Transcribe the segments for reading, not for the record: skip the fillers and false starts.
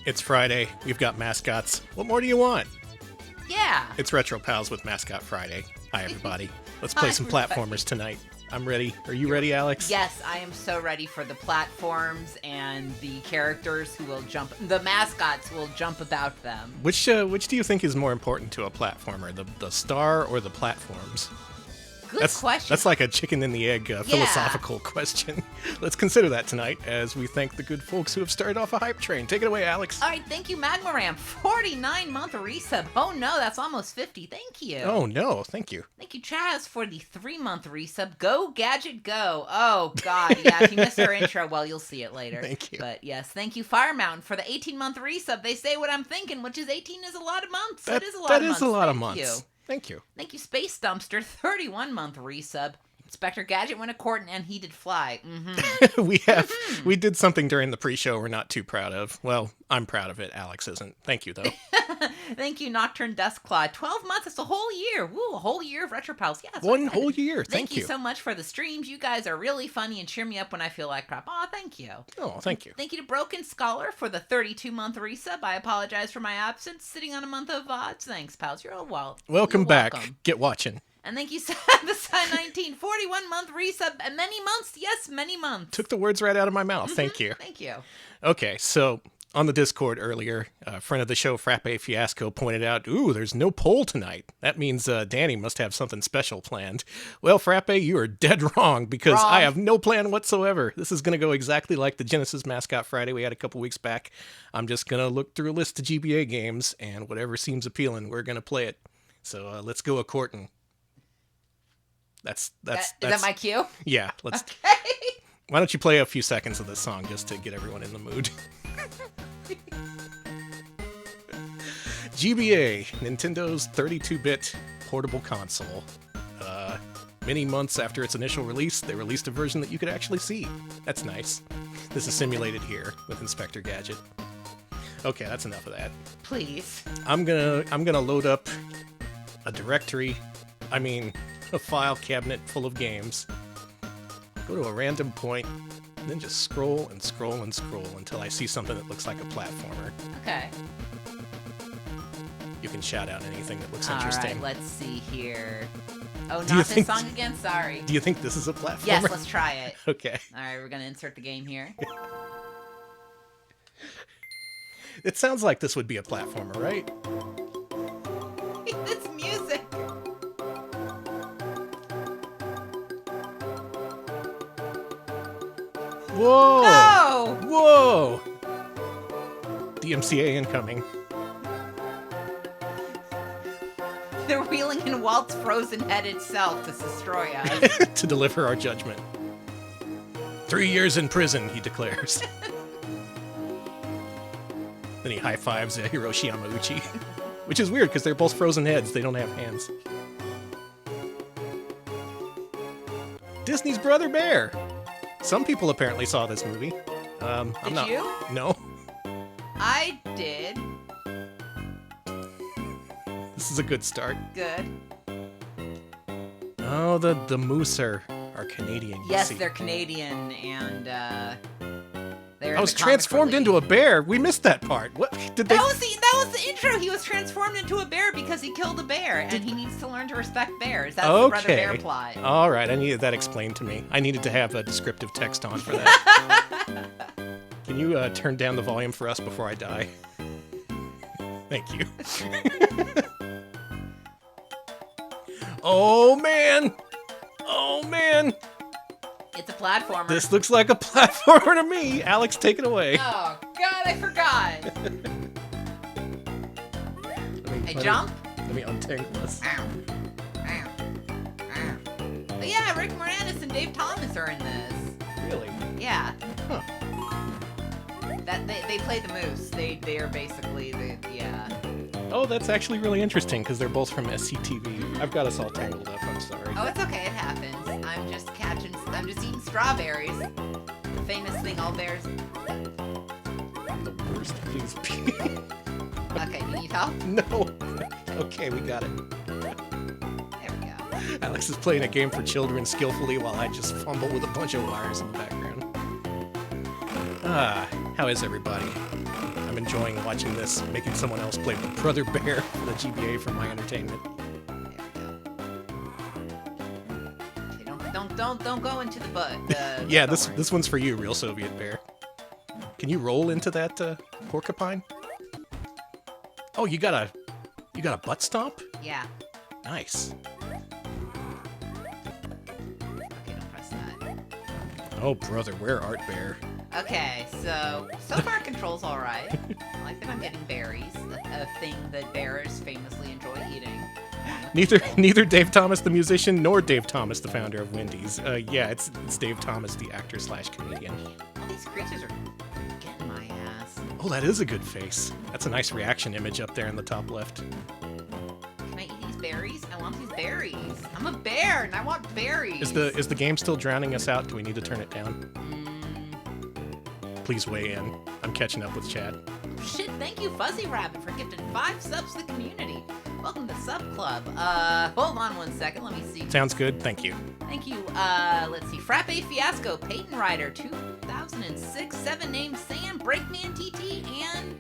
It's Friday. We've got mascots. What more do you want? Yeah. It's Retro Pals with Mascot Friday. Hi, everybody. Let's play some platformers tonight. I'm ready. Are you ready, Alex? Yes, I am so ready for the platforms and the characters who will jump. The mascots will jump about them. Which do you think is more important to a platformer, the star or the platforms? Good question. That's like a chicken and the egg philosophical question. Let's consider that tonight as we thank the good folks who have started off a hype train. Take it away, Alex. All right, thank you, Magmaram. 49-month resub. Oh no, that's almost 50. Thank you. Oh no, thank you. Thank you, Chaz, for the 3-month resub. Go Gadget Go. Oh god, yeah. If you missed our intro, well, you'll see it later. Thank you. But yes, thank you, Fire Mountain, for the 18-month resub. They say what I'm thinking, which is 18 is a lot of months. That is a lot of months. That is a lot of Thank months. you. Thank you. Thank you, Space Dumpster, 31-month resub. Inspector Gadget went a court and he did fly. Mm-hmm. We did something during the pre-show we're not too proud of. Well, I'm proud of it. Alex isn't. Thank you, though. Thank you, Nocturne Duskclaw. 12 months. It's a whole year. Woo, a whole year of Retro Pals. Yeah, one whole year. Thank you so much for the streams. You guys are really funny and cheer me up when I feel like crap. Aw, thank you. Oh, thank you. Thank you to Broken Scholar for the 32-month resub. I apologize for my absence. Sitting on a month of VODs. Thanks, pals. You're all welcome back. Welcome. Get watching. And thank you, the Sign 19, 41-month resub. And many months. Yes, many months. Took the words right out of my mouth. Thank you. Thank you. Okay, so on the Discord earlier, a friend of the show, Frappe Fiasco, pointed out, ooh, there's no poll tonight. That means Danny must have something special planned. Well, Frappe, you are dead wrong, because I have no plan whatsoever. This is going to go exactly like the Genesis Mascot Friday we had a couple weeks back. I'm just going to look through a list of GBA games, and whatever seems appealing, we're going to play it. So let's go a-courtin'. That's Is that my cue? Yeah, let's. Okay. Why don't you play a few seconds of this song just to get everyone in the mood? GBA, Nintendo's 32-bit portable console. Many months after its initial release, they released a version that you could actually see. That's nice. This is simulated here with Inspector Gadget. Okay, that's enough of that. Please. I'm gonna load up a directory. A file cabinet full of games. Go to a random point, and then just scroll and scroll and scroll until I see something that looks like a platformer. Okay. You can shout out anything that looks interesting. All right, let's see here. Oh, not this song again? Sorry. Do you think this is a platformer? Yes, let's try it. Okay. All right, we're going to insert the game here. It sounds like this would be a platformer, right? This music. Whoa! No! Whoa! DMCA incoming. They're wheeling in Walt's frozen head itself to destroy us. To deliver our judgment. 3 years in prison, he declares. Then he high-fives Hiroshi Yamauchi. Which is weird, because they're both frozen heads. They don't have hands. Disney's Brother Bear! Some people apparently saw this movie. Did you? No. I did. This is a good start. Good. Oh, the Moose are Canadian. Yes, see. they're Canadian, and they're. I was transformed into a bear. We missed that part. What did they? That was the intro. He was transformed into a bear because he killed a bear, and he needs to learn to respect bears. That's the Brother Bear plot. All right, I needed that explained to me. I needed to have a descriptive text on for that. Can you turn down the volume for us before I die? Thank you. Oh man! Oh man! It's a platformer. This looks like a platformer to me. Alex, take it away. Oh God, I forgot. Jump. Let me untangle this. Ow. Ow. Ow. But yeah, Rick Moranis and Dave Thomas are in this. Really? Yeah. Huh. That they play the moose. They are basically yeah. Oh, that's actually really interesting because they're both from SCTV. I've got us all tangled up. I'm sorry. Oh, it's okay. It happens. I'm just eating strawberries. The famous thing all bears. The worst, please. Okay, you need help? No. Okay, we got it. There we go. Alex is playing a game for children skillfully while I just fumble with a bunch of wires in the background. How is everybody? I'm enjoying watching this, making someone else play Brother Bear for the GBA for my entertainment. Don't go into the butt. Yeah, this one's for you, Real Soviet Bear. Can you roll into that porcupine? Oh, you got a butt stomp? Yeah. Nice. Okay, don't press that. Oh, brother, where art Bear? Okay, so far control's all right. I like that I'm getting berries, a thing that bears famously enjoy eating. Neither Dave Thomas the musician nor Dave Thomas the founder of Wendy's. Yeah, it's Dave Thomas the actor / comedian. All these creatures are getting my ass. Oh, that is a good face. That's a nice reaction image up there in the top left. Can I eat these berries? I want these berries. I'm a bear and I want berries. Is the game still drowning us out? Do we need to turn it down? Please weigh in. I'm catching up with chat. Oh, shit, thank you, Fuzzy Rabbit, for gifting 5 subs to the community. Welcome to Sub Club. Hold on one second. Let me see. Sounds good. Thank you. Thank you. Let's see. Frappe Fiasco, Peyton Rider, 2006, 7 names Sam, Breakman TT, and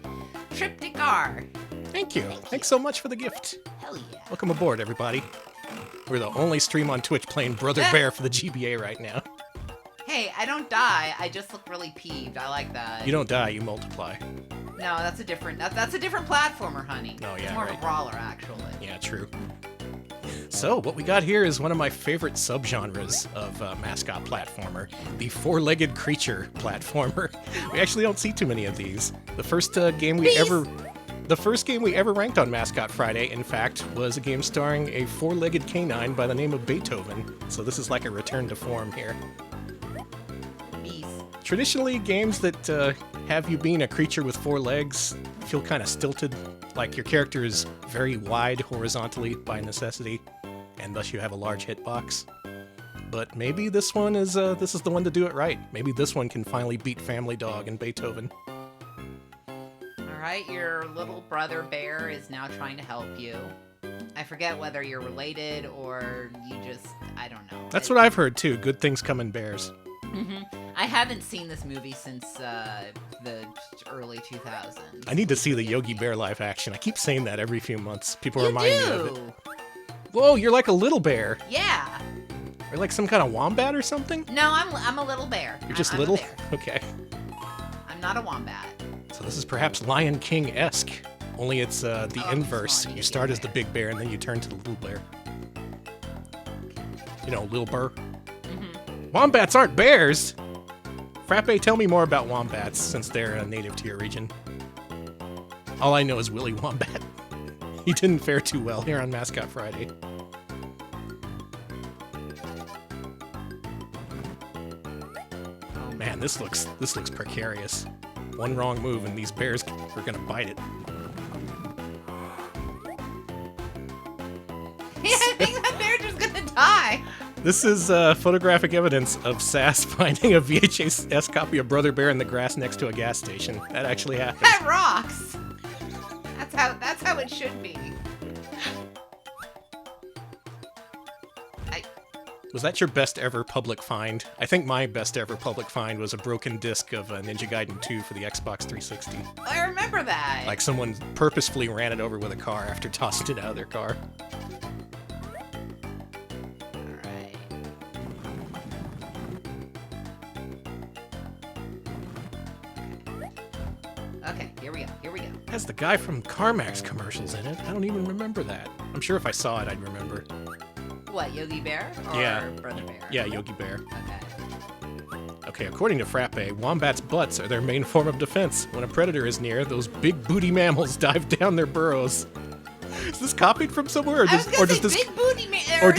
Triptych R. Thank you. Thanks so much for the gift. Hell yeah. Welcome aboard, everybody. We're the only stream on Twitch playing Brother Bear for the GBA right now. Hey, I don't die. I just look really peeved. I like that. You don't die, you multiply. No, that's a different platformer, honey. Oh, yeah, it's more right. of a brawler, actually. Yeah, true. So, what we got here is one of my favorite subgenres of mascot platformer, the four-legged creature platformer. We actually don't see too many of these. The first game we ever ranked on Mascot Friday, in fact, was a game starring a four-legged canine by the name of Beethoven. So this is like a return to form here. Beast. Traditionally, games that have you being a creature with 4 legs feel kind of stilted, like your character is very wide horizontally by necessity, and thus you have a large hitbox. But maybe this one is this is the one to do it right. Maybe this one can finally beat Family Dog and Beethoven. All right, your little brother bear is now trying to help you. I forget whether you're related or you just, I don't know. That's what I've heard too. Good things come in bears. I haven't seen this movie since the early 2000s. I need to see the Yogi Bear live action. I keep saying that every few months. People remind me of it. Whoa, you're like a little bear. Yeah. You're like some kind of wombat or something? No, I'm a little bear. You're just I'm little? A bear. Okay. I'm not a wombat. So this is perhaps Lion King-esque, only it's the inverse. You start as the big bear and then you turn to the little bear. You know, little bear. Wombats aren't bears! Frappe, tell me more about wombats, since they're native to your region. All I know is Willy Wombat. He didn't fare too well here on Mascot Friday. Man, this looks precarious. One wrong move and these bears are gonna bite it. Yeah, I think that bear's just gonna die. This is photographic evidence of Sass finding a VHS copy of Brother Bear in the grass next to a gas station. That actually happened. That rocks. That's how it should be. Was that your best ever public find? I think my best ever public find was a broken disc of Ninja Gaiden 2 for the Xbox 360. I remember that. Like someone purposefully ran it over with a car after tossing it out of their car. Alright. Okay, here we go. Has the guy from CarMax commercials in it. I don't even remember that. I'm sure if I saw it, I'd remember. What, Yogi Bear or Yeah. Brother Bear? Yeah, Yogi Bear. Okay. Okay, according to Frappe, wombats' butts are their main form of defense. When a predator is near, those big booty mammals dive down their burrows. Is this copied from somewhere, or does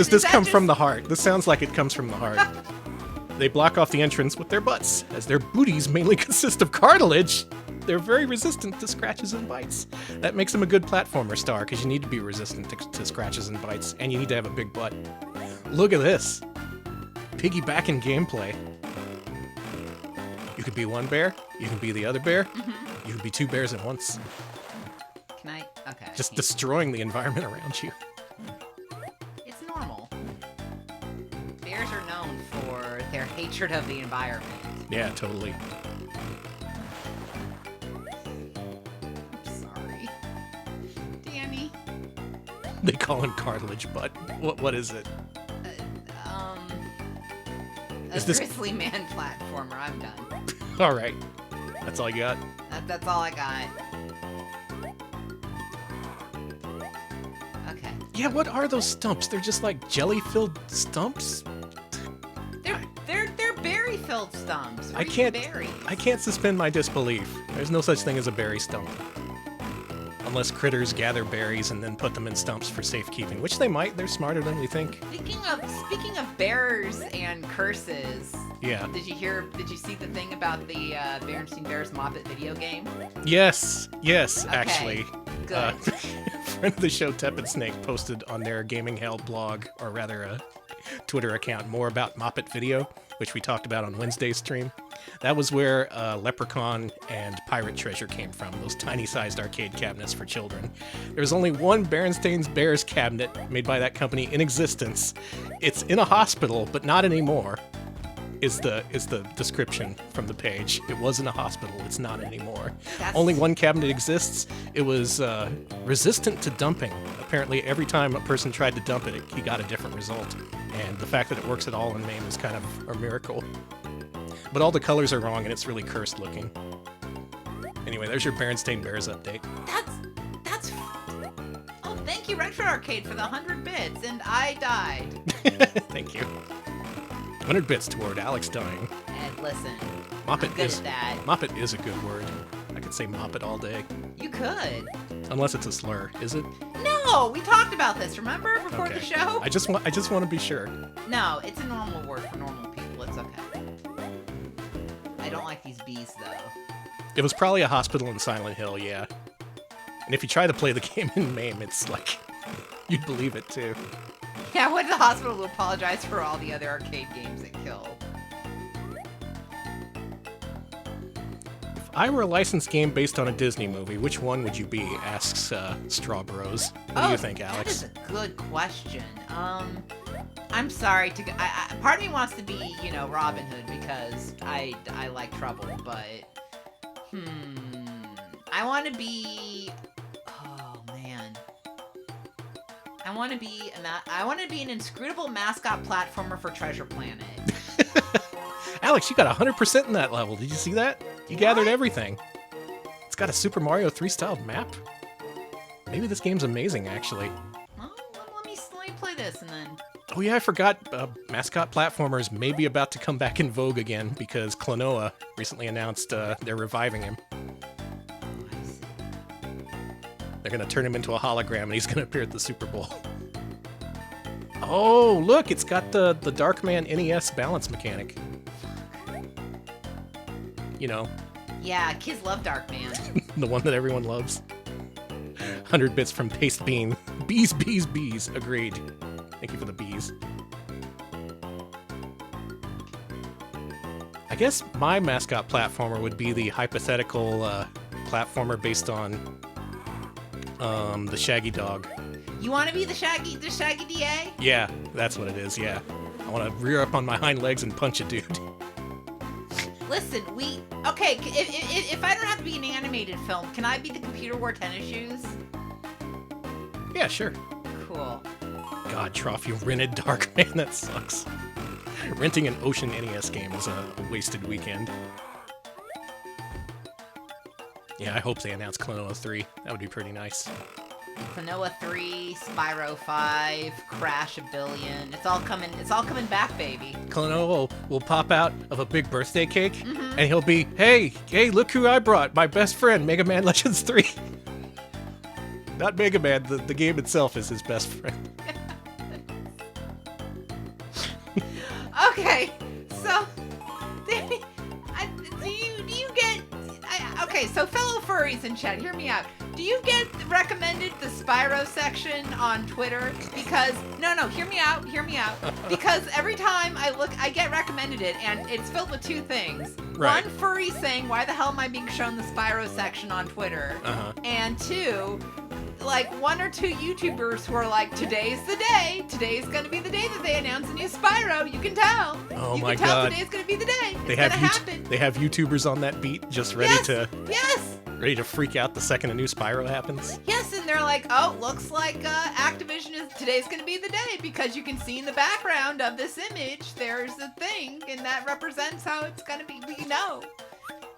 this come from the heart? This sounds like it comes from the heart. They block off the entrance with their butts, as their booties mainly consist of cartilage. They're very resistant to scratches and bites. That makes them a good platformer star, because you need to be resistant to scratches and bites, and you need to have a big butt. Look at this. Piggybacking gameplay. You could be one bear, you can be the other bear, you can be 2 bears at once. Can I? Okay. Just destroying the environment around you. It's normal. Bears are known for their hatred of the environment. Yeah, totally. They call him cartilage butt. What is it? A Is this- grizzly man platformer. I'm done. All right. That's all you got? That's all I got. Okay. Yeah, what are those stumps? They're just like jelly-filled stumps? They're berry-filled stumps. I can't Berries. I can't suspend my disbelief. There's no such thing as a berry stump. Unless critters gather berries and then put them in stumps for safekeeping, which they might. They're smarter than we think. Speaking of bears and curses. Yeah. Did you see the thing about the Berenstain Bears Moppet video game? Yes, Okay, actually. Good. Friend of the show, Tepid Snake, posted on their Gaming Hell blog, or rather a Twitter account, more about Moppet Video, which we talked about on Wednesday's stream. That was where Leprechaun and Pirate Treasure came from, those tiny-sized arcade cabinets for children. There's only one Berenstain's Bears cabinet made by that company in existence. It's in a hospital, but not anymore, is the description from the page. It was in a hospital, it's not anymore. Only one cabinet exists. It was resistant to dumping. Apparently every time a person tried to dump it, he got a different result. And the fact that it works at all in MAME is kind of a miracle. But all the colors are wrong and it's really cursed looking. Anyway, there's your Berenstain Bears update. That's. Oh, thank you, Retro Arcade, for the 100 bits, and I died. Thank you. 100 bits toward Alex dying. And listen, Moppet I'm good at that. Moppet is a good word. I could say Moppet all day. You could. Unless it's a slur, is it? No, we talked about this. Remember before Okay. the show? I just want to be sure. No, it's a normal word for normal people. It's okay. I don't like these bees though. It was probably a hospital in Silent Hill, yeah. And if you try to play the game in MAME, it's like you'd believe it too. Yeah, I went to the hospital to apologize for all the other arcade games it killed. If I were a licensed game based on a Disney movie, which one would you be? Asks Strawbros. What do you think, Alex? That is a good question. I'm sorry to. Part of me wants to be, Robin Hood because I like trouble, but I want to be. Oh man. I want to be an inscrutable mascot platformer for Treasure Planet. Alex, you got 100% in that level. Did you see that? You gathered everything. It's got a Super Mario 3 style map. Maybe this game's amazing, actually. Well, let me play this and then. Oh yeah, I forgot. Mascot platformers may be about to come back in vogue again because Klonoa recently announced they're reviving him. They're gonna turn him into a hologram and he's gonna appear at the Super Bowl. Oh, look, it's got the Darkman NES balance mechanic. You know, Yeah, kids love Darkman. the one that everyone loves. 100 bits from Paste Bean. Bees, bees, bees. Agreed. Thank you for the bees. I guess my mascot platformer would be the hypothetical platformer based on the Shaggy Dog. You want to be the Shaggy DA? Yeah, that's what it is, yeah. I want to rear up on my hind legs and punch a dude. Listen, okay, if I don't have to be an animated film, can I be the computer wore tennis shoes? Yeah, sure. Cool. God, Trough, you rented Darkman. That sucks. Renting an Ocean NES game is a wasted weekend. Yeah, I hope they announce Klonoa 3. That would be pretty nice. Klonoa 3, Spyro 5, Crash 1 billion. It's all coming back, baby. Klonoa will pop out of a big birthday cake, and he'll be, hey, look who I brought, my best friend, Mega Man Legends 3. Not Mega Man, the game itself is his best friend. Okay, so okay, so fellow furries in chat, hear me out. Do you get recommended the Spyro section on Twitter? Because no, hear me out. Because every time I get recommended it, and it's filled with two things. Right. One, furry saying, "Why the hell am I being shown the Spyro section on Twitter?" And two, like one or two YouTubers who are like, "Today's the day. Today's gonna be the day that they announce a new Spyro. You can tell. Oh you my can tell God. today's gonna be the day. They It's have gonna happen." they have YouTubers on that beat just ready Yes. Ready to freak out the second a new Spyro happens? Yes, and they're like, oh, looks like Activision today's going to be the day, because you can see in the background of this image, there's a thing, and that represents how it's going to be,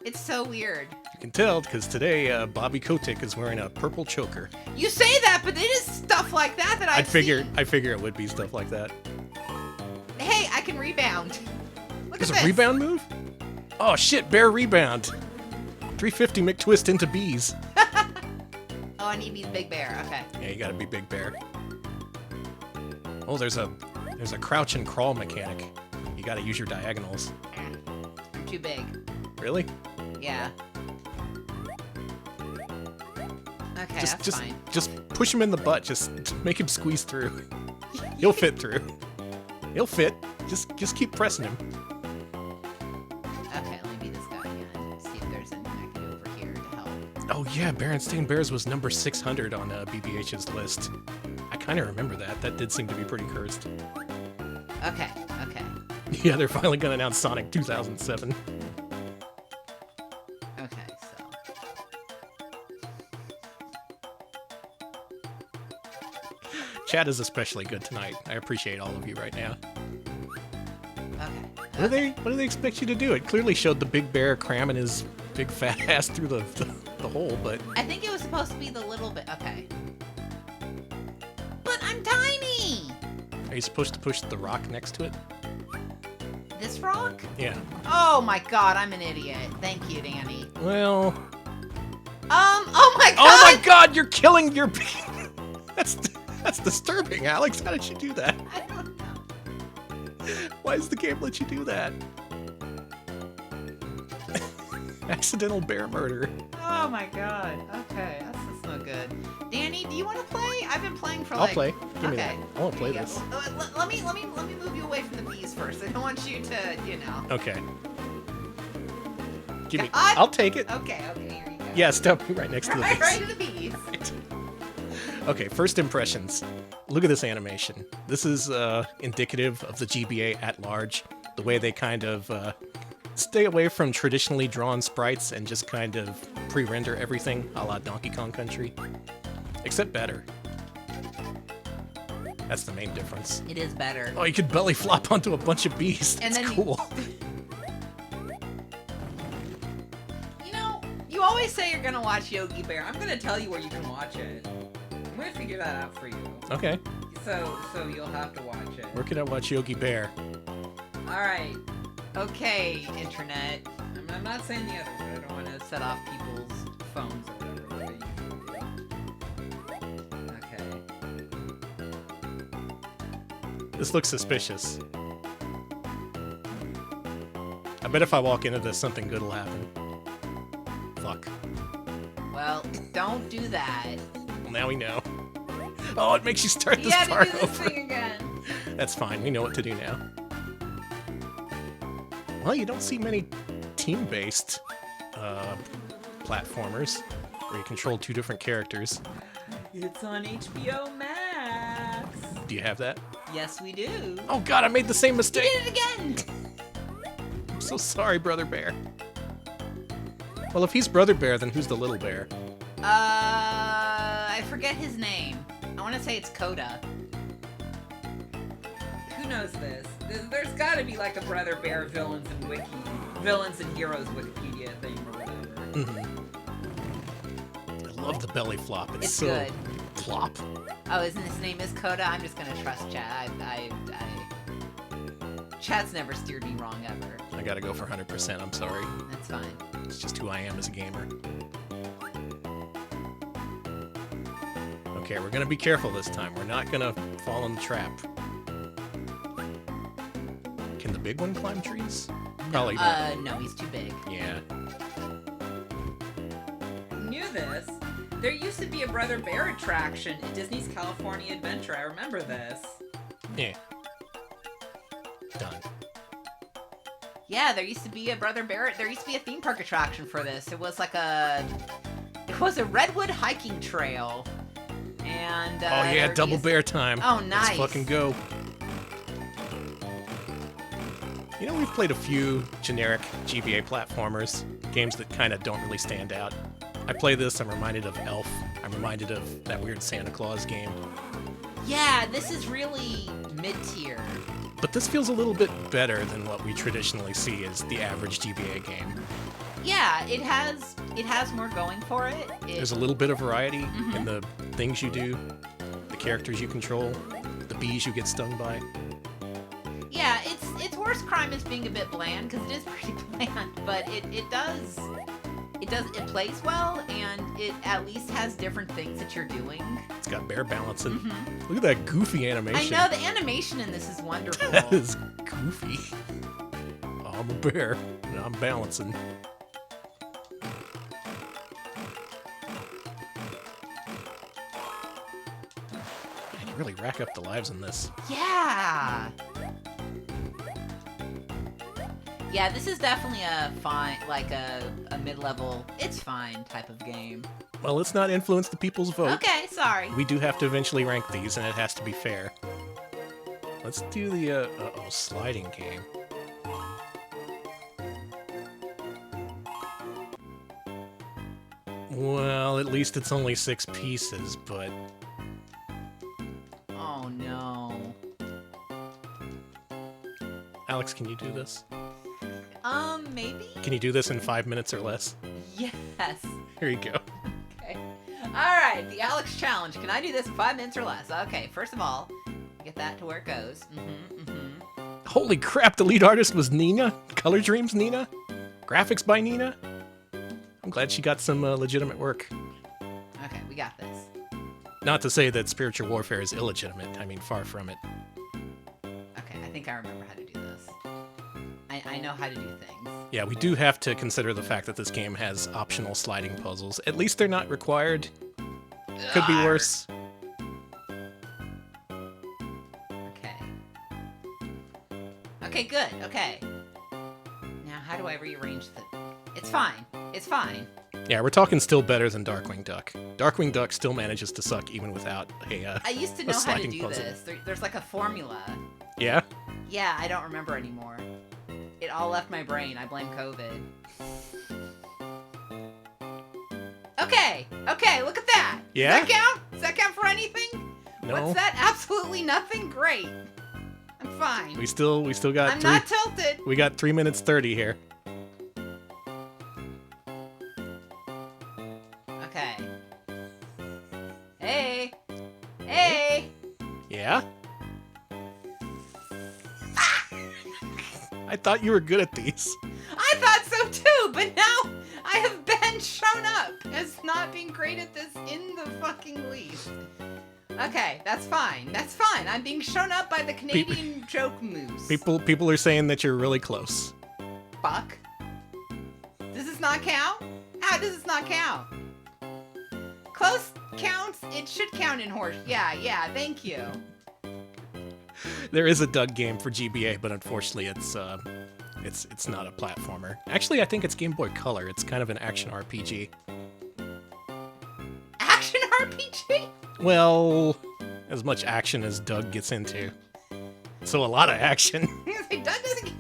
It's so weird. You can tell, because today Bobby Kotick is wearing a purple choker. You say that, but it is stuff like that I've seen. I figure it would be stuff like that. Hey, I can rebound. Look There's at a this. rebound move? Oh shit, bear rebound. 350 McTwist into bees. Oh, I need to be the big bear. Okay. Yeah, you gotta be big bear. Oh, there's a crouch and crawl mechanic. You gotta use your diagonals. I'm too big. Really? Yeah. Okay, that's fine. Just push him in the butt. Just make him squeeze through. He'll fit through. He'll fit. Just keep pressing him. Okay, let me be this guy again. See if there's anything I can do over here to help. Oh yeah, Berenstain Bears was number 600 on BBH's list. I kind of remember that. That did seem to be pretty cursed. Okay. Yeah, they're finally gonna announce Sonic 2007. Okay, so. Chat is especially good tonight. I appreciate all of you right now. Okay. What do they expect you to do? It clearly showed the big bear cramming his big fat ass through the hole, but... I think it was supposed to be the little bit. Okay. But I'm tiny! Are you supposed to push the rock next to it? This rock? Yeah. Oh my god, I'm an idiot. Thank you, Danny. Well... Oh my god! Oh my god, you're killing your... That's disturbing, Alex. How did you do that? I don't know. Why does the game let you do that? Accidental bear murder. Oh my god. Okay, that's no good. Danny, do you want to play? I've been playing for I'll play. Give me that. Okay. I want to play Yeah, this. well, let me move you away from the bees first. I don't want you to, Okay. Give me... God. I'll take it. Okay, here you go. Yeah, step me right next to the bees. Right to the bees. Okay, first impressions. Look at this animation. This is indicative of the GBA at large. The way they kind of stay away from traditionally drawn sprites and just kind of pre-render everything, a la Donkey Kong Country. Except better. That's the main difference. It is better. Oh, you could belly flop onto a bunch of bees. And That's then cool. You always say you're gonna watch Yogi Bear. I'm gonna tell you where you can watch it. I'm gonna figure that out for you. Okay. So you'll have to watch it. Where can I watch Yogi Bear? Alright. Okay, internet. I'm not saying the other, but I don't want to set off people's phones or whatever. Okay. This looks suspicious. I bet if I walk into this, something good will happen. Fuck. Well, don't do that. Well, now we know. Oh, it makes you start this You had part to do this over. thing again. That's fine. We know what to do now. Well, you don't see many team-based platformers where you control two different characters. It's on HBO Max. Do you have that? Yes, we do. Oh god, I made the same You mistake! did it again! I'm so sorry, Brother Bear. Well, if he's Brother Bear, then who's the little bear? I forget his name. I want to say it's Coda. Who knows this? There's got to be like a Brother Bear villains and heroes Wikipedia thing or whatever. Mm-hmm. I love the belly flop. It's so good. plop. Oh, isn't his name is Coda? I'm just gonna trust Chat. Chat's never steered me wrong ever. I gotta go for 100%. I'm sorry. That's fine. It's just who I am as a gamer. Okay, we're gonna be careful this time. We're not gonna fall in the trap. Can the big one climb trees? Probably not. No, he's too big. Yeah. Knew this. There used to be a Brother Bear attraction in Disney's California Adventure. I remember this. Yeah. Done. Yeah, there used to be a Brother Bear. There used to be a theme park attraction for this. It was like a redwood hiking trail. And oh yeah, double bear time. Oh, nice. Let's fucking go. You know, we've played a few generic GBA platformers, games that kind of don't really stand out. I play this, I'm reminded of Elf. I'm reminded of that weird Santa Claus game. Yeah, this is really mid-tier. But this feels a little bit better than what we traditionally see as the average GBA game. Yeah, it has more going for it. There's a little bit of variety in the things you do, the characters you control, the bees you get stung by. Yeah, its worst crime is being a bit bland, because it is pretty bland, but it plays well, and it at least has different things that you're doing. It's got bear balancing. Look at that goofy animation. I know, the animation in this is wonderful. That is goofy. I'm a bear, and I'm balancing. Man, you really rack up the lives in this. Yeah! Yeah, this is definitely a fine, like a mid-level, it's fine type of game. Well, let's not influence the people's vote. Okay, sorry. We do have to eventually rank these, and it has to be fair. Let's do the, sliding game. Well, at least it's only 6 pieces, but... Oh, no. Alex, can you do this? Maybe? Can you do this in 5 minutes or less? Yes. Here you go. Okay. Alright, the Alex Challenge. Can I do this in 5 minutes or less? Okay, first of all, get that to where it goes. Holy crap, the lead artist was Nina? Color Dreams Nina? Graphics by Nina? I'm glad she got some legitimate work. Okay, we got this. Not to say that spiritual warfare is illegitimate. I mean, far from it. Okay, I think I remember how to do this. I know how to do things. Yeah, we do have to consider the fact that this game has optional sliding puzzles. At least they're not required. Could be worse. Okay. Okay, good. Okay. Now, how do I rearrange the... It's fine. It's fine. Yeah, we're talking still better than Darkwing Duck. Darkwing Duck still manages to suck even without a I used to know how to sliding do puzzle. this. There's like a formula. Yeah? Yeah, I don't remember anymore. It all left my brain. I blame COVID. Okay, look at that. Yeah? Does that count? Does that count for anything? No. What's that? Absolutely nothing? Great. I'm fine. We still got I'm not tilted. We got 3 minutes 30 here. Okay. Hey. Hey. Yeah? I thought you were good at these. I thought so too, but now I have been shown up as not being great at this in the fucking least. Okay, that's fine. That's fine. I'm being shown up by the Canadian joke moose. People are saying that you're really close. Fuck. Does this not count? How does this not count? Close counts. It should count in horse. Yeah. Thank you. There is a Doug game for GBA, but unfortunately it's not a platformer. Actually, I think it's Game Boy Color. It's kind of an action RPG. Action RPG? Well, as much action as Doug gets into. So a lot of action. Doug doesn't...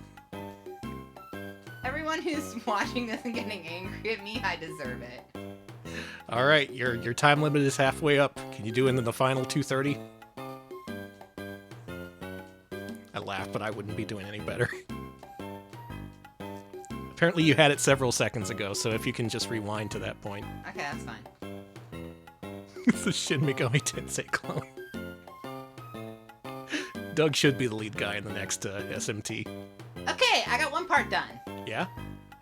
Everyone who's watching this and getting angry at me, I deserve it. All right, your time limit is halfway up. Can you do it in the final 2:30? I laugh, but I wouldn't be doing any better. Apparently you had it several seconds ago, so if you can just rewind to that point. Okay, that's fine. It's a Shin Megami Tensei clone. Doug should be the lead guy in the next SMT. Okay, I got one part done. Yeah?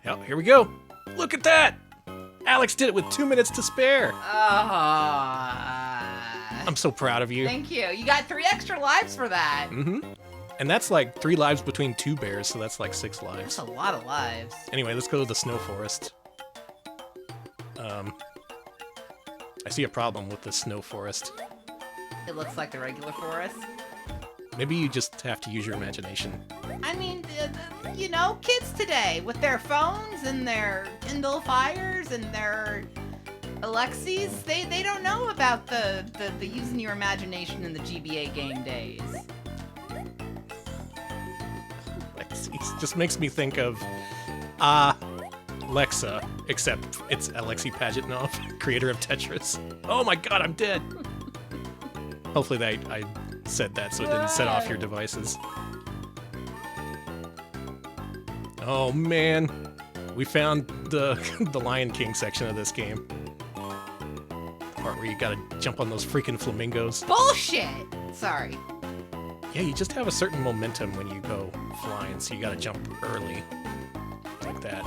Yep, here we go. Look at that! Alex did it with 2 minutes to spare. I'm so proud of you. Thank you. You got 3 extra lives for that. Mm-hmm. And that's like 3 lives between 2 bears, so that's like 6 lives. That's a lot of lives. Anyway, let's go to the snow forest. I see a problem with the snow forest. It looks like the regular forest. Maybe you just have to use your imagination. I mean, you know, kids today with their phones and their Kindle Fires and their Alexis, they don't know about the using your imagination in the GBA game days. Alexis just makes me think of Lexi except it's Alexei Pajitnov, creator of Tetris. Oh my god, I'm dead! Hopefully I said that so it didn't set off your devices. Oh man, we found the Lion King section of this game. Part where you gotta jump on those freaking flamingos. Bullshit! Sorry. Yeah, you just have a certain momentum when you go flying, so you gotta jump early. Like that.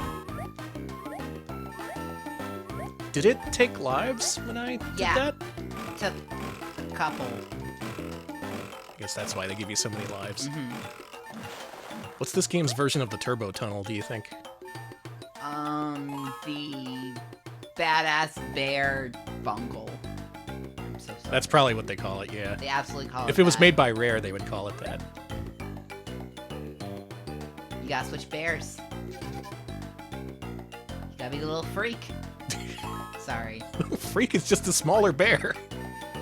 Did it take lives when I did that? It took a couple. I guess that's why they give you so many lives. What's this game's version of the turbo tunnel, do you think? The badass bear bungle. I'm so sorry. That's probably what they call it, yeah. They absolutely call it If it was that. made by Rare, they would call it that. You gotta switch bears. You gotta be a little freak. Sorry. Freak is just a smaller bear.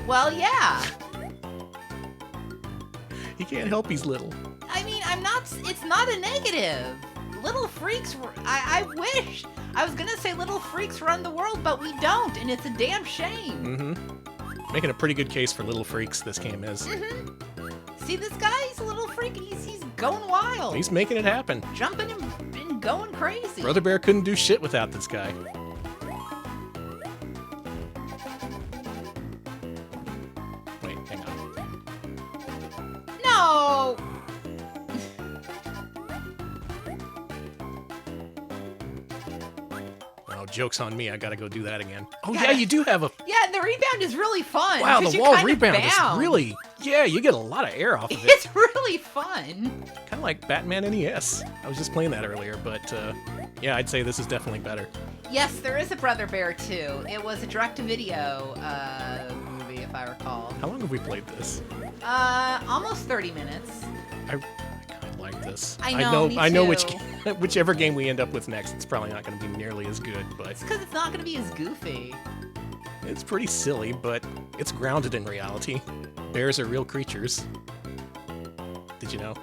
Well, yeah. He can't help he's little. I mean, it's not a negative. Little freaks, I wish. I was gonna say little freaks run the world, but we don't, and it's a damn shame. Mm-hmm. Making a pretty good case for little freaks, this game is. See this guy? He's a little freak, and he's going wild. He's making it happen. Jumping and going crazy. Brother Bear couldn't do shit without this guy. Wait, hang on. No! Oh, joke's on me. I gotta go do that again. Oh, Gotta- yeah, you do have a... Yeah, and the rebound is really fun. Wow, 'cause the you wall kinda rebound bound. is really... Yeah, you get a lot of air off of it. It's really fun. Kind of like Batman NES. I was just playing that earlier, but yeah, I'd say this is definitely better. Yes, there is a Brother Bear 2. It was a direct-to-video movie, if I recall. How long have we played this? Almost 30 minutes. I kind of like this. I know, me I know too. whichever game we end up with next, it's probably not going to be nearly as good, but It's because it's not going to be as goofy. it's pretty silly, but it's grounded in reality. Bears are real creatures. Did you know?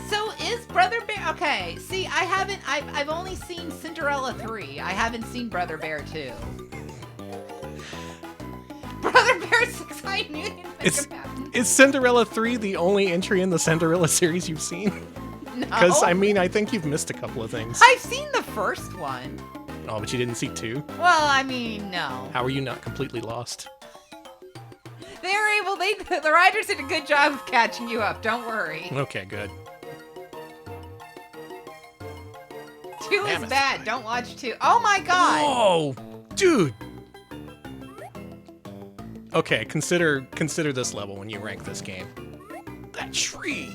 So is Brother Bear... Okay, see, I've only seen Cinderella 3. I haven't seen Brother Bear 2. Brother Bear 6, I knew you'd think about it. Is Cinderella 3 the only entry in the Cinderella series you've seen? No. Because, I mean, I think you've missed a couple of things. I've seen the first one. Oh, but you didn't see 2? Well, I mean, no. How are you not completely lost? They were able... The writers did a good job of catching you up. Don't worry. Okay, good. 2 is Mammoth. bad. Don't watch 2. Oh my god. Whoa! Dude! Okay, consider this level when you rank this game. That tree!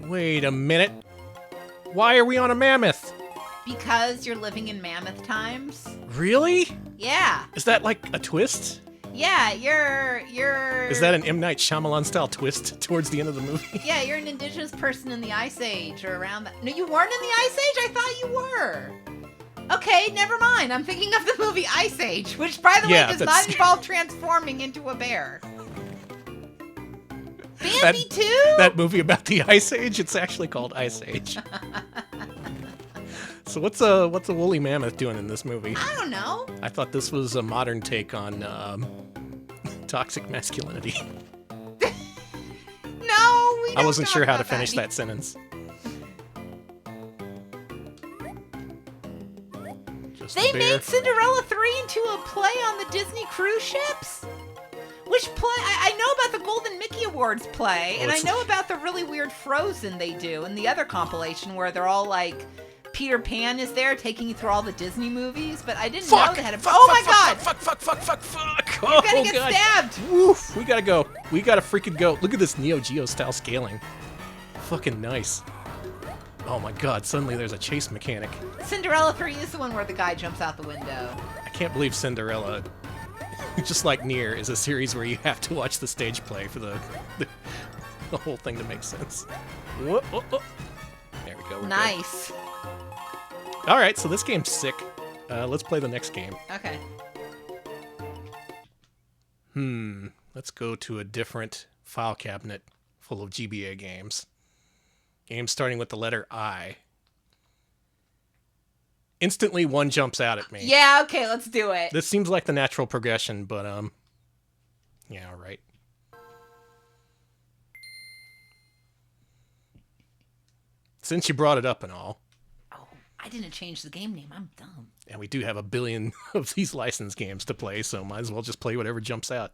Wait a minute. Why are we on a mammoth? Because you're living in mammoth times? Really? Yeah. Is that like a twist? Yeah, you're... Is that an M. Night Shyamalan style twist towards the end of the movie? Yeah, you're an indigenous person in the Ice Age or around that. No, you weren't in the Ice Age? I thought you were. Okay, never mind. I'm thinking of the movie Ice Age, which, by the way, does not involve transforming into a bear. Bambi too? That movie about the Ice Age? It's actually called Ice Age. So what's a woolly mammoth doing in this movie? I don't know. I thought this was a modern take on toxic masculinity. No, we don't I wasn't talk sure how to about finish that sentence. Just They a bear. made Cinderella 3 into a play on the Disney cruise ships? Which play? I know about the Golden Mickey Awards play, and I know about the really weird Frozen they do, and the other compilation where they're all like, Peter Pan is there taking you through all the Disney movies, but I didn't know they had a... Oh my god! Fuck! You're Oh gonna get god! stabbed! Woof! We gotta go. We gotta freaking go. Look at this Neo Geo style scaling. Fucking nice. Oh my god! Suddenly there's a chase mechanic. Cinderella 3 is the one where the guy jumps out the window. I can't believe Cinderella, just like Nier, is a series where you have to watch the stage play for the whole thing to make sense. Whoa, whoa, whoa. There we go. We're Nice. good. All right, so this game's sick. Let's play the next game. Okay. Let's go to a different file cabinet full of GBA games. Games starting with the letter I. Instantly, one jumps out at me. Yeah, okay, let's do it. This seems like the natural progression, but, yeah, all right. Since you brought it up and all. Oh, I didn't change the game name. I'm dumb. And we do have 1 billion of these licensed games to play, so might as well just play whatever jumps out.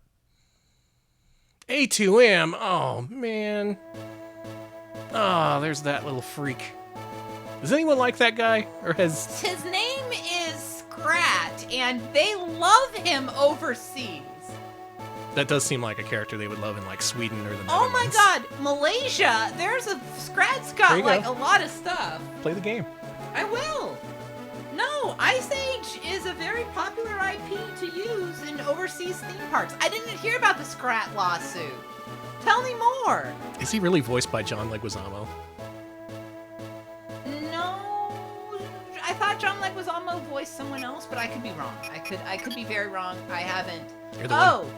A2M! Oh, man. Oh, there's that little freak. Does anyone like that guy? Or has... His name is Scrat, and they love him overseas. That does seem like a character they would love in, like, Sweden or the Netherlands. Oh my god, Malaysia! There's a... Scrat's got, like, a lot of stuff. Play the game. I will. No, Ice Age is a very popular IP to use in overseas theme parks. I didn't hear about the Scrat lawsuit. Tell me more. Is he really voiced by John Leguizamo? No, I thought John Leguizamo voiced someone else, but I could be wrong. I could be very wrong. I haven't.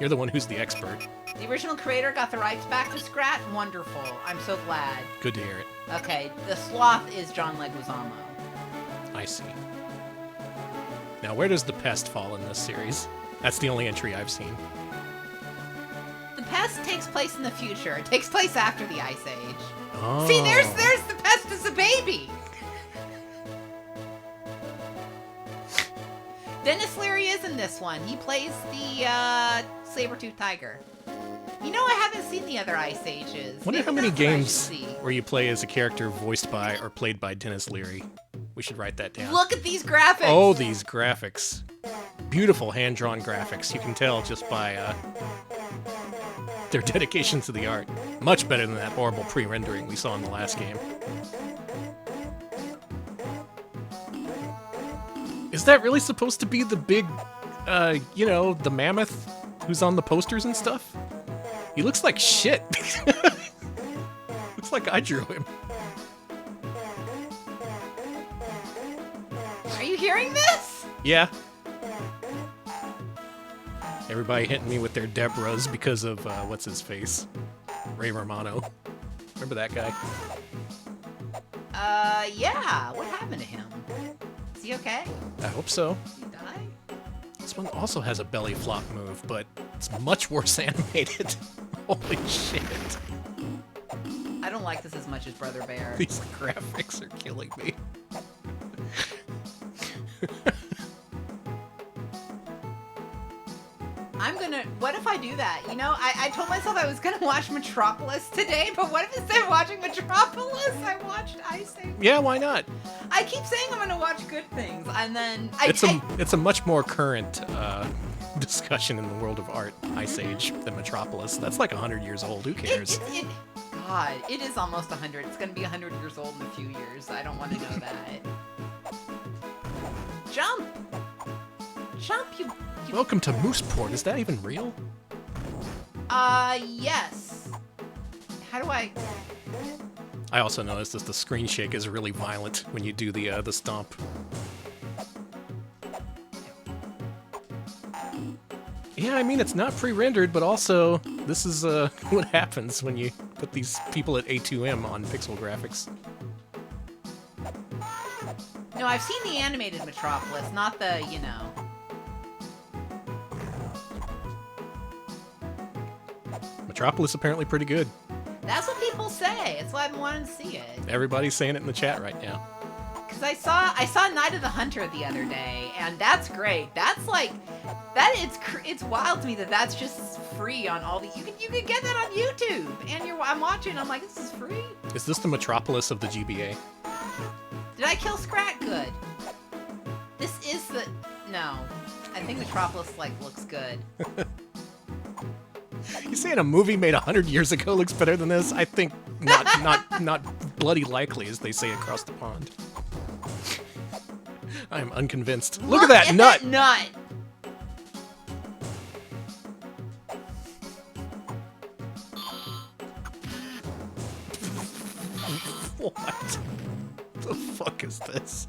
You're the one who's the expert. The original creator got the rights back to Scrat. Wonderful. I'm so glad. Good to hear it. Okay, the sloth is John Leguizamo. I see. Now, where does the pest fall in this series? That's the only entry I've seen. The pest takes place in the future. It takes place after the Ice Age. Oh. See, there's the pest as a baby. Dennis Leary is in this one. He plays the saber-toothed tiger. You know, I haven't seen the other Ice Ages. Wonder Maybe how many that's what I should games see. where you play as a character voiced by or played by Dennis Leary. We should write that down. Look at these graphics. Oh, these graphics. Beautiful hand-drawn graphics. You can tell just by their dedication to the art. Much better than that horrible pre-rendering we saw in the last game. Is that really supposed to be the big, the mammoth who's on the posters and stuff? He looks like shit. Looks like I drew him. Are you hearing this? Yeah. Everybody hitting me with their Debras because of, what's his face? Ray Romano. Remember that guy? Yeah. What happened to him? Is he okay? I hope so. Did he die? This one also has a belly flop move, but it's much worse animated. Holy shit. I don't like this as much as Brother Bear. These graphics are killing me. What if I do that? You know, I told myself I was gonna watch Metropolis today, but what if instead of watching Metropolis, I watched Ice Age? Yeah, why not? I keep saying I'm gonna watch good things, and then It's a much more current discussion in the world of art, Ice Age, than Metropolis. That's like 100 years old. Who cares? God, it is almost 100. It's gonna be 100 years old in a few years. I don't want to know that. Jump! Jump, you... Welcome to Mooseport. Is that even real? Yes. How do I... I also noticed that the screen shake is really violent when you do the stomp. Yeah, I mean, it's not pre-rendered, but also, this is what happens when you put these people at A2M on pixel graphics. No, I've seen the animated Metropolis, not the, you know... Metropolis apparently pretty good. That's what people say. It's why I've been wanting to see it. Everybody's saying it in the chat right now. Because I saw Night of the Hunter the other day, and that's great. That's like it's wild to me that that's just free on all the you can get that on YouTube. And I'm watching. I'm like, this is free. Is this the Metropolis of the GBA? Did I kill Scrat? Good. This is the no. I think Metropolis looks good. You saying a movie made 100 years ago looks better than this? I think not bloody likely, as they say across the pond. I am unconvinced. Look at that nut! That nut! What the fuck is this?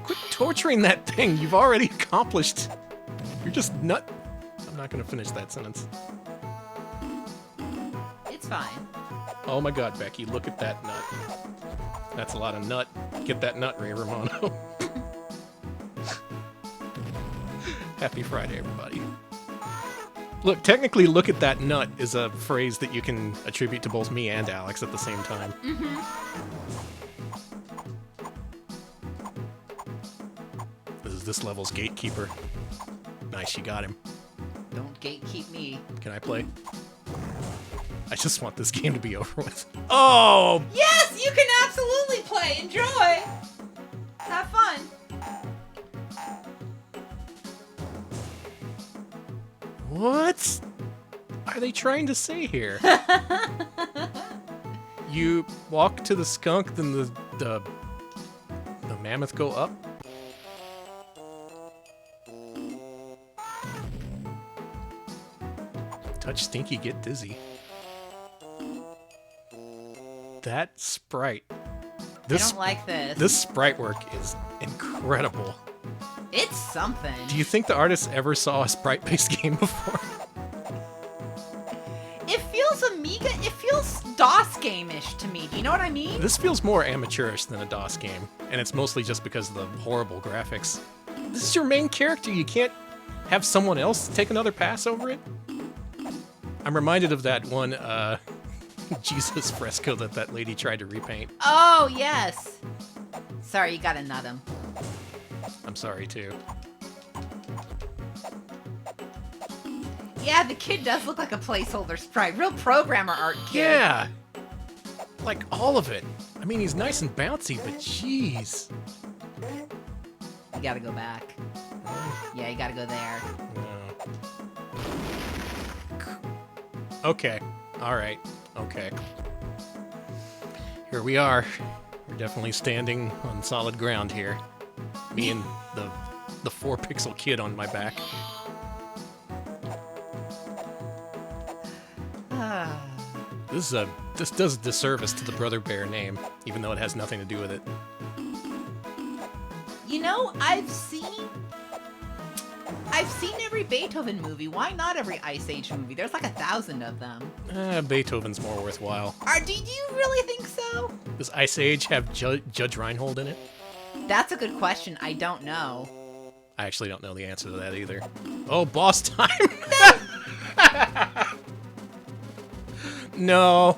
Quit torturing that thing. You've already accomplished. You're just nut. I'm not gonna finish that sentence. It's fine. Oh my god, Becky, look at that nut. That's a lot of nut. Get that nut, Ray Romano. Happy Friday, everybody. Look, technically, look at that nut is a phrase that you can attribute to both me and Alex at the same time. This is this level's gatekeeper. Nice, you got him. Don't gatekeep me. Can I play? I just want this game to be over with. Oh! Yes, you can absolutely play. Enjoy. Have fun. What are they trying to say here? You walk to the skunk, then the mammoth go up? Touch Stinky, get dizzy. That sprite. I don't like this. This sprite work is incredible. It's something. Do you think the artists ever saw a sprite-based game before? It feels Amiga. It feels DOS game-ish to me. Do you know what I mean? This feels more amateurish than a DOS game, and it's mostly just because of the horrible graphics. This is your main character. You can't have someone else take another pass over it? I'm reminded of that one Jesus fresco that lady tried to repaint. Oh, yes. Sorry, you gotta nut him. I'm sorry, too. Yeah, the kid does look like a placeholder sprite. Real programmer art kid. Yeah! Like, all of it. I mean, he's nice and bouncy, but jeez. You gotta go back. Yeah, you gotta go there. Okay. Alright. Okay. Here we are. We're definitely standing on solid ground here. Me and the 4-pixel kid on my back. This does disservice to the Brother Bear name, even though it has nothing to do with it. You know, I've seen every Beethoven movie. Why not every Ice Age movie? There's like 1,000 of them. Beethoven's more worthwhile. Do you really think so? Does Ice Age have Judge Reinhold in it? That's a good question. I don't know. I actually don't know the answer to that either. Oh, boss time! No,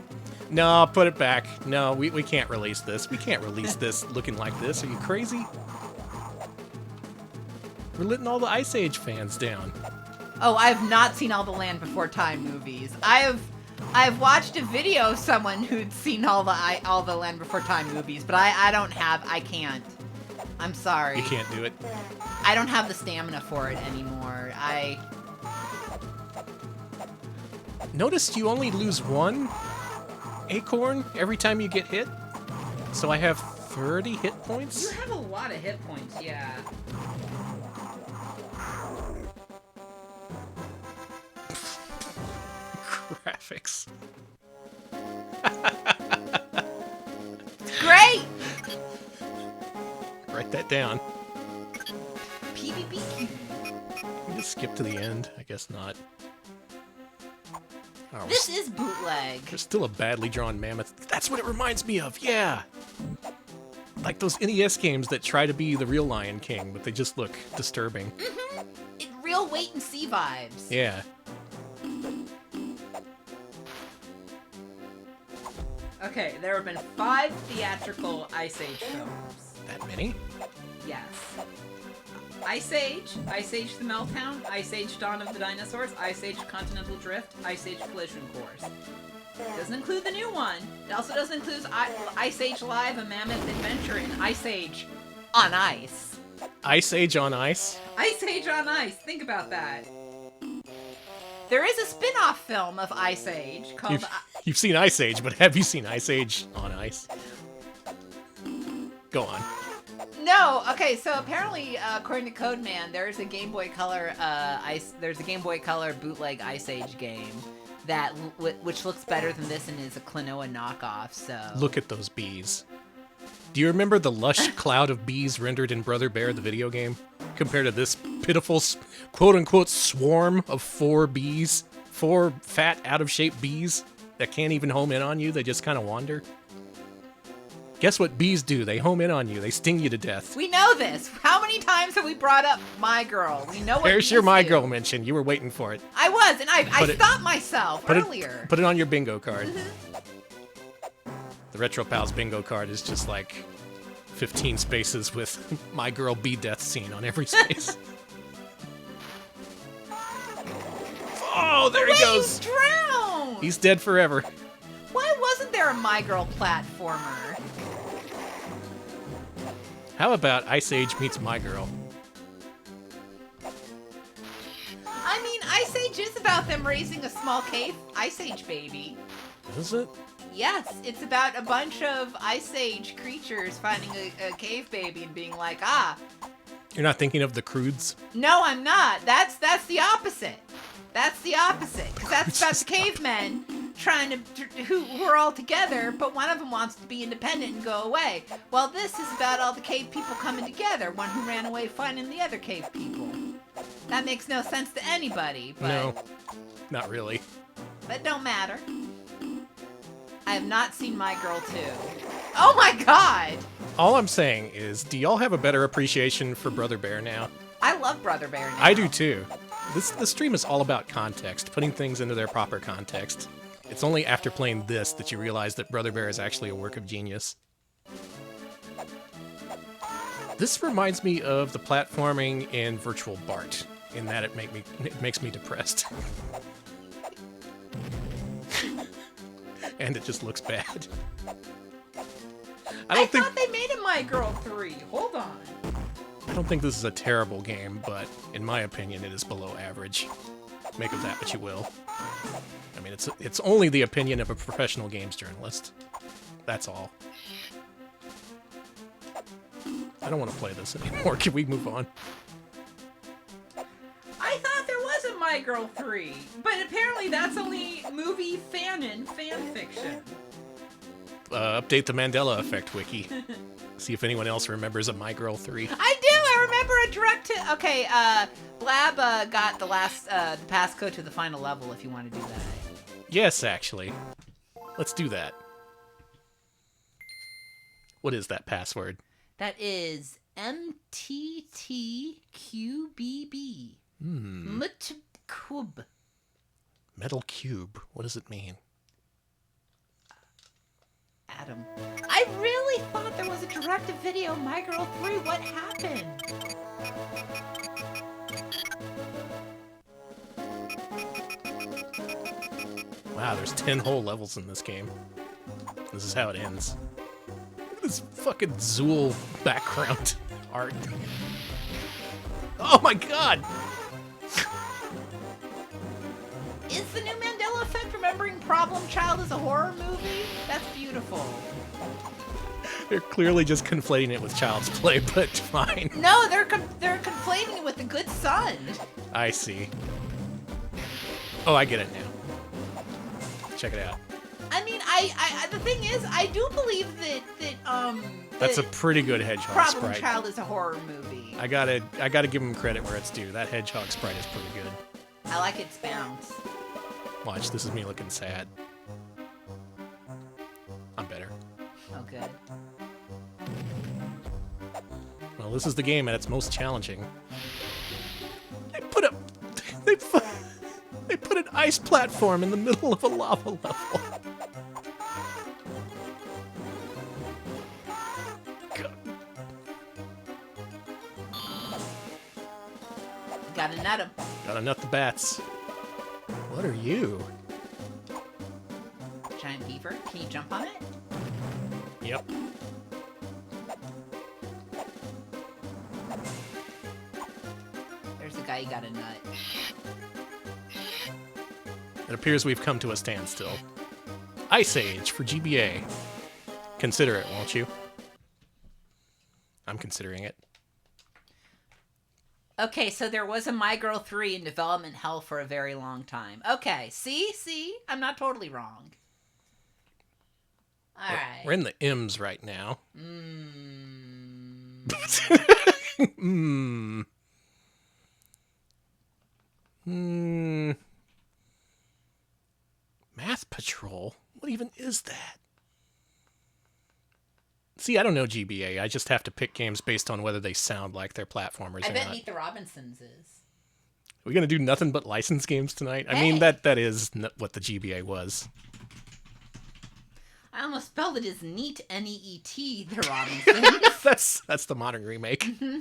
put it back. No, we can't release this. We can't release this looking like this. Are you crazy? We're letting all the Ice Age fans down. Oh, I have not seen all the Land Before Time movies. I've watched a video of someone who'd seen all the Land Before Time movies, but I can't. I'm sorry. You can't do it. I don't have the stamina for it anymore. Notice you only lose 1 acorn every time you get hit. So I have 30 hit points. You have a lot of hit points, yeah. Graphics. Great! Write that down. PvP. Can we just skip to the end? I guess not. Oh, This is bootleg. there's still a badly drawn mammoth. That's what it reminds me of, yeah! Like those NES games that try to be the real Lion King, but they just look disturbing. Real wait and see vibes. Yeah. Okay, there have been 5 theatrical Ice Age films. That many? Yes. Ice Age the Meltdown, Ice Age Dawn of the Dinosaurs, Ice Age Continental Drift, Ice Age Collision Course. Doesn't include the new one. It also doesn't include Ice Age Live, A Mammoth Adventure, and Ice Age on Ice. Ice Age on Ice? Ice Age on Ice. Think about that. There is a spin-off film of Ice Age called... You've seen Ice Age, but have you seen Ice Age on Ice? Go on. No, okay, so apparently, according to Codeman, there's a Game Boy Color bootleg Ice Age game that which looks better than this and is a Klonoa knockoff. So Look at those bees. Do you remember the lush cloud of bees rendered in Brother Bear, the video game, compared to this pitiful, quote-unquote, swarm of 4 bees? 4 fat, out-of-shape bees? that can't even home in on you. They just kind of wander. Guess what bees do? They home in on you. They sting you to death. We know this. How many times have we brought up My Girl? We know what There's your My do. Girl mention. You were waiting for it. I was, and I stopped myself earlier. Put it on your bingo card. The Retro Pals bingo card is just like 15 spaces with My Girl bee death scene on every space. Oh, there he goes. He's drowned. He's dead forever. Why wasn't there a My Girl platformer? How about Ice Age meets My Girl? I mean, Ice Age is about them raising a small cave Ice Age baby. Is it? Yes, it's about a bunch of Ice Age creatures finding a cave baby and being like, ah. You're not thinking of the Croods? No, I'm not. That's the opposite. That's the opposite. Because that's about the cavemen trying to who are all together, but one of them wants to be independent and go away. Well, this is about all the cave people coming together. One who ran away finding the other cave people. That makes no sense to anybody. But, No, not really. But don't matter. I have not seen My Girl 2. Oh my god! All I'm saying is, do y'all have a better appreciation for Brother Bear now? I love Brother Bear now. I do too. This stream is all about context, putting things into their proper context. It's only after playing this that you realize that Brother Bear is actually a work of genius. This reminds me of the platforming in Virtual Bart, in that it makes me depressed. And it just looks bad. I thought they made a My Girl 3. Hold on. I don't think this is a terrible game, but in my opinion, it is below average. Make of that what you will. I mean, it's only the opinion of a professional games journalist. That's all. I don't want to play this anymore. Can we move on? I thought there was a My Girl 3, but apparently that's only movie fan fiction. Update the Mandela Effect wiki. See if anyone else remembers a My Girl 3. I do! I remember a direct to... Okay, Blab got the passcode to the final level if you want to do that. Yes, actually. Let's do that. What is that password? That is MTTQBB. Mtkub. Metal Cube. What does it mean? Adam. I really thought there was a direct-to-video My Girl 3. What happened? Wow, there's 10 whole levels in this game. This is how it ends. Look at this fucking Zool background art. Oh my god! Is the new Mandela Effect remembering Problem Child as a horror movie? That's beautiful. They're clearly just conflating it with Child's Play, but fine. No, they're conflating it with The Good Son. I see. Oh, I get it now. Check it out. I mean, I the thing is, I do believe that That's a pretty good hedgehog Problem sprite. Child is a horror movie. I gotta give him credit where it's due. That hedgehog sprite is pretty good. I like its bounce. Watch, this is me looking sad. I'm better. Oh, good. Well, this is the game at its most challenging. They put an ice platform in the middle of a lava level. God. Gotta nut him. Gotta nut the bats. What are you? Giant beaver. Can you jump on it? Yep. There's a guy you gotta nut. It appears we've come to a standstill. Ice Age for GBA. Consider it, won't you? I'm considering it. Okay, so there was a My Girl 3 in development hell for a very long time. Okay, see? I'm not totally wrong. Alright. We're in the M's right now. Math Patrol. What even is that? See, I don't know GBA. I just have to pick games based on whether they sound like they're platformers or I bet not. Meet the Robinsons is. We're going to do nothing but licensed games tonight? I mean, that is what the GBA was. I almost spelled it as Neat, N-E-E-T, the Robinsons. That's the modern remake. Mm-hmm.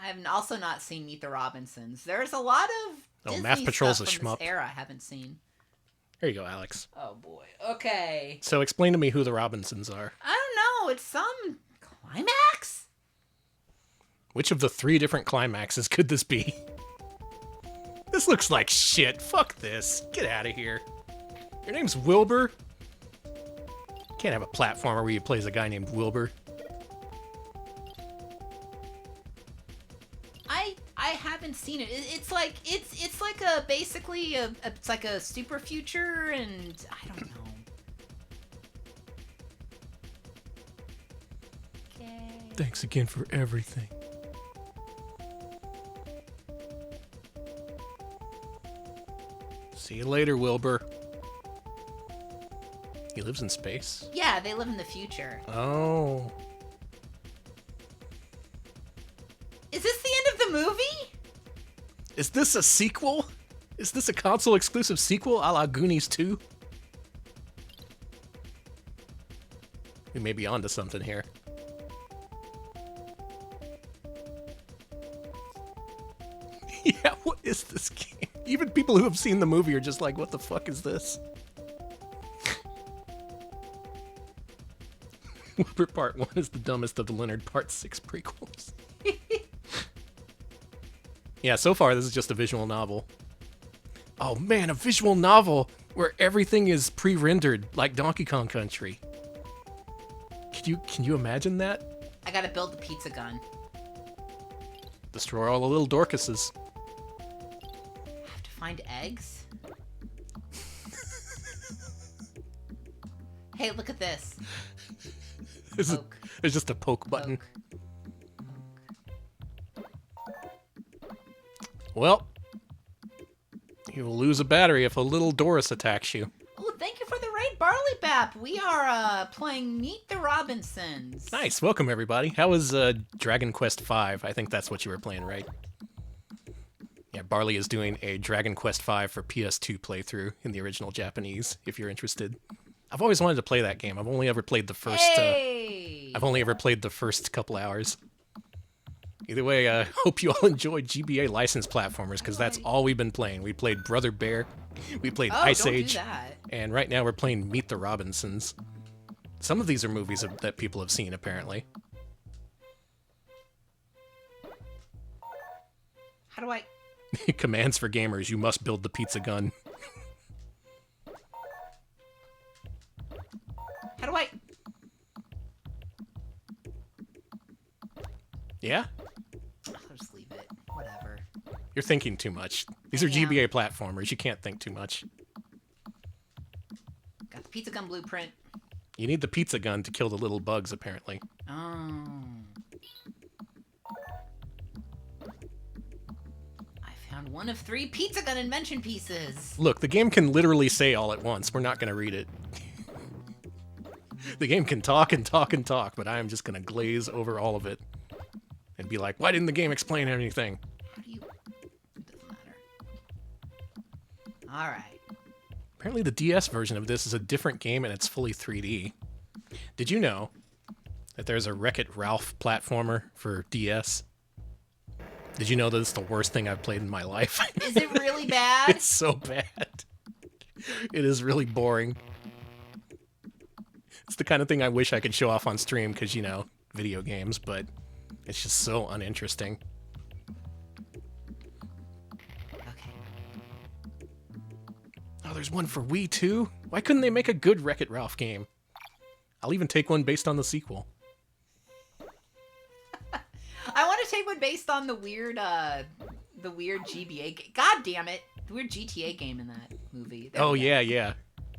I have also not seen Meet the Robinsons. There's a lot of Disney Math Patrol's stuff a from shmup. this era I haven't seen. There you go, Alex. Oh, boy. Okay. So explain to me who the Robinsons are. I don't know. It's some climax? Which of the 3 different climaxes could this be? This looks like shit. Fuck this. Get out of here. Your name's Wilbur? Can't have a platformer where you play as a guy named Wilbur. I haven't seen it. It's like a basically it's like a super future, and I don't know. Okay. Thanks again for everything. See you later, Wilbur. He lives in space? Yeah, they live in the future. Oh. Is this the end of the movie? Is this a sequel? Is this a console exclusive sequel a la Goonies 2? We may be onto something here. Yeah, what is this game? Even people who have seen the movie are just like, what the fuck is this? Wilbur Part 1 is the dumbest of the Leonard Part 6 prequels. Yeah, so far this is just a visual novel. Oh man, a visual novel where everything is pre-rendered like Donkey Kong Country. Can you imagine that? I gotta build the pizza gun. Destroy all the little Dorcases. I have to find eggs. Hey, look at this. There's just a poke button. Poke. Well, you will lose a battery if a little Doris attacks you. Oh, thank you for the raid, Barley Bap. We are playing Meet the Robinsons. Nice, welcome everybody. How was Dragon Quest V? I think that's what you were playing, right? Yeah, Barley is doing a Dragon Quest V for PS2 playthrough in the original Japanese, if you're interested. I've always wanted to play that game. I've only ever played the first... I've only ever played the first couple hours. Either way, I hope you all enjoyed GBA licensed platformers, because that's all we've been playing. We played Brother Bear, we played Ice Age, and right now we're playing Meet the Robinsons. Some of these are movies that people have seen, apparently. How do I... Commands for gamers, you must build the pizza gun. How do I... Yeah? I'll just leave it. Whatever. You're thinking too much. These are GBA platformers. You can't think too much. Got the pizza gun blueprint. You need the pizza gun to kill the little bugs, apparently. Oh. I found one of 3 pizza gun invention pieces. Look, the game can literally say all at once. We're not going to read it. The game can talk and talk and talk, but I am just going to glaze over all of it. And be like, why didn't the game explain anything? How do you... It doesn't matter. Alright. Apparently the DS version of this is a different game and it's fully 3D. Did you know that there's a Wreck-It Ralph platformer for DS? Did you know that it's the worst thing I've played in my life? Is it really bad? It's so bad. It is really boring. It's the kind of thing I wish I could show off on stream because, you know, video games, but it's just so uninteresting. Okay. Oh, there's one for Wii too? Why couldn't they make a good Wreck-It Ralph game? I'll even take one based on the sequel. I want to take one based on the weird GBA game. God damn it. The weird GTA game in that movie. Oh, yeah.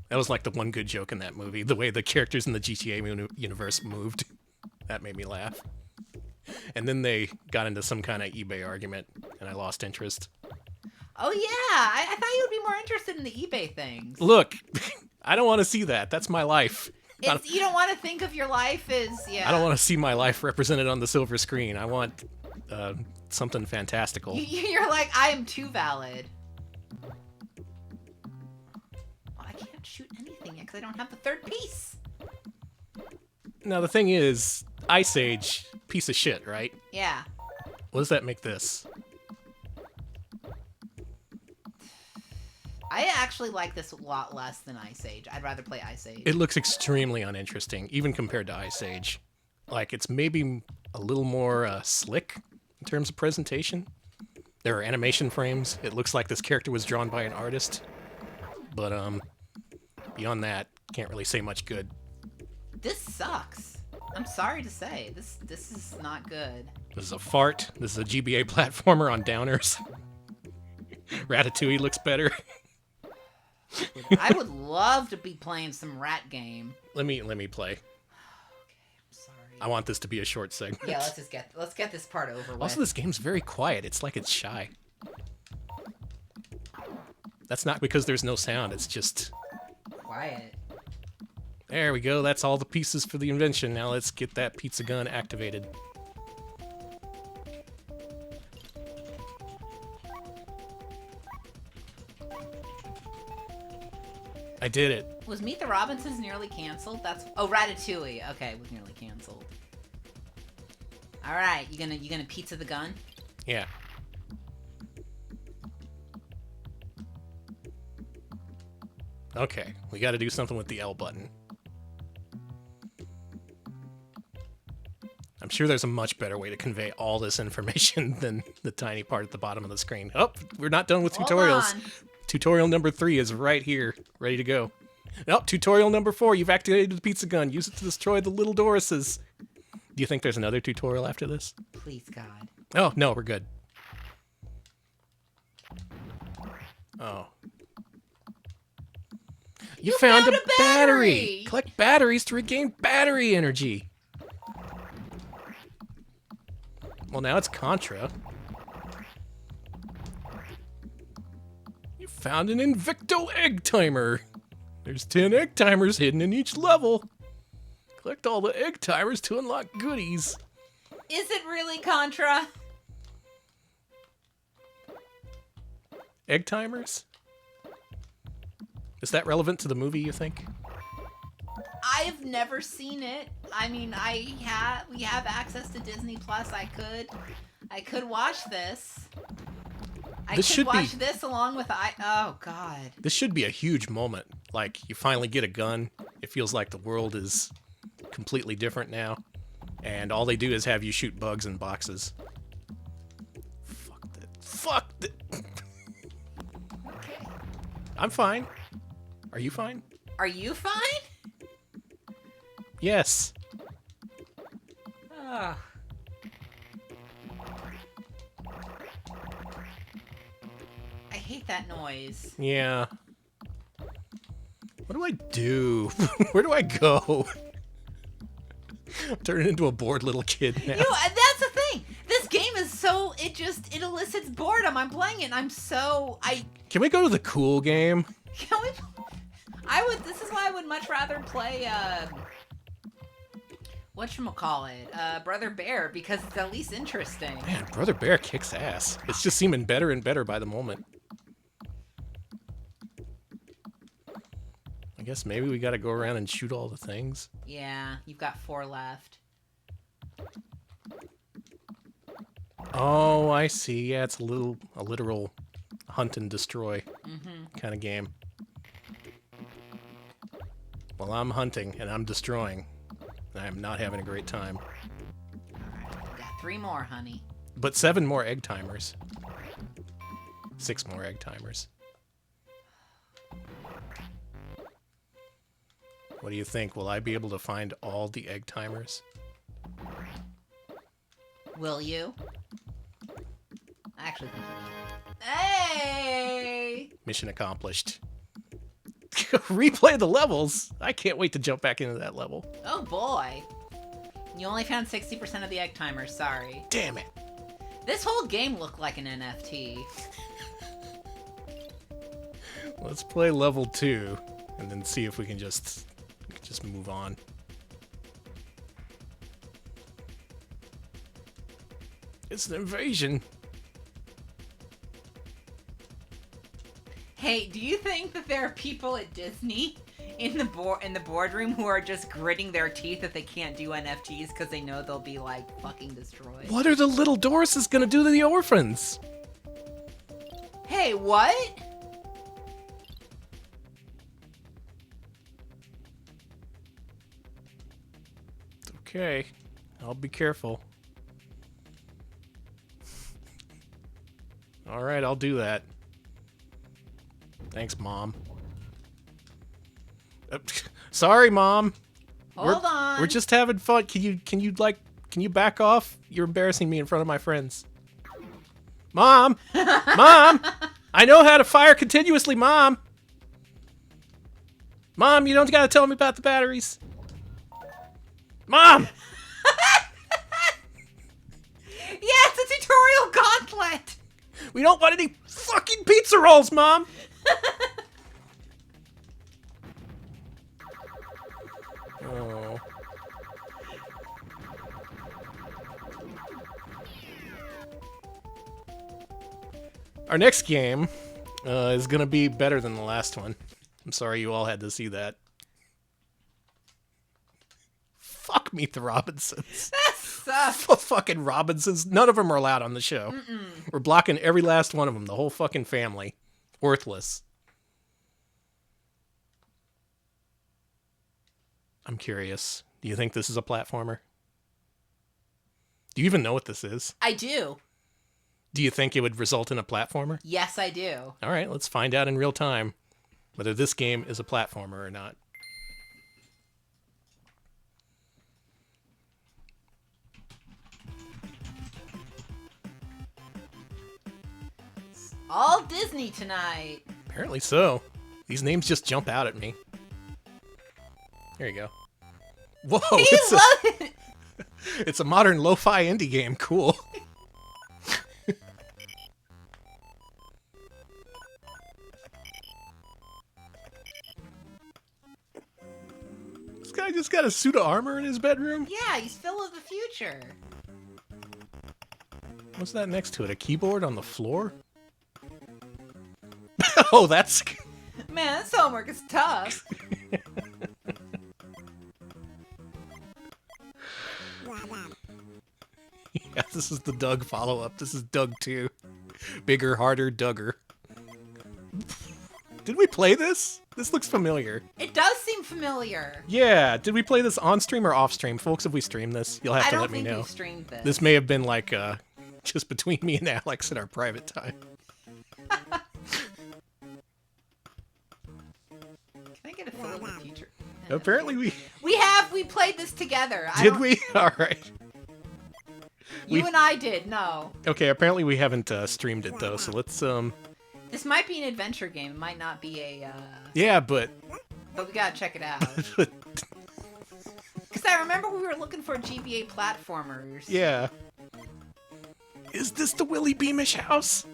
That was like the one good joke in that movie. The way the characters in the GTA universe moved. That made me laugh. And then they got into some kind of eBay argument, and I lost interest. Oh yeah, I thought you would be more interested in the eBay things. Look, I don't want to see that. That's my life. You don't want to think of your life as, yeah. I don't want to see my life represented on the silver screen. I want something fantastical. You're like, I am too valid. Well, I can't shoot anything yet because I don't have the third piece. Now, the thing is, Ice Age, piece of shit, right? Yeah. What does that make this? I actually like this a lot less than Ice Age. I'd rather play Ice Age. It looks extremely uninteresting, even compared to Ice Age. Like, it's maybe a little more slick in terms of presentation. There are animation frames. It looks like this character was drawn by an artist. But, beyond that, can't really say much good. This sucks. I'm sorry to say. This is not good. This is a fart. This is a GBA platformer on downers. Ratatouille looks better. I would love to be playing some rat game. Let me play. Okay, I'm sorry. I want this to be a short segment. Yeah, let's get this part over with. Also, this game's very quiet. It's like it's shy. That's not because there's no sound. It's just quiet. There we go. That's all the pieces for the invention. Now let's get that pizza gun activated. I did it. Was Meet the Robinsons nearly canceled? Oh, Ratatouille. Okay, it was nearly canceled. All right, you gonna pizza the gun? Yeah. Okay, we got to do something with the L button. I'm sure there's a much better way to convey all this information than the tiny part at the bottom of the screen. Oh, we're not done with tutorials. Tutorial number 3 is right here, ready to go. Oh, tutorial number 4, you've activated the pizza gun. Use it to destroy the little Dorises. Do you think there's another tutorial after this? Please, God. Oh, no, we're good. Oh. You found a battery! Collect batteries to regain battery energy. Well, now it's Contra. You found an Invicto egg timer. There's 10 egg timers hidden in each level. Collect all the egg timers to unlock goodies. Is it really Contra? Egg timers? Is that relevant to the movie, you think? I've never seen it. I mean, we have access to Disney Plus. I could watch this. I could watch this along with oh God. This should be a huge moment. Like, you finally get a gun. It feels like the world is completely different now. And all they do is have you shoot bugs in boxes. Fuck that. Okay. I'm fine. Are you fine? Are you fine? Yes. Ugh. I hate that noise. Yeah. What do I do? Where do I go? I'm turning into a bored little kid now. That's the thing. This game is so, it elicits boredom. I'm playing it and I'm so, Can we go to the cool game? Can we? This is why I would much rather play, whatchamacallit, Brother Bear, because it's at least interesting. Man, Brother Bear kicks ass. It's just seeming better and better by the moment. I guess maybe we gotta go around and shoot all the things. Yeah, you've got 4 left. Oh, I see. Yeah, it's a literal hunt and destroy kind of game. Well, I'm hunting and I'm destroying. And I'm not having a great time. Alright, we got 3 more, honey. But 7 more egg timers. 6 more egg timers. What do you think? Will I be able to find all the egg timers? Will you? I actually think you will. Hey! Mission accomplished. Replay the levels. I can't wait to jump back into that level. Oh boy. You only found 60% of the egg timers, sorry. Damn it. This whole game looked like an NFT. Let's play level 2 and then see if we can just move on. It's an invasion. Hey, do you think that there are people at Disney in the boardroom who are just gritting their teeth that they can't do NFTs because they know they'll be like fucking destroyed? What are the little Dorises gonna do to the orphans? Hey, what? Okay, I'll be careful. Alright, I'll do that. Thanks, Mom. Sorry, Mom. Hold on. We're just having fun. Can you back off? You're embarrassing me in front of my friends. Mom! Mom! I know how to fire continuously, Mom! Mom, you don't gotta tell me about the batteries. Mom! Yeah, it's a tutorial gauntlet! We don't want any fucking pizza rolls, Mom! Oh. Our next game is gonna be better than the last one. I'm sorry you all had to see that. Fuck Meet the Robinsons. That sucks. Fucking Robinsons. None of them are allowed on the show. We're blocking every last one of them. The whole fucking family. Worthless. I'm curious. Do you think this is a platformer? Do you even know what this is? I do. Do you think it would result in a platformer? Yes, I do. All right, let's find out in real time whether this game is a platformer or not. All Disney tonight. Apparently so. These names just jump out at me. There you go. Whoa! It's a modern lo-fi indie game. Cool. This guy just got a suit of armor in his bedroom? Yeah, he's Phil of the future. What's that next to it? A keyboard on the floor? Oh, that's... Man, this homework is tough. Yeah, this is the Doug follow-up. This is Doug 2. Bigger, harder, Dugger. Did we play this? This looks familiar. It does seem familiar. Yeah, did we play this on stream or off stream? Folks, if we stream this, you'll have to let me know. I don't think we streamed this. This may have been like just between me and Alex in our private time. Can I get a Phil of the future? Apparently we played this together. Did we? All right. You and I did, no. Okay, apparently we haven't streamed it though, so let's This might be an adventure game. It might not be a Yeah, but we gotta check it out. Because I remember we were looking for GBA platformers. Yeah. Is this the Willie Beamish house?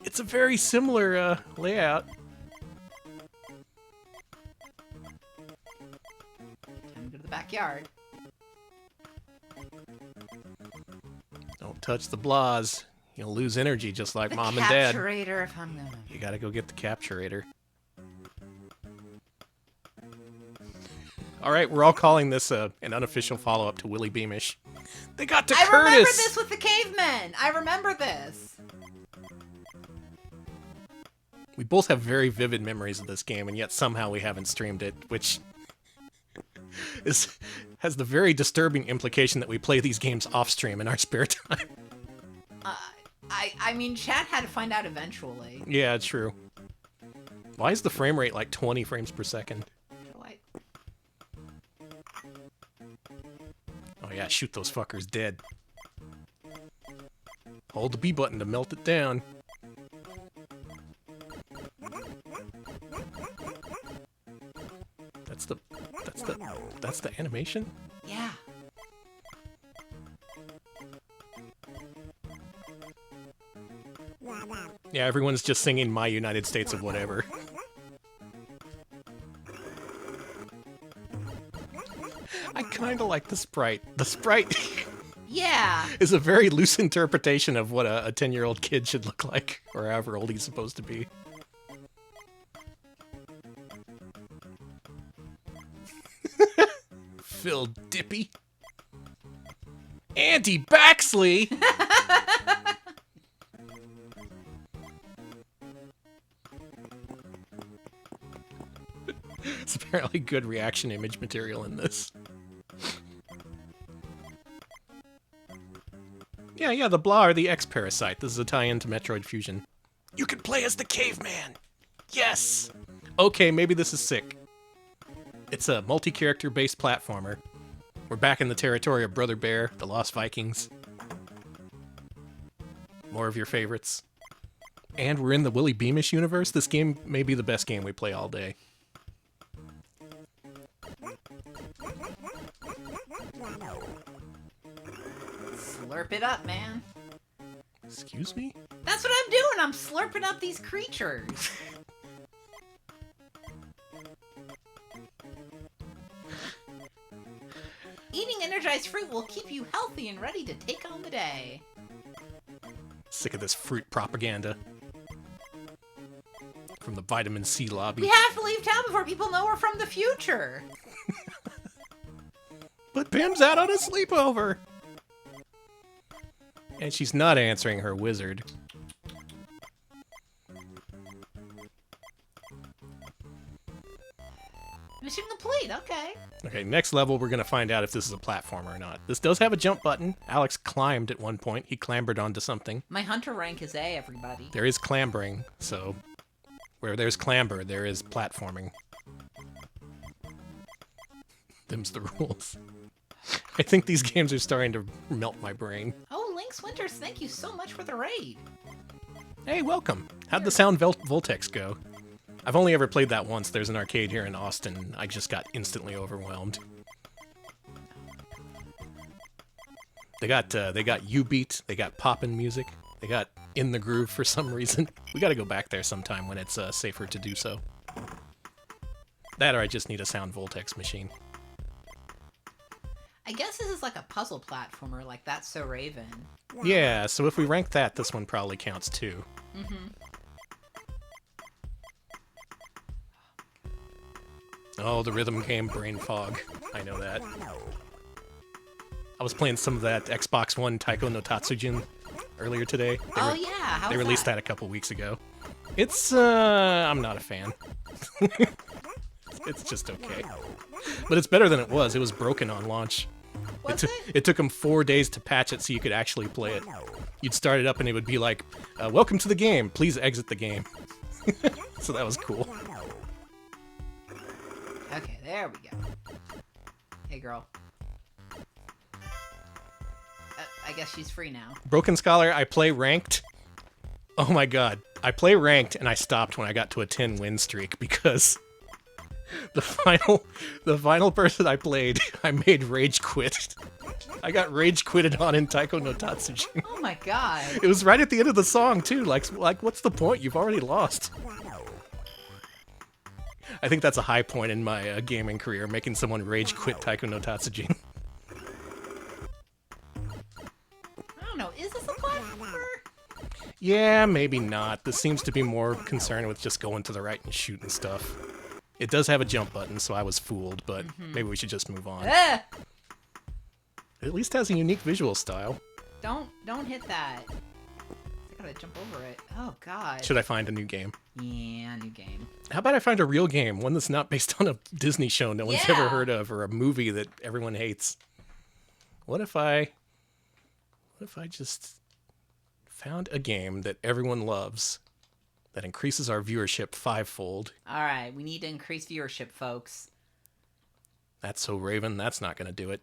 It's a very similar layout. Time to go to the backyard. Don't touch the blahs. You'll lose energy just like Mom and Dad. The capturator, if I'm gonna... You gotta go get the capturator. All right, we're all calling this an unofficial follow-up to Willie Beamish. They got to Curtis! I remember this with the cavemen! I remember this! We both have very vivid memories of this game, and yet somehow we haven't streamed it, which has the very disturbing implication that we play these games off-stream in our spare time. I mean, chat had to find out eventually. Yeah, true. Why is the frame rate like 20 frames per second? Oh yeah, shoot those fuckers dead. Hold the B button to melt it down. That's the animation? Yeah. Yeah, everyone's just singing My United States of whatever. I kind of like the sprite. The sprite Yeah. is a very loose interpretation of what a 10-year-old kid should look like, or however old he's supposed to be. Phil Dippy. Andy Baxley! It's apparently good reaction image material in this. Yeah, the blah are the X-Parasite. This is a tie-in to Metroid Fusion. You can play as the caveman! Yes! Okay, maybe this is sick. It's a multi-character based platformer. We're back in the territory of Brother Bear, the Lost Vikings. More of your favorites. And we're in the Willy Beamish universe. This game may be the best game we play all day. Slurp it up, man. Excuse me? That's what I'm doing. I'm slurping up these creatures. Eating energized fruit will keep you healthy and ready to take on the day. Sick of this fruit propaganda. From the vitamin C lobby. We have to leave town before people know we're from the future. But Pim's out on a sleepover! And she's not answering her wizard. Mission complete, okay. Okay, next level we're gonna find out if this is a platformer or not. This does have a jump button. Alex climbed at one point. He clambered onto something. My hunter rank is A, everybody. There is clambering, so where there's clamber, there is platforming. Them's the rules. I think these games are starting to melt my brain. Oh, Lynx Winters, thank you so much for the raid. Hey, welcome. How'd the Sound Voltex go? I've only ever played that once. There's an arcade here in Austin. I just got instantly overwhelmed. They got U-Beat, they got poppin' music, they got In the Groove for some reason. We gotta go back there sometime when it's safer to do so. That or I just need a Sound Voltex machine. I guess this is like a puzzle platformer, like That's So Raven. Yeah, so if we rank that, this one probably counts too. Mm-hmm. Oh, the rhythm game Brain Fog. I know that. I was playing some of that Xbox One Taiko no Tatsujin earlier today. How They was released that that a couple weeks ago. It's, I'm not a fan. It's just okay. But it's better than it was. It was broken on launch. Was it? It took them 4 days to patch it so you could actually play it. You'd start it up and it would be like, welcome to the game. Please exit the game. So that was cool. Okay, there we go. Hey, girl. I guess she's free now. Broken Scholar, I play ranked. Oh my god. I play ranked and I stopped when I got to a 10 win streak because the final person I played, I made rage quit. I got rage quitted on in Taiko no Tatsujin. Oh my god. It was right at the end of the song too. Like what's the point? You've already lost. I think that's a high point in my gaming career, making someone rage quit Taiko no Tatsujin. I don't know, is this a platformer? Yeah, maybe not. This seems to be more concerned with just going to the right and shooting stuff. It does have a jump button, so I was fooled, but maybe we should just move on. It at least has a unique visual style. Don't hit that. I gotta jump over it. Oh god. Should I find a new game? Yeah, new game. How about I find a real game, one that's not based on a Disney show no one's ever Yeah. heard of, or a movie that everyone hates? What if I just found a game that everyone loves that increases our viewership 5-fold? Alright, we need to increase viewership, folks. That's So Raven, that's not gonna do it.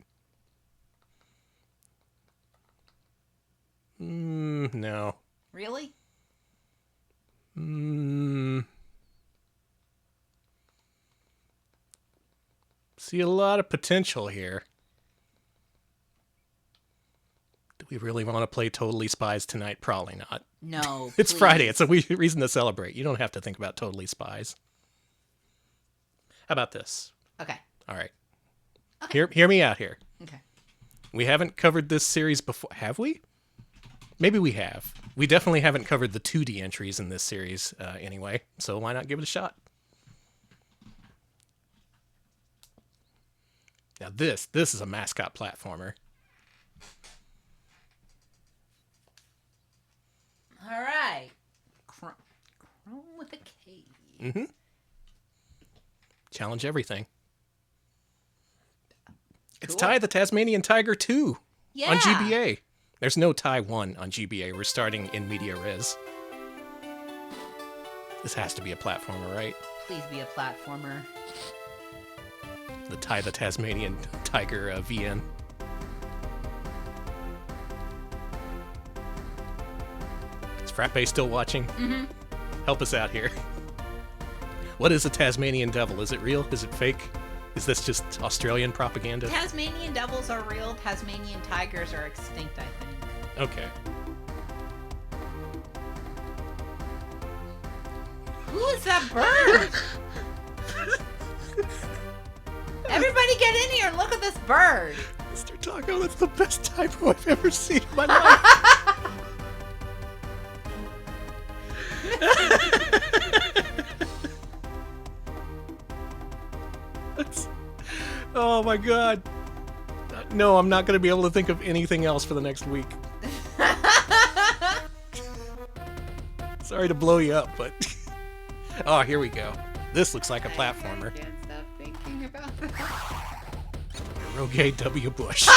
No. Really? See a lot of potential here. Do we really want to play Totally Spies tonight? Probably not. No, It's please. Friday. It's a reason to celebrate. You don't have to think about Totally Spies. How about this? Okay. All right. Hear me out here. Okay. We haven't covered this series before. Have we? Maybe we have. We definitely haven't covered the 2D entries in this series anyway, so why not give it a shot? Now this is a mascot platformer. All right. Chrome with a K. Mm-hmm. Challenge everything. It's Cool. Ty the Tasmanian Tiger 2 Yeah. on GBA. There's no Ty 1 on GBA. We're starting in media res. This has to be a platformer, right? Please be a platformer. The Ty the Tasmanian Tiger VN. Is Frappe still watching? Mm-hmm. Help us out here. What is a Tasmanian devil? Is it real? Is it fake? Is this just Australian propaganda? Tasmanian devils are real. Tasmanian tigers are extinct, I think. Okay. Who is that bird? Everybody get in here and look at this bird. Mr. Taco, that's the best typo I've ever seen in my life. Oh my god. No, I'm not going to be able to think of anything else for the next week. Sorry to blow you up, but... Oh, here we go. This looks like a platformer. I can't stop thinking about that. Rogue W. Bush.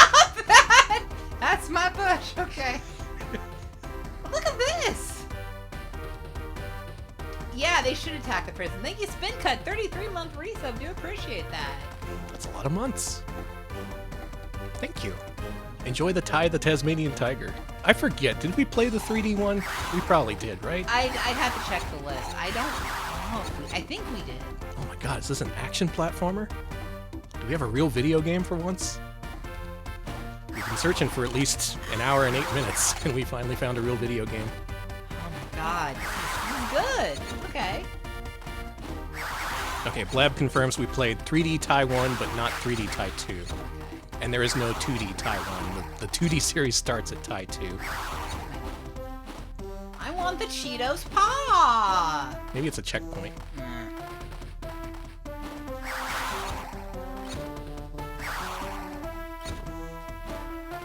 That's my bush. Okay. Look at this. Yeah, they should attack the prison. Thank you, Spin Cut. 33-month resub. Do appreciate that. That's a lot of months. Thank you. Enjoy the Ty the Tasmanian Tiger. I forget, did we play the 3D one? We probably did, right? I'd have to check the list. I don't know. I think we did. Oh my god, is this an action platformer? Do we have a real video game for once? We've been searching for at least an hour and 8 minutes, and we finally found a real video game. Oh my god. This is good. Okay. Okay, Blab confirms we played 3D Ty 1, but not 3D Ty 2. And there is no 2D Ty 1. The 2D series starts at Ty 2. I want the Cheetos paw. Maybe it's a checkpoint.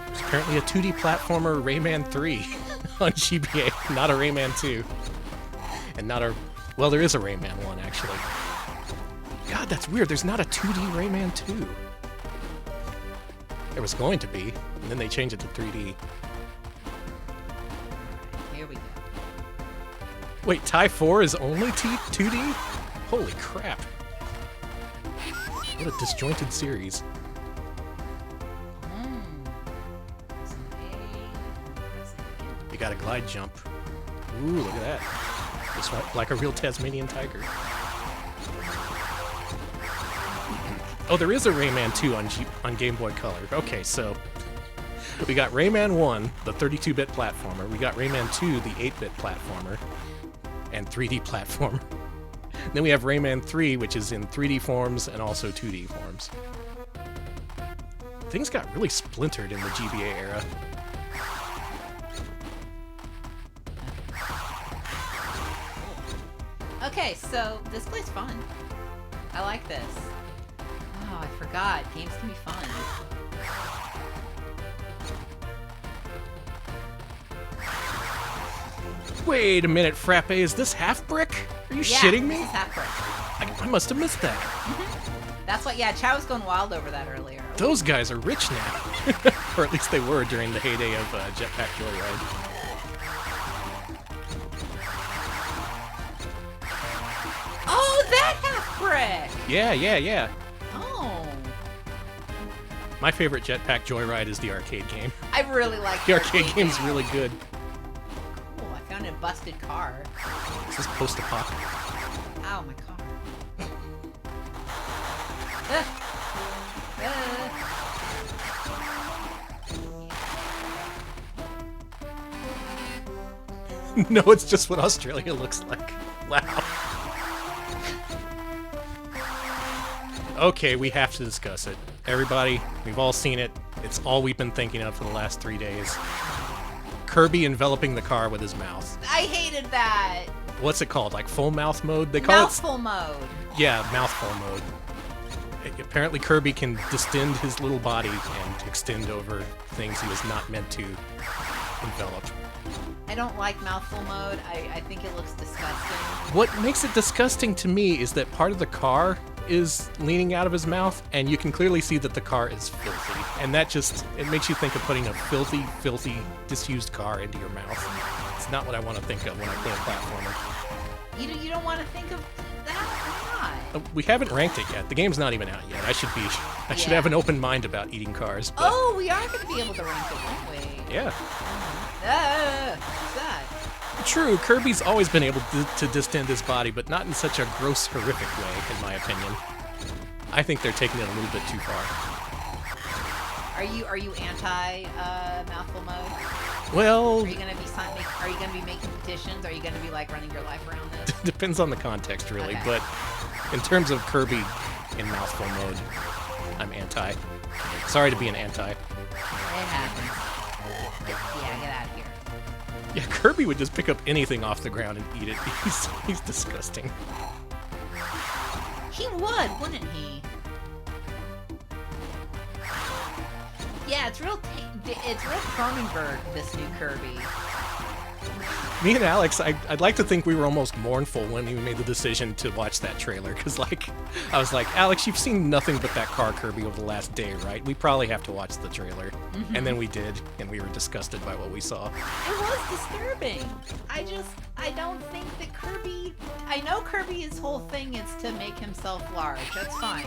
There's apparently a 2D platformer Rayman 3 on GBA, not a Rayman 2. And not a... Well, there is a Rayman 1, actually. God, that's weird. There's not a 2D Rayman 2. There was going to be, and then they changed it to 3D. Here we go. Wait, Ty 4 is only 2D? Holy crap. What a disjointed series. You got a glide jump. Ooh, look at that. Just like a real Tasmanian tiger. Oh, there is a Rayman 2 on Game Boy Color. Okay, so we got Rayman 1, the 32-bit platformer. We got Rayman 2, the 8-bit platformer and 3D platformer. Then we have Rayman 3, which is in 3D forms and also 2D forms. Things got really splintered in the GBA era. Okay, so this plays fun. I like this. Oh, I forgot. Games can be fun. Wait a minute, Frappe, is this half brick? Are you shitting me? This is half brick. I must have missed that. That's what, yeah, Chad was going wild over that earlier. Those guys are rich now. Or at least they were during the heyday of Jetpack Joyride. Oh, that half brick! Yeah. Oh. My favorite Jetpack Joyride is the arcade game. I really like The arcade game's really good. Cool, I found a busted car. Is this post-apoc? Ow, my car. No, it's just what Australia looks like. Wow. Okay, we have to discuss it. Everybody, we've all seen it. It's all we've been thinking of for the last 3 days. Kirby enveloping the car with his mouth. I hated that. What's it called? Like full mouth mode? They call Mouthful mode. Yeah, mouthful mode. Apparently Kirby can distend his little body and extend over things he was not meant to envelop. I don't like mouthful mode. I think it looks disgusting. What makes it disgusting to me is that part of the car is leaning out of his mouth, and you can clearly see that the car is filthy. And that just, it makes you think of putting a filthy, disused car into your mouth. It's not what I want to think of when I play a platformer. You don't want to think of that? Why not? We haven't ranked it yet. The game's not even out yet. I should have an open mind about eating cars. But... Oh, we are going to be able to rank it, won't we? Yeah. What's that? True, Kirby's always been able to distend his body, but not in such a gross, horrific way, in my opinion. I think they're taking it a little bit too far. Are you anti mouthful mode? Well, are you gonna be making petitions? Are you gonna be like running your life around this? Depends on the context, really. Okay. But in terms of Kirby in mouthful mode, I'm anti. Sorry to be an anti. It happens. Get out of here. Yeah, Kirby would just pick up anything off the ground and eat it. He's disgusting. He would, wouldn't he? Yeah, it's real Cronenberg, this new Kirby. Me and Alex, I'd like to think we were almost mournful when we made the decision to watch that trailer, because, like, I was like, Alex, you've seen nothing but that car Kirby over the last day, right? We probably have to watch the trailer. Mm-hmm. And then we did, and we were disgusted by what we saw. It was disturbing. I don't think that I know Kirby's whole thing is to make himself large. That's fine.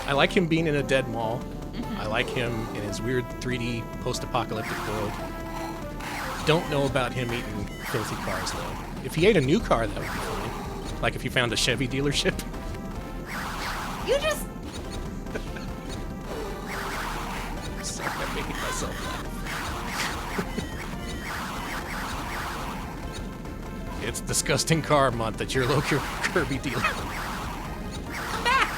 I like him being in a dead mall. Mm-hmm. I like him in his weird 3D post-apocalyptic world. Don't know about him eating filthy cars, though. If he ate a new car, that would be fine. Like if he found a Chevy dealership. You just... Sorry, I'm making myself laugh. It's disgusting car month at your local Kirby dealer. Come back!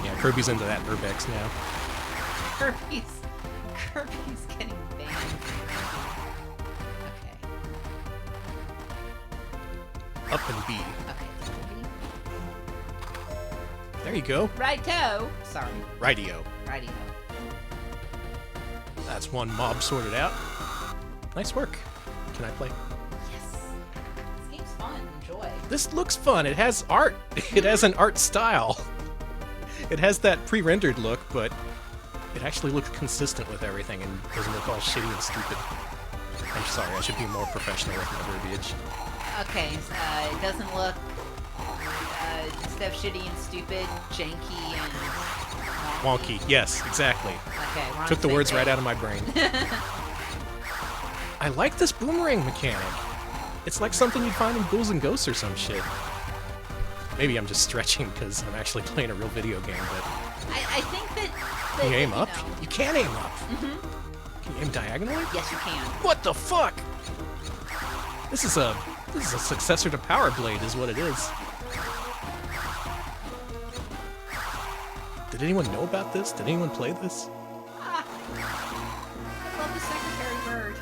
Yeah, Kirby's into that Urbex now. Kirby's getting banned. Okay. Up and B. Okay. There you go. Righto. Sorry. Rightio. Rightio. That's one mob sorted out. Nice work. Can I play? Yes. This game's fun. Enjoy. This looks fun. It has art. It has an art style. It has that pre-rendered look, but it actually looks consistent with everything and doesn't look all shitty and stupid. I'm sorry, I should be more professional with my verbiage. Okay, it doesn't look instead of shitty and stupid, janky and Wonky. Yes, exactly. Okay, we're on Took the same words page. right out of my brain. I like this boomerang mechanic. It's like something you'd find in Ghouls and Ghosts or some shit. Maybe I'm just stretching because I'm actually playing a real video game, but... I think that Can you aim up? know. You can aim up. Mm-hmm. Can you aim diagonally? Yes, you can. What the fuck? This is a successor to Power Blade, is what it is. Did anyone know about this? Did anyone play this? Ah, I love the Secretary Bird.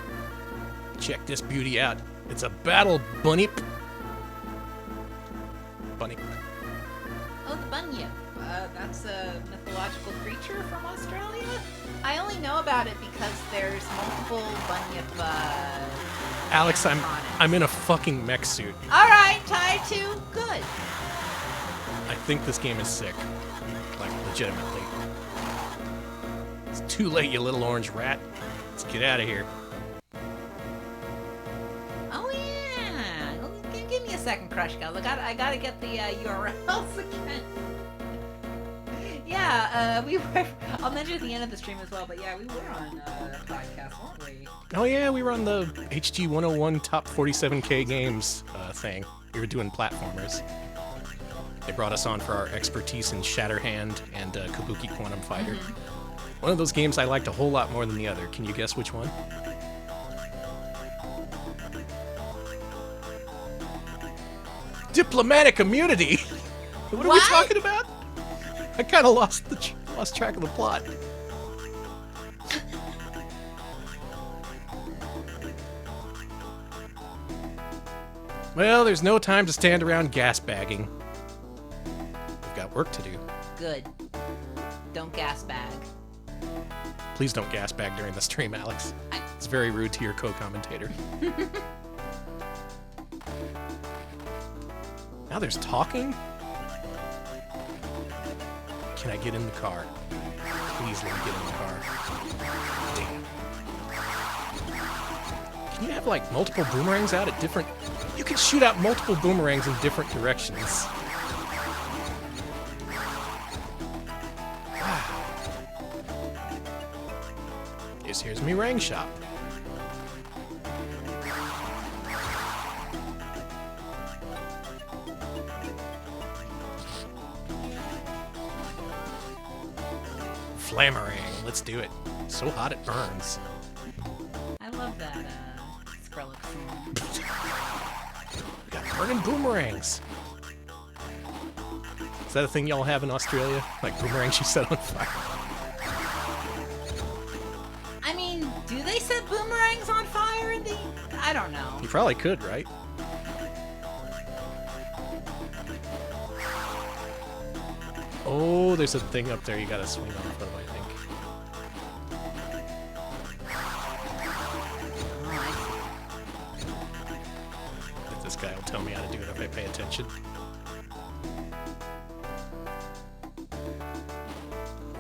Check this beauty out. It's a battle bunny. Bunny. Oh, the bunyip. That's a mythological creature from Australia? I only know about it because there's multiple bunyip, Alex, animatronics. I'm in a fucking mech suit. Alright, tied to good. I think this game is sick. Like, legitimately. It's too late, you little orange rat. Let's get out of here. Oh yeah. Give me a second, Crush Girl. I gotta get the URLs again. Yeah, we were. I'll mention at the end of the stream as well. But yeah, we were on podcast, weren't we? Oh yeah, we were on the HG 101 Top 47K Games thing. We were doing platformers. They brought us on for our expertise in Shatterhand and Kabuki Quantum Fighter. Mm-hmm. One of those games I liked a whole lot more than the other. Can you guess which one? Diplomatic immunity? What are we talking about? I kind of lost track of the plot. Well, there's no time to stand around gas bagging. We've got work to do. Good. Don't gas bag. Please don't gas bag during the stream, Alex. It's very rude to your co-commentator. Now there's talking? Can I get in the car? Please let me get in the car. Damn. Can you have, like, multiple boomerangs out at different... You can shoot out multiple boomerangs in different directions. Wow. Here's me rang shop. Flamerang, let's do it. So hot it burns. I love that Skrillex song. We got burning boomerangs. Is that a thing y'all have in Australia? Like boomerangs you set on fire? I mean, do they set boomerangs on fire in the... I don't know. You probably could, right? Oh, there's a thing up there you gotta swing off of, I think. This guy will tell me how to do it if I pay attention.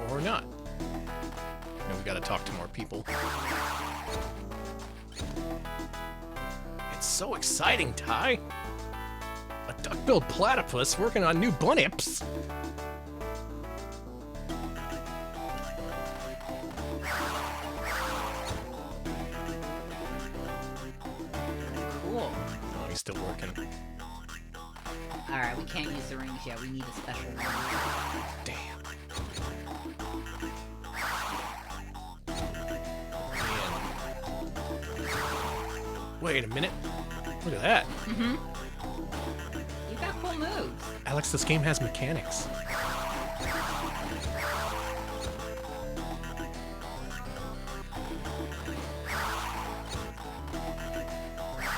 Or not. And we gotta talk to more people. It's so exciting, Ty! A duck-billed platypus working on new bunnips! Cool. Oh, he's still working. Alright, we can't use the rings yet. We need a special one. Damn. Man. Wait a minute. Look at that. Mm-hmm. You got cool moves. Alex, this game has mechanics.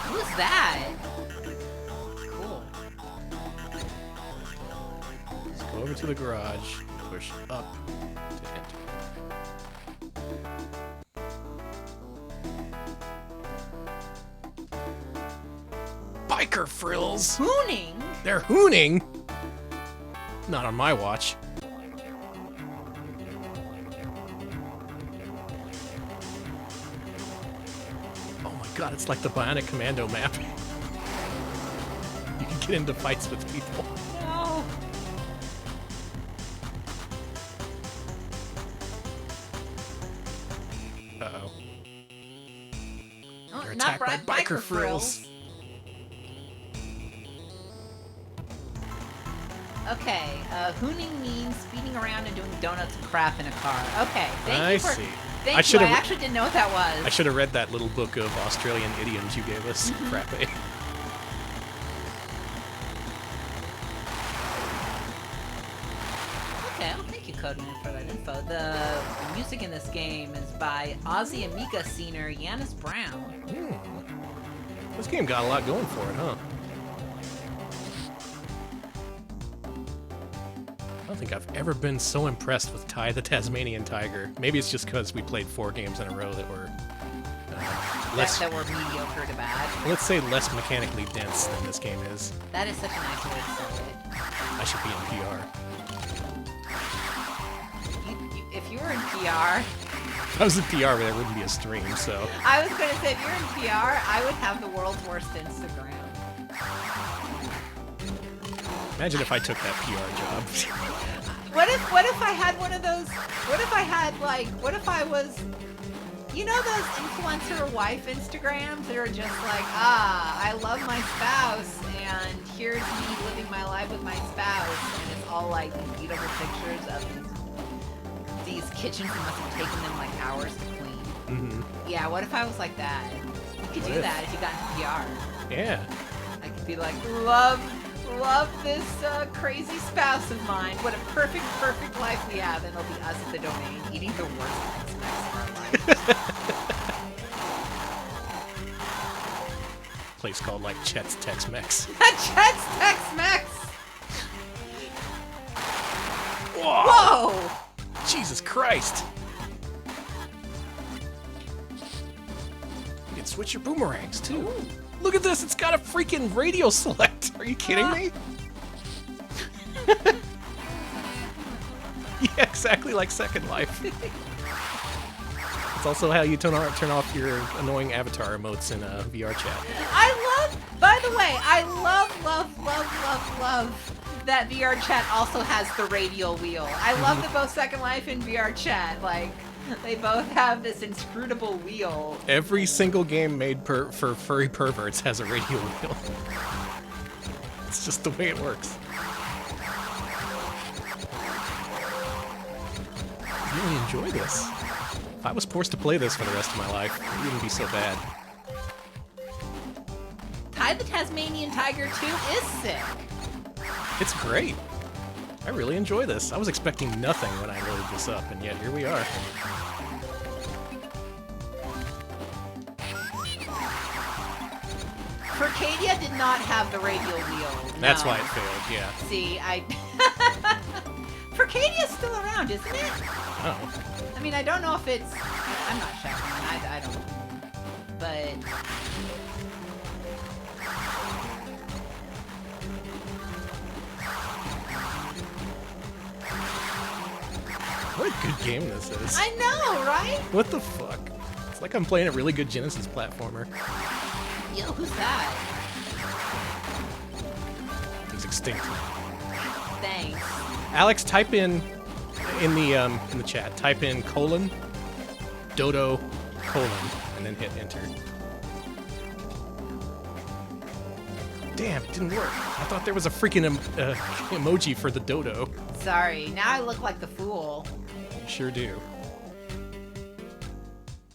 Who's that? Cool. Let's go over to the garage, push up to enter. Biker frills! Hooning? They're hooning? Not on my watch. Oh my god, it's like the Bionic Commando map. You can get into fights with people. No. Uh-oh. Oh, They're not attacked by biker frills. Okay, hooning means speeding around and doing donuts and crap in a car. Okay, thank I you for... see. Thank you, I actually didn't know what that was. I should have read that little book of Australian idioms you gave us, Frappe. Okay, well, thank you, Codeman, for that info. The music in this game is by Aussie Amiga scener Yanis Brown. This game got a lot going for it, huh? I don't think I've ever been so impressed with Ty the Tasmanian Tiger. Maybe it's just because we played 4 games in a row that were That were mediocre to bad. let's say less mechanically dense than this game is. That is such a nice way to say it. I should be in PR. If you were in PR... If I was in PR, there wouldn't be a stream, so... I was going to say, if you're in PR, I would have the world's worst Instagram. Imagine if I took that PR job. What if I had one of those... What if I had, like... What if I was... You know those influencer wife Instagrams that are just like, I love my spouse, and here's me living my life with my spouse, and it's all like these beautiful pictures of these kitchens that must have taken them like hours to clean. Mm-hmm. Yeah, what if I was like that? You could do that if you got into PR. Yeah. I could be like, love love this crazy spouse of mine. What a perfect life we have, and it'll be us at the domain eating the worst Tex-Mex of our life. Place called like Chet's Tex-Mex. Chet's Tex-Mex. Whoa! Whoa! Jesus Christ! You can switch your boomerangs too. Ooh. Look at this! It's got a freaking radio select. Are you kidding me? Yeah, exactly like Second Life. It's also how you turn off your annoying avatar emotes in VR chat. By the way, I love that VR chat also has the radial wheel. I love that both Second Life and VR chat, like, they both have this inscrutable wheel. Every single game made for furry perverts has a radial wheel. It's just the way it works. I really enjoy this. If I was forced to play this for the rest of my life, it wouldn't be so bad. Ty the Tasmanian Tiger 2 is sick. It's great. I really enjoy this. I was expecting nothing when I loaded this up, and yet here we are. Furcadia did not have the radial wheel. That's no. why it failed, yeah. See, Furcadia's still around, isn't it? Oh. I mean, I don't know if it's... I'm not checking. I don't know. But... What a good game this is. I know, right? What the fuck? It's like I'm playing a really good Genesis platformer. Yo, who's that? He's extinct. Thanks. Alex, type in the chat, type in : dodo : and then hit enter. Damn, it didn't work. I thought there was a freaking emoji for the dodo. Sorry, now I look like the fool. You sure do.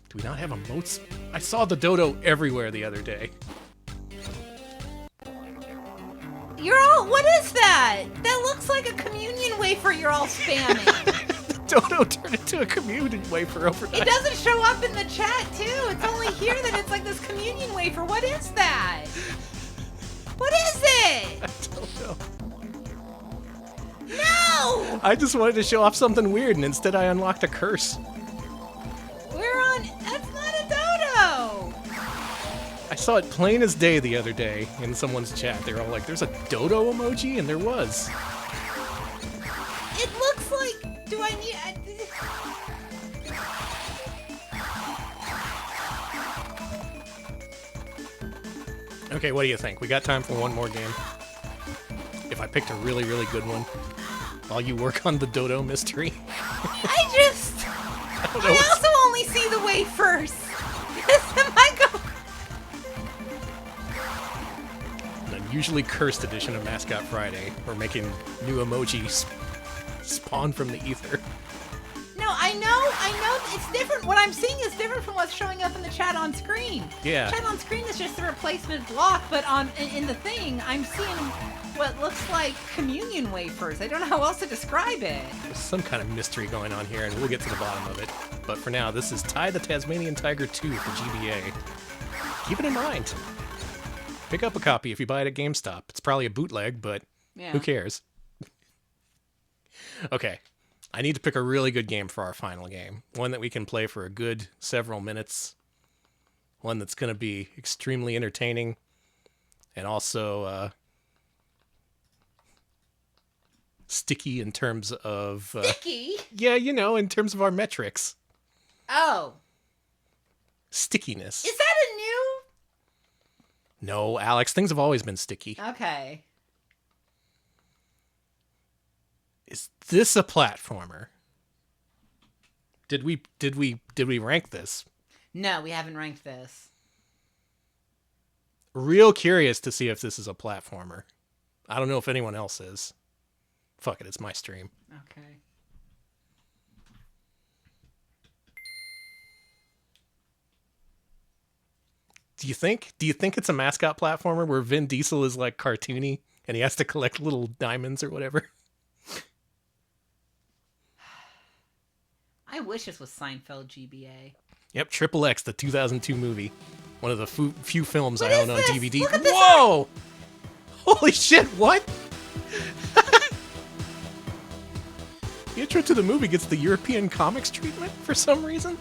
Do we not have emotes? I saw the dodo everywhere the other day. You're all... What is that? That looks like a communion wafer you're all spamming. The dodo turned into a communion wafer overnight. It doesn't show up in the chat, too. It's only here that it's like this communion wafer. What is that? What is it? I don't know. No! I just wanted to show off something weird, and instead I unlocked a curse. We're on... That's not a dodo! I saw it plain as day the other day in someone's chat. They were all like, there's a dodo emoji? And there was. It looks like... Do I need... Okay, what do you think? We got time for one more game? If I picked a really, really good one, while you work on the dodo mystery. I don't know what's- also only see the wafers. An unusually cursed edition of Mascot Friday. We're making new emojis spawn from the ether. No, I know it's different. What I'm seeing is different from what's showing up in the chat on screen. Yeah. Chat on screen is just a replacement block, but in the thing, I'm seeing what looks like communion wafers. I don't know how else to describe it. There's some kind of mystery going on here, and we'll get to the bottom of it. But for now, this is Ty the Tasmanian Tiger 2 for GBA. Keep it in mind. Pick up a copy if you buy it at GameStop. It's probably a bootleg, but who cares? Okay. I need to pick a really good game for our final game. One that we can play for a good several minutes. One that's going to be extremely entertaining. And also sticky in terms of... Sticky? Yeah, you know, in terms of our metrics. Oh. Stickiness. Is that a new... No, Alex, things have always been sticky. Okay. Is this a platformer? Did we rank this? No, we haven't ranked this. Real curious to see if this is a platformer. I don't know if anyone else is. Fuck it, it's my stream. Okay. Do you think it's a mascot platformer where Vin Diesel is like cartoony and he has to collect little diamonds or whatever. I wish this was Seinfeld GBA. Yep, Triple X, the 2002 movie. One of the few films What I is own on this? DVD. Look at this Whoa! Holy shit, what? The intro to the movie gets the European comics treatment for some reason.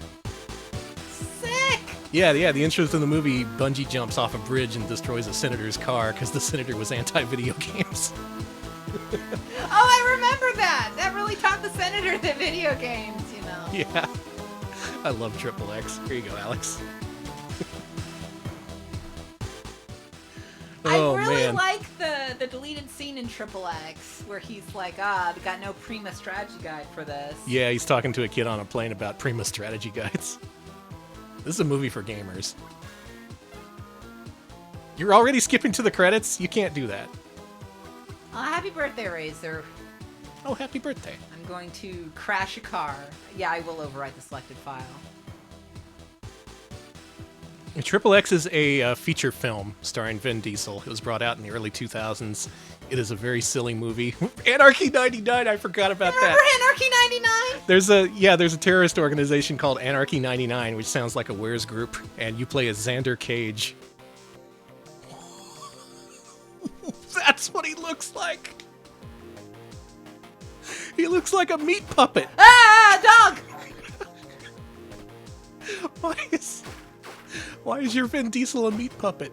Sick! Yeah, the intro to the movie, Bungie jumps off a bridge and destroys a senator's car because the senator was anti-video games. Oh, I remember that! That really taught the senator the video games, you know. Yeah. I love Triple X. Here you go, Alex. Oh, I really man. like the deleted scene in Triple X where he's like, we got no Prima strategy guide for this. Yeah, he's talking to a kid on a plane about Prima strategy guides. This is a movie for gamers. You're already skipping to the credits? You can't do that. Happy birthday, Razor. Oh, happy birthday. I'm going to crash a car. Yeah, I will overwrite the selected file. Triple X is a feature film starring Vin Diesel. It was brought out in the early 2000s. It is a very silly movie. Anarchy 99, I forgot about Remember that. Anarchy 99? There's a terrorist organization called Anarchy 99, which sounds like a Where's group, and you play as Xander Cage. That's what he looks like. He looks like a meat puppet. Ah, dog! Why is your Vin Diesel a meat puppet?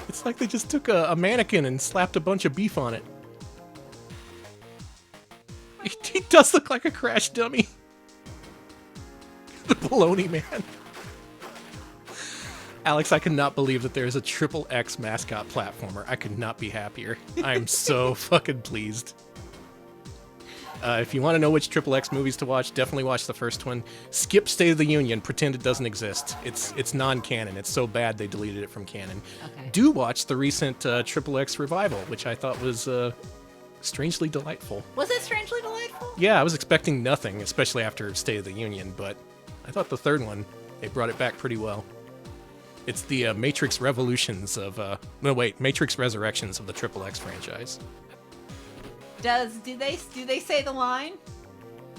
It's like they just took a mannequin and slapped a bunch of beef on it. He does look like a crash dummy. The baloney man. Alex, I cannot believe that there is a Triple X mascot platformer. I could not be happier. I am so fucking pleased. If you want to know which Triple X movies to watch, definitely watch the first one. Skip State of the Union. Pretend it doesn't exist. It's non-canon. It's so bad they deleted it from canon. Okay. Do watch the recent Triple X revival, which I thought was strangely delightful. Was it strangely delightful? Yeah, I was expecting nothing, especially after State of the Union, but I thought the third one, they brought it back pretty well. It's the Matrix Revolutions of... Matrix Resurrections of the Triple X franchise. Do they say the line?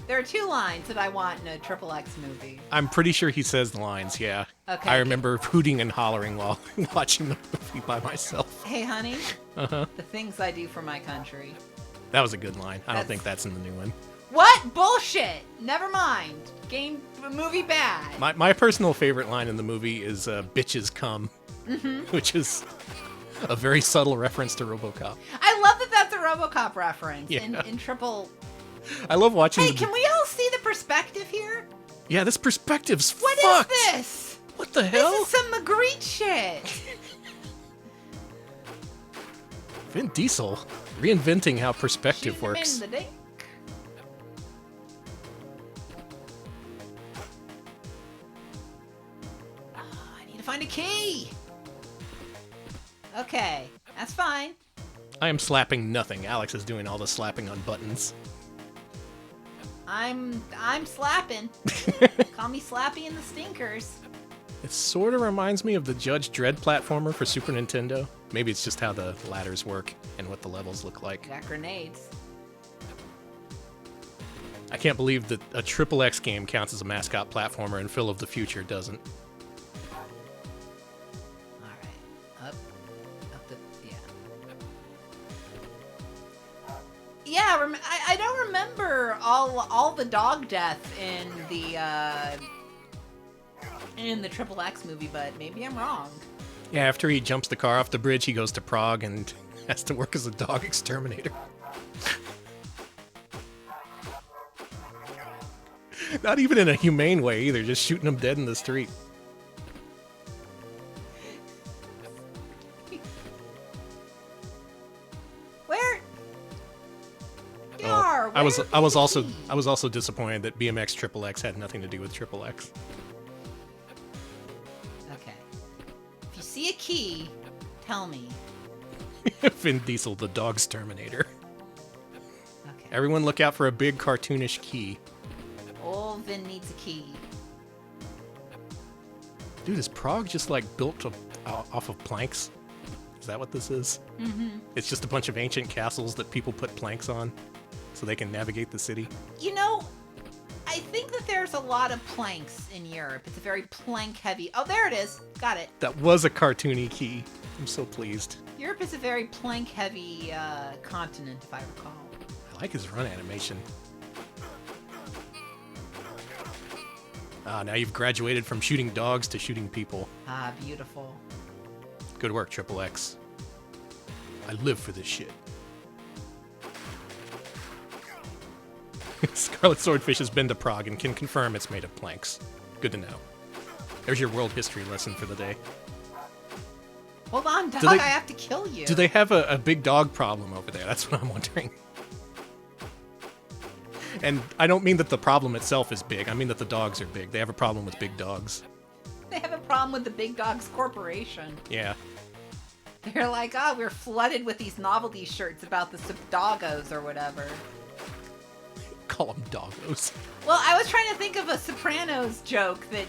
There are two lines that I want in a Triple X movie. I'm pretty sure he says the lines, yeah. Okay. I remember hooting and hollering while watching the movie by myself. Hey, honey. Uh-huh. The things I do for my country. That was a good line. I don't think that's in the new one. What? Bullshit! Never mind. Movie bad. My personal favorite line in the movie is bitches come, which is a very subtle reference to RoboCop. I love that that's a RoboCop reference Yeah. in Triple... I love watching Hey, can we all see the perspective here? Yeah, this perspective's What fucked. is this? What the hell? This is some Magritte shit. Vin Diesel reinventing how perspective Shoot him works. in the dick. I need to find a key. Okay, that's fine. I am slapping nothing. Alex is doing all the slapping on buttons. I'm slapping. Call me Slappy and the Stinkers. It sort of reminds me of the Judge Dredd platformer for Super Nintendo. Maybe it's just how the ladders work and what the levels look like. Got grenades. I can't believe that a Triple X game counts as a mascot platformer and Phil of the Future doesn't. Alright. Up the... Yeah. Yeah, I don't remember all the dog death in the Triple X movie, but maybe I'm wrong. Yeah, after he jumps the car off the bridge, he goes to Prague and has to work as a dog exterminator. Not even in a humane way either, just shooting them dead in the street. Where? I was also disappointed that BMX Triple X had nothing to do with Triple X. Okay. If you see a key, tell me. Vin Diesel, the dog's Terminator. Okay. Everyone look out for a big cartoonish key. Old Vin needs a key. Dude, is Prague just like built off of planks? Is that what this is? Mm-hmm. It's just a bunch of ancient castles that people put planks on so they can navigate the city. You know, I think that there's a lot of planks in Europe. It's a very plank-heavy... Oh, there it is. Got it. That was a cartoony key. I'm so pleased. Europe is a very plank-heavy continent, if I recall. I like his run animation. Ah, now you've graduated from shooting dogs to shooting people. Ah, beautiful. Good work, Triple X. I live for this shit. Scarlet Swordfish has been to Prague and can confirm it's made of planks. Good to know. There's your world history lesson for the day. Hold on, dog, I have to kill you. Do they have a big dog problem over there? That's what I'm wondering. And I don't mean that the problem itself is big. I mean that the dogs are big. They have a problem with big dogs. They have a problem with the Big Dogs Corporation. Yeah. They're like, oh, we're flooded with these novelty shirts about the doggos or whatever. Call them doggos. Well, I was trying to think of a Sopranos joke that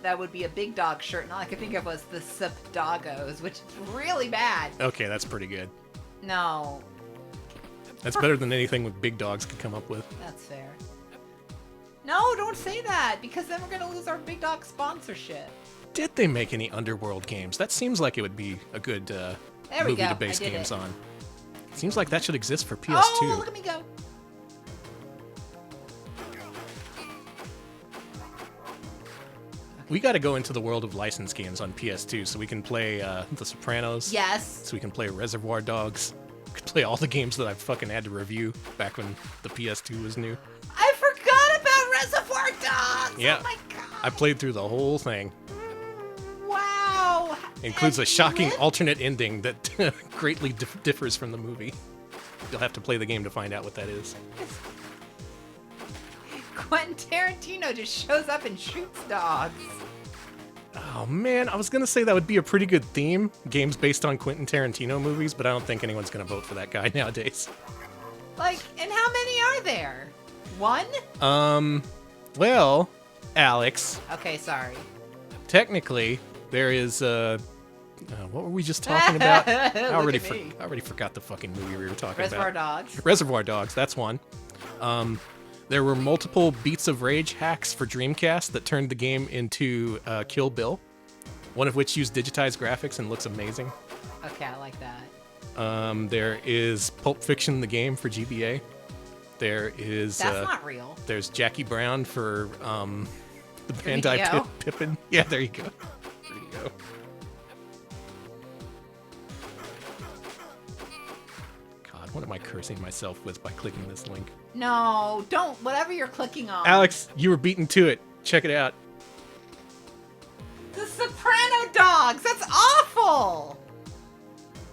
that would be a big dog shirt, and all I could think of was the doggos, which is really bad. Okay, that's pretty good. No. That's better than anything with big dogs could come up with. That's fair. No, don't say that, because then we're going to lose our Big Dog sponsorship. Did they make any Underworld games? That seems like it would be a good movie to base games on. Seems like that should exist for PS2. Oh, look at me go. We got to go into the world of licensed games on PS2 so we can play The Sopranos. Yes. So we can play Reservoir Dogs. We can play all the games that I fucking had to review back when the PS2 was new. I forgot about Reservoir Dogs. Yeah. Oh my god. I played through the whole thing. Wow. Includes a shocking alternate ending that greatly differs from the movie. You'll have to play the game to find out what that is. Quentin Tarantino just shows up and shoots dogs. Oh man, I was gonna say that would be a pretty good theme. Games based on Quentin Tarantino movies, but I don't think anyone's gonna vote for that guy nowadays. Like, and how many are there? One? Well, Alex, Okay, sorry. technically, there is, what were we just talking about? I Look at me. already forgot the fucking movie we were talking Reservoir about. Dogs. Reservoir Dogs, that's one. There were multiple Beats of Rage hacks for Dreamcast that turned the game into Kill Bill, one of which used digitized graphics and looks amazing. Okay, I like that. There is Pulp Fiction, the game for GBA. There is... That's not real. There's Jackie Brown for the Bandai video. Pippin. Yeah, there you go. There you go. God, what am I cursing myself with by clicking this link? No, don't. Whatever you're clicking on. Alex, you were beaten to it. Check it out. The Soprano Dogs. That's awful.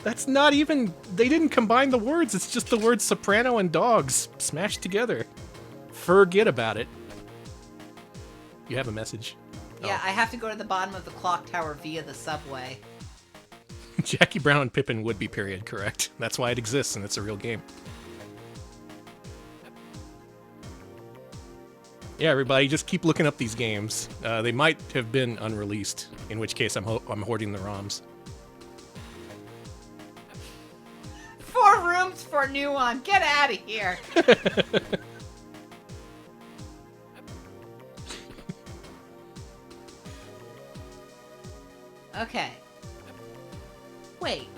That's not even... They didn't combine the words. It's just the words soprano and dogs smashed together. Forget about it. You have a message. Yeah, I have to go to the bottom of the clock tower via the subway. Jackie Brown and Pippin would be period correct. That's why it exists, and it's a real game. Yeah, everybody, just keep looking up these games. They might have been unreleased, in which case I'm hoarding the ROMs. 4 rooms for a new one. Get out of here. Okay. Wait.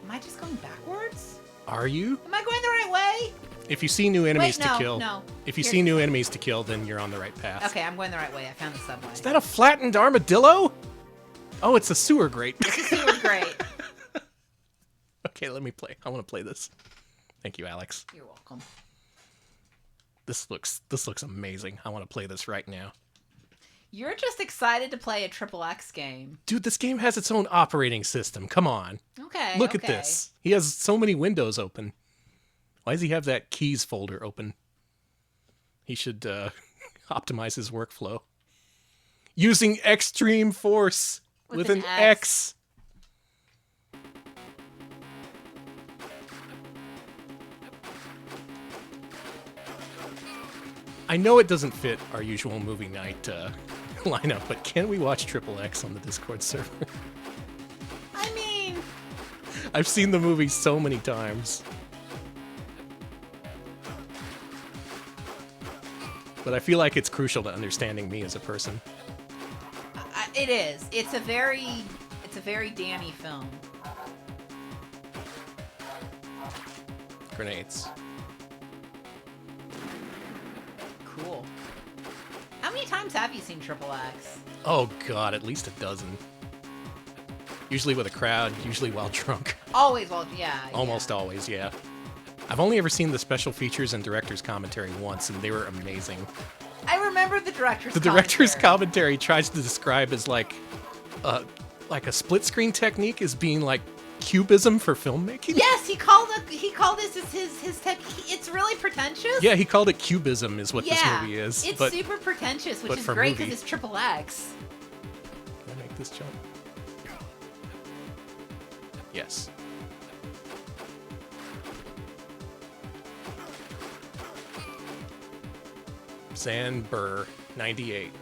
Am I just going backwards? Are you? Am I going the right way? If you see new enemies Wait, to no, kill, no. if you Here's see the new thing. enemies to kill, then you're on the right path. Okay, I'm going the right way. I found the subway. Is that a flattened armadillo? Oh, it's a sewer grate. This is super great. Okay, let me play. I want to play this. Thank you, Alex. You're welcome. This looks amazing. I want to play this right now. You're just excited to play a Triple X game. Dude, this game has its own operating system. Come on. Okay. Look okay. at this. He has so many windows open. Why does he have that keys folder open? He should optimize his workflow. Using extreme force with an X. I know it doesn't fit our usual movie night lineup, but can we watch Triple X on the Discord server? I mean, I've seen the movie so many times. But I feel like it's crucial to understanding me as a person. It is. It's a very Danny film. Grenades. Cool. How many times have you seen Triple X? Oh god, at least a dozen. Usually with a crowd, usually while drunk. Always, well, yeah. Almost always, yeah. I've only ever seen the special features and director's commentary once, and they were amazing. I remember the director's The director's commentary tries to describe as like a split screen technique as being like cubism for filmmaking. Yes, he called this as his tech. It's really pretentious. Yeah, he called it cubism is what this Yeah, movie is. it's but super pretentious, which but is for great movie. because it's Triple X. Can I make this jump? Yes. Xanber 98.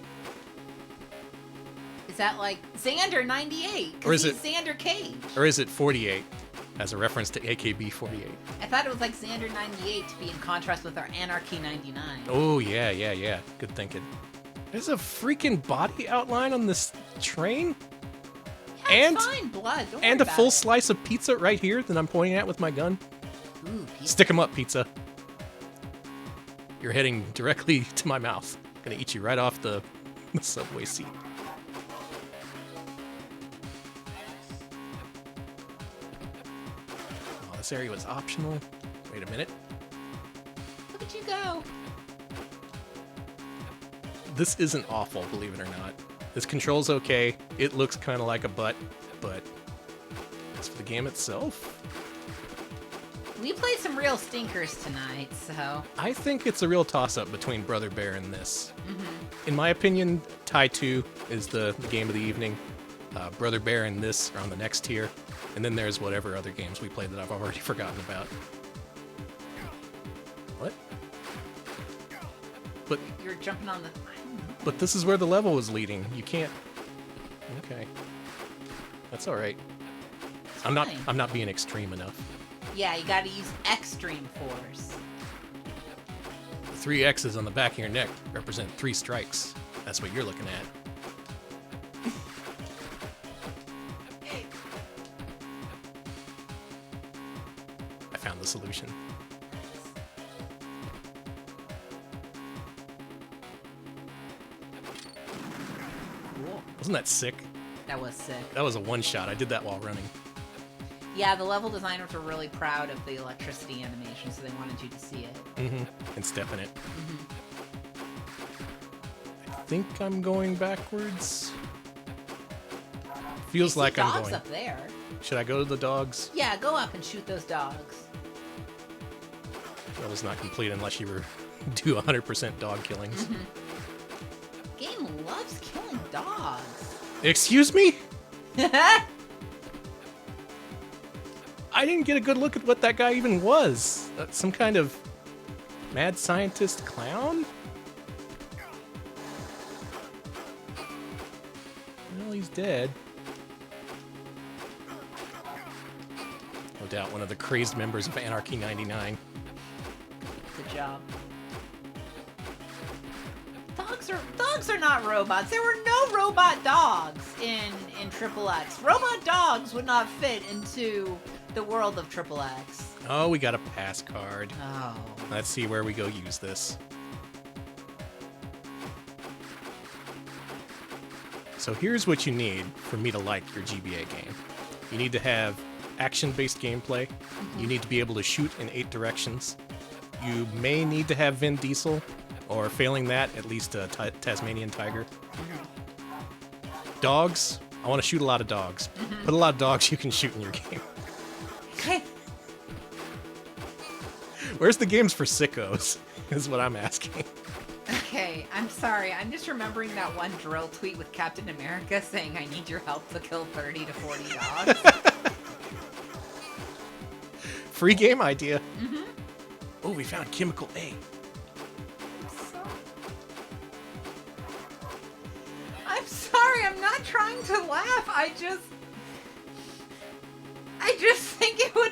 Is that like Xander 98? Or is he's Xander Cage. Or is it 48 as a reference to AKB 48? I thought it was like Xander 98 to be in contrast with our Anarchy 99. Oh, yeah. Good thinking. There's a freaking body outline on this train? Yeah, and it's fine, blood. Don't and worry a full about it. slice of pizza right here that I'm pointing at with my gun. Ooh, pizza. Stick 'em up, pizza. You're heading directly to my mouth. Gonna eat you right off the subway seat. Oh, this area was optional. Wait a minute. Look at you go. This isn't awful, believe it or not. This control's okay. It looks kind of like a butt, but as for the game itself, We played some real stinkers tonight, so. I think it's a real toss-up between Brother Bear and this. Mm-hmm. In my opinion, Tie 2 is the game of the evening. Brother Bear and this are on the next tier. And then there's whatever other games we played that I've already forgotten about. What? But You're jumping on the. I don't know. But this is where the level was leading. You can't. Okay. That's all right. I'm not being extreme enough. Yeah, you gotta use extreme force. The 3 X's on the back of your neck represent 3 strikes. That's what you're looking at. I found the solution. Cool. Wasn't that sick? That was sick. That was a one-shot. I did that while running. Yeah, the level designers were really proud of the electricity animation, so they wanted you to see it. Mm-hmm. And step in it. Mm-hmm. I think I'm going backwards. Feels I like see I'm dogs going. up there. Should I go to the dogs? Yeah, go up and shoot those dogs. That was not complete unless you were do 100% dog killings. Mm-hmm. Game loves killing dogs. Excuse me? I didn't get a good look at what that guy even was. Some kind of mad scientist clown? Well, he's dead. No doubt one of the crazed members of Anarchy 99. Good job. Dogs are not robots. There were no robot dogs in Triple X. Robot dogs would not fit into the world of Triple X. Oh, we got a pass card. Oh. Let's see where we go use this. So here's what you need for me to like your GBA game. You need to have action-based gameplay. You need to be able to shoot in 8 directions. You may need to have Vin Diesel, or failing that, at least a Tasmanian Tiger. Dogs. I want to shoot a lot of dogs. Put a lot of dogs you can shoot in your game. Okay. Where's the games for sickos? Is what I'm asking. Okay, I'm sorry. I'm just remembering that one drill tweet with Captain America saying, "I need your help to kill 30 to 40 dogs." Free game idea. Mm-hmm. Oh, we found Chemical A. I'm sorry. I'm not trying to laugh. I just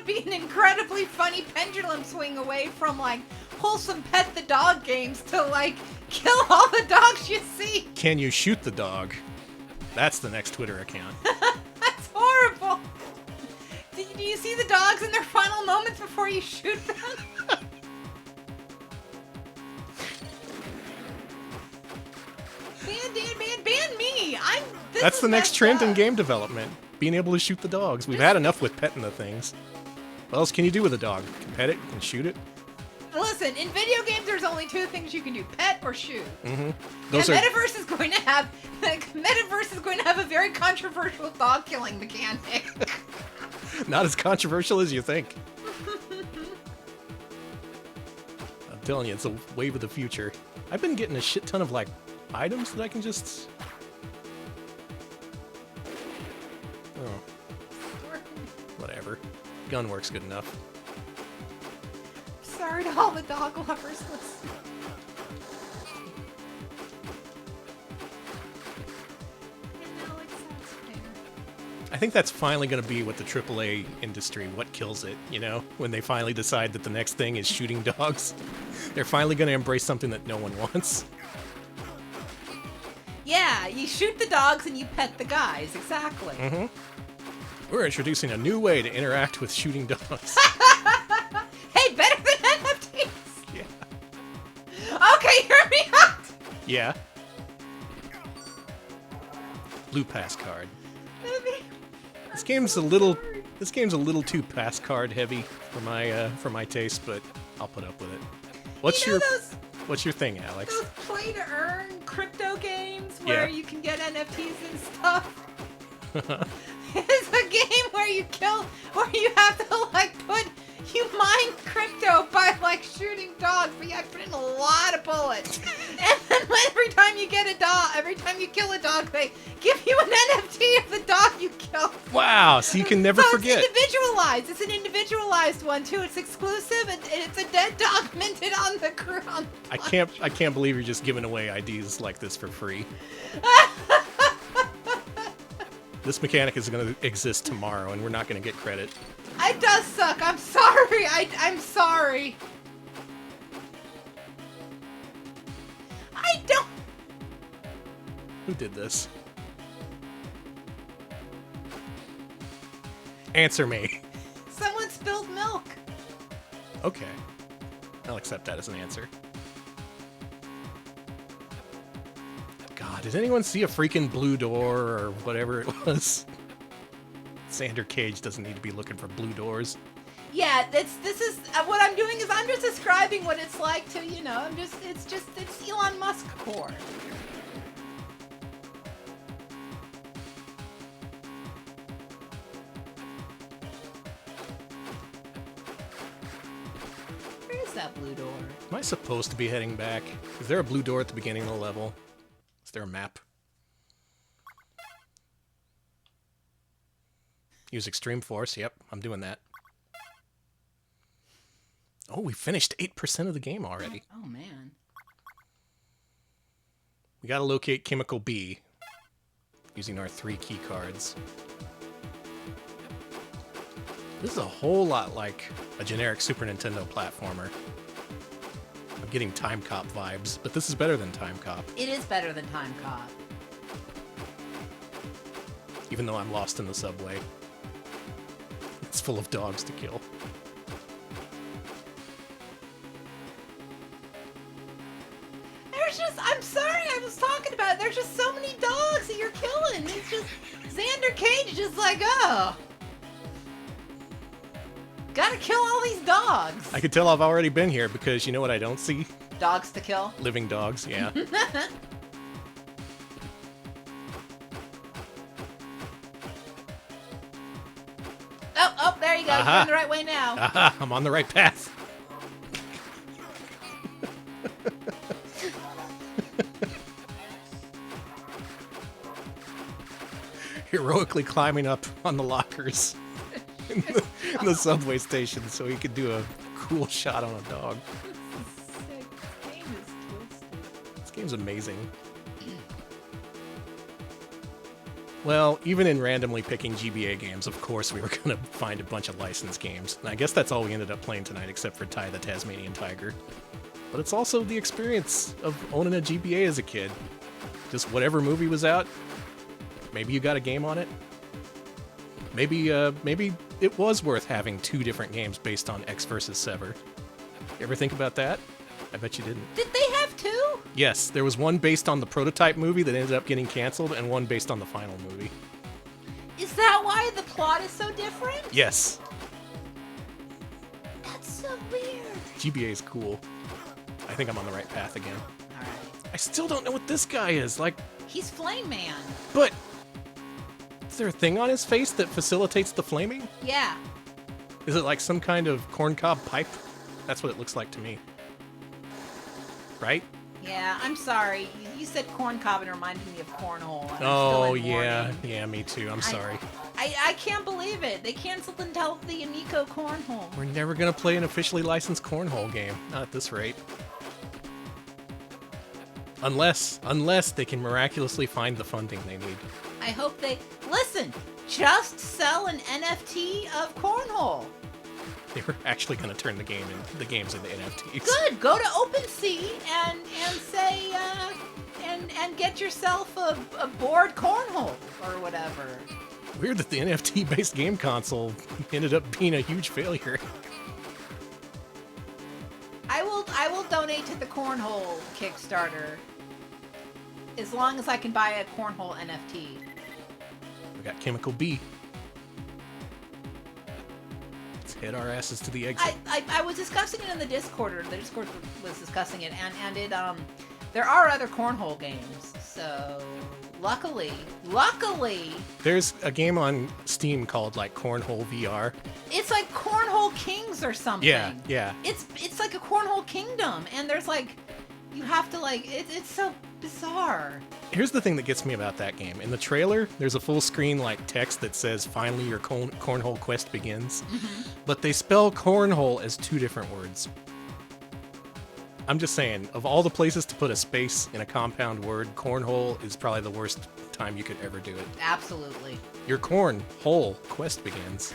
would be an incredibly funny pendulum swing away from, like, wholesome pet the dog games to, like, kill all the dogs you see. Can you shoot the dog? That's the next Twitter account. That's horrible. Do you see the dogs in their final moments before you shoot them? Ban me. That's the next trend in game development. Being able to shoot the dogs. We've had enough with petting the things. What else can you do with a dog? You can pet it, you can shoot it. Listen, in video games, there's only two things you can do: pet or shoot. Mm-hmm. Metaverse is going to have a very controversial dog killing mechanic. Not as controversial as you think. I'm telling you, it's a wave of the future. I've been getting a shit ton of, like, items that I can just... Oh. Whatever. Gun works good enough. Sorry to all the dog lovers. I think that's finally going to be what the AAA industry, what kills it, you know? When they finally decide that the next thing is shooting dogs. They're finally going to embrace something that no one wants. Yeah, you shoot the dogs and you pet the guys, exactly. Mm-hmm. We're introducing a new way to interact with shooting dogs. Hey, better than NFTs! Yeah. Okay, hear me out! Yeah. Blue pass card. This game's a little too pass card heavy for my taste, but I'll put up with it. What's your thing, Alex? Those play to earn crypto games where you can get NFTs and stuff. It's a game where you have to you mine crypto by like shooting dogs, but you have to put in a lot of bullets. And then every time you kill a dog, they give you an NFT of the dog you killed. Wow, so you can never forget. It's individualized. It's an individualized one too. It's exclusive, and it's a dead dog minted on the ground. I can't believe you're just giving away IDs like this for free. This mechanic is going to exist tomorrow, and we're not going to get credit. It does suck. I'm sorry. I'm sorry. I don't... Who did this? Answer me. Someone spilled milk. Okay. I'll accept that as an answer. God, did anyone see a freaking blue door or whatever it was? Sander Cage doesn't need to be looking for blue doors. Yeah, this is what I'm doing is I'm just describing what it's like to, it's Elon Musk core. Where's that blue door? Am I supposed to be heading back? Is there a blue door at the beginning of the level? Is there a map? Use extreme force. Yep, I'm doing that. Oh, we finished 8% of the game already. Oh, man. We gotta locate Chemical B using our 3 key cards. This is a whole lot like a generic Super Nintendo platformer. I'm getting Time Cop vibes, but this is better than Time Cop. It is better than Time Cop. Even though I'm lost in the subway. It's full of dogs to kill. I'm sorry, I was talking about it. There's just so many dogs that you're killing. It's just, Xander Cage is just like, oh. Gotta kill all these dogs. I can tell I've already been here because you know what I don't see? Dogs to kill? Living dogs, yeah. Oh, there you go. You're going the right way now. Aha, I'm on the right path. Heroically climbing up on the lockers in the subway station so he could do a cool shot on a dog. This is sick. This game is twisted. This game's amazing. Well, even in randomly picking GBA games, of course we were going to find a bunch of licensed games. And I guess that's all we ended up playing tonight, except for Ty the Tasmanian Tiger. But it's also the experience of owning a GBA as a kid. Just whatever movie was out, maybe you got a game on it. Maybe it was worth having 2 different games based on X versus Sever. You ever think about that? I bet you didn't. Did they have 2? Yes, there was one based on the prototype movie that ended up getting canceled, and one based on the final movie. Is that why the plot is so different? Yes. That's so weird. GBA is cool. I think I'm on the right path again. Alright. I still don't know what this guy is, like... He's Flame Man. But... Is there a thing on his face that facilitates the flaming? Yeah. Is it like some kind of corncob pipe? That's what it looks like to me. Right? Yeah, I'm sorry. You said corn cob and it reminded me of cornhole. And Oh, I'm still in yeah. mourning. Yeah, me too. I'm sorry. I can't believe it. They canceled the Amico cornhole. We're never gonna play an officially licensed cornhole game. Not at this rate. Unless they can miraculously find the funding they need. I hope they... Listen! Just sell an NFT of cornhole. They were actually gonna turn the games into NFTs. Good! Go to OpenSea and say, and get yourself a board cornhole or whatever. Weird that the NFT-based game console ended up being a huge failure. I will donate to the cornhole Kickstarter as long as I can buy a cornhole NFT. We got Chemical B. Let's head our asses to the exit. I was discussing it in the Discord, or the Discord was discussing it, and it there are other cornhole games. So luckily, There's a game on Steam called like Cornhole VR. it's like Cornhole Kings or something. Yeah. It's like a cornhole kingdom, and there's like you have to like it's so bizarre. Here's the thing that gets me about that game. In the trailer, there's a full screen like text that says, "Finally, your cornhole quest begins." But they spell cornhole as 2 different words. I'm just saying, of all the places to put a space in a compound word, cornhole is probably the worst time you could ever do it. Absolutely. Your cornhole quest begins.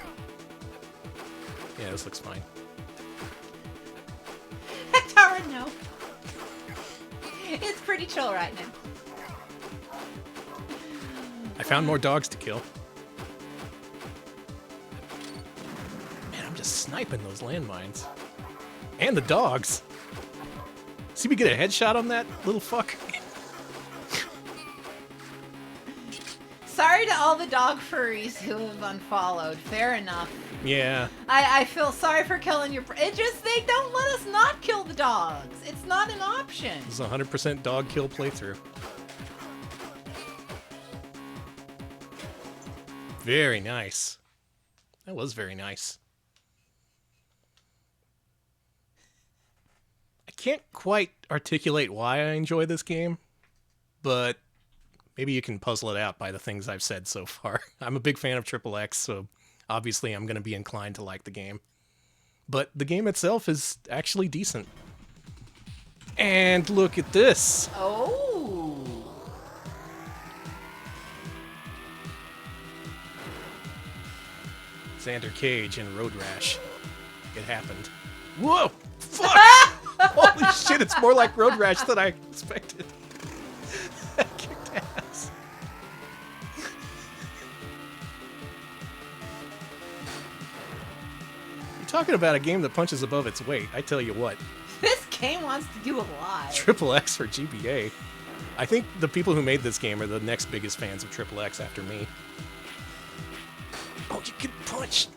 Yeah, this looks fine. Tara, no. It's pretty chill right now. I found more dogs to kill. Man, I'm just sniping those landmines. And the dogs. See me get a headshot on that little fuck? Sorry to all the dog furries who have unfollowed. Fair enough. Yeah. I feel sorry for killing your... It just, they don't let us not kill the dogs. It's not an option. This is a 100% dog kill playthrough. Very nice. That was very nice. I can't quite articulate why I enjoy this game, but maybe you can puzzle it out by the things I've said so far. I'm a big fan of Triple X, so obviously I'm going to be inclined to like the game. But the game itself is actually decent. And look at this. Oh. Xander Cage in Road Rash. It happened. Whoa! Fuck! Holy shit, it's more like Road Rash than I expected. That kicked ass. You're talking about a game that punches above its weight. I tell you what. This game wants to do a lot. Triple X for GBA. I think the people who made this game are the next biggest fans of Triple X after me. Oh, you can punch.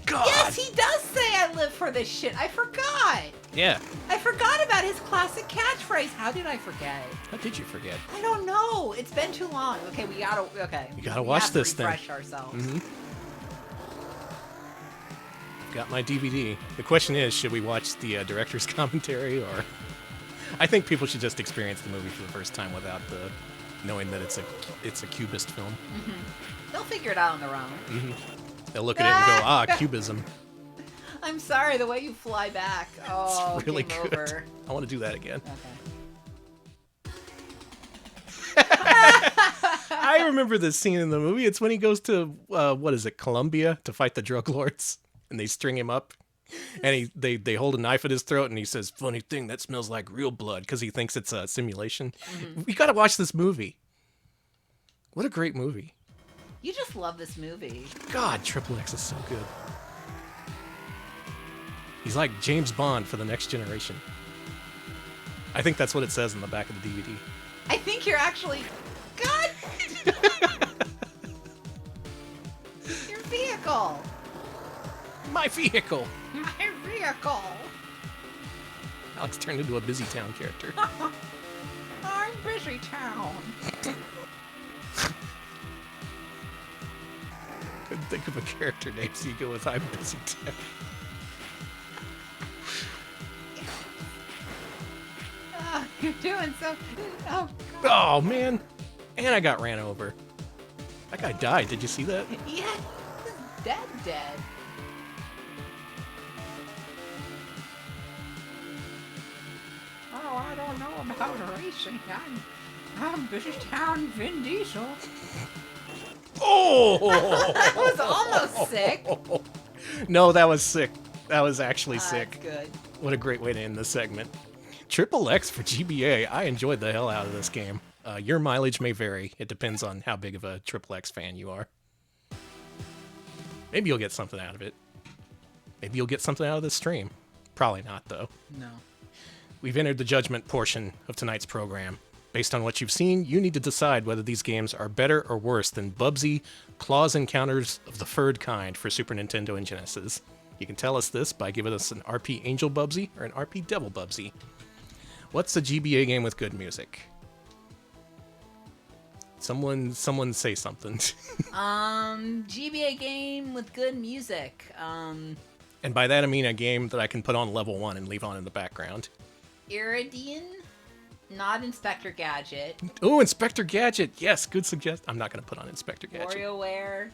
God. Yes, he does say I live for this shit. I forgot. Yeah. I forgot about his classic catchphrase. How did I forget? How did you forget? I don't know. It's been too long. Okay, we gotta. Okay. You gotta watch this then. Refresh ourselves. Mm-hmm. Got my DVD. The question is, should we watch the director's commentary, or I think people should just experience the movie for the first time without the knowing that it's a cubist film. Mm-hmm. They'll figure it out on their own. Mm-hmm. They'll look at it and go, cubism. I'm sorry, the way you fly back. Oh, it's really game good. over. I want to do that again. Okay. I remember this scene in the movie. It's when he goes to, what is it, Colombia to fight the drug lords. And they string him up. And they hold a knife at his throat and he says, funny thing, that smells like real blood. Because he thinks it's a simulation. Mm-hmm. You got to watch this movie. What a great movie. You just love this movie. God, Triple X is so good. He's like James Bond for the next generation. I think that's what it says in the back of the DVD. I think you're actually... God! Your vehicle! My vehicle! My vehicle! Alex turned into a Busy Town character. I'm Busy Town. Couldn't think of a character name, so you go with I'm Busy Town. You're doing so... Oh, God. Oh, man. And I got ran over. That guy died. Did you see that? Yeah, he's dead. Oh, I don't know about racing. I'm Busy Town Vin Diesel. Oh! That was almost sick. No, that was sick. That was actually sick. That's good. What a great way to end this segment. Triple X for GBA. I enjoyed the hell out of this game. Your mileage may vary. It depends on how big of a Triple X fan you are. Maybe you'll get something out of it. Maybe you'll get something out of this stream. Probably not, though. No. We've entered the judgment portion of tonight's program. Based on what you've seen, you need to decide whether these games are better or worse than Bubsy Claws Encounters of the Furred Kind for Super Nintendo and Genesis. You can tell us this by giving us an RP Angel Bubsy or an RP Devil Bubsy. What's a GBA game with good music? Someone say something. GBA game with good music. And by that I mean a game that I can put on level 1 and leave on in the background. Iridian? Not Inspector Gadget. Oh, Inspector Gadget. Yes, good suggestion. I'm not going to put on Inspector Gadget. WarioWare.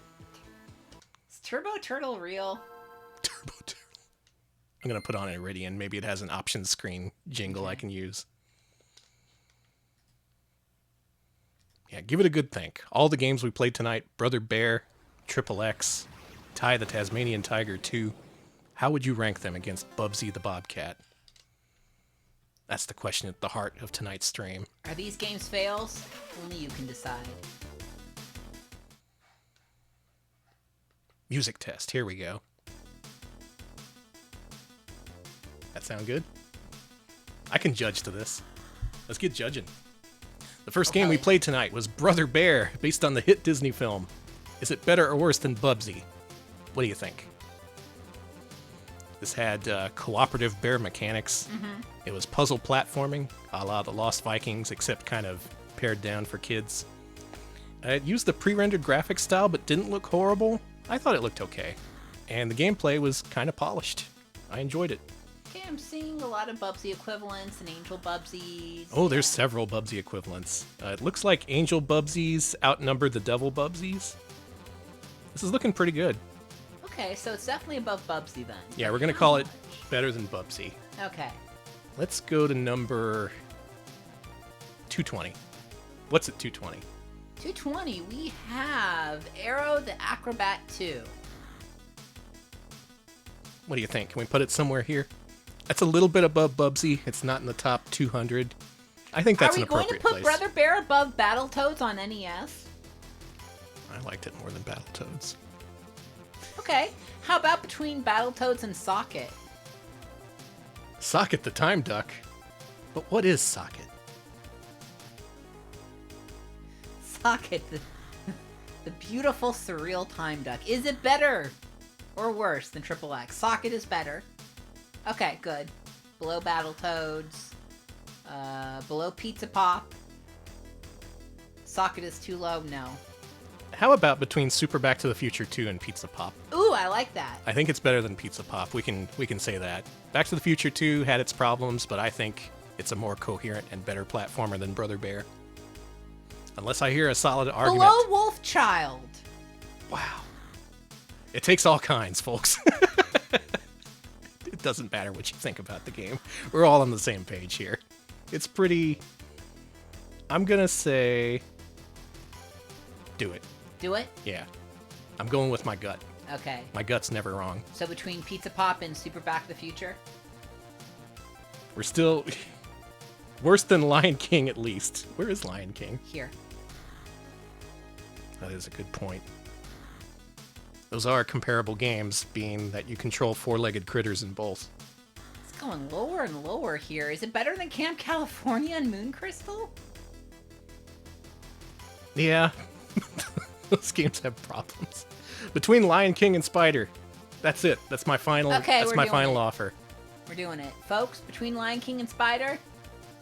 Is Turbo Turtle real? Turbo Turtle. I'm going to put on Iridian. Maybe it has an options screen jingle I can use. Yeah, give it a good think. All the games we played tonight, Brother Bear, Triple X, Ty the Tasmanian Tiger 2. How would you rank them against Bubsy the Bobcat? That's the question at the heart of tonight's stream. Are these games fails? Only you can decide. Music test. Here we go. That sound good? I can judge to this. Let's get judging. The first game we played tonight was Brother Bear, based on the hit Disney film. Is it better or worse than Bubsy? What do you think? This had cooperative bear mechanics. Mm-hmm. It was puzzle platforming, a la the Lost Vikings, except kind of pared down for kids. It used the pre-rendered graphics style, but didn't look horrible. I thought it looked okay. And the gameplay was kind of polished. I enjoyed it. Okay, I'm seeing a lot of Bubsy equivalents and Angel Bubsies. Oh, there's several Bubsy equivalents. It looks like Angel Bubsies outnumber the Devil Bubsies. This is looking pretty good. Okay, so it's definitely above Bubsy then. Yeah, we're going to call it better than Bubsy. Okay. Let's go to number 220. What's at 220? 220, we have Arrow the Acrobat 2. What do you think? Can we put it somewhere here? That's a little bit above Bubsy. It's not in the top 200. I think that's an appropriate place. Are we going to put Brother Bear above Battletoads on NES? I liked it more than Battletoads. Okay. How about between Battletoads and Socket? Socket the Time Duck? But what is Socket? Socket, the beautiful surreal time duck. Is it better or worse than Triple X? Socket is better. Okay, good. Below Battletoads. Below Pizza Pop. Socket is too low? No. How about between Super Back to the Future 2 and Pizza Pop? Ooh, I like that. I think it's better than Pizza Pop. We can say that. Back to the Future 2 had its problems, but I think it's a more coherent and better platformer than Brother Bear. Unless I hear a solid argument. Below Wolf Child. Wow. It takes all kinds, folks. It doesn't matter what you think about the game. We're all on the same page here. It's pretty... I'm gonna say... Do it. Do it? Yeah. I'm going with my gut. Okay. My gut's never wrong. So between Pizza Pop and Super Back to the Future? We're still... worse than Lion King, at least. Where is Lion King? Here. That is a good point. Those are comparable games, being that you control four-legged critters in both. It's going lower and lower here. Is it better than Camp California and Moon Crystal? Yeah. Those games have problems. Between Lion King and Spider. That's it. That's my final offer. We're doing it. Folks, between Lion King and Spider?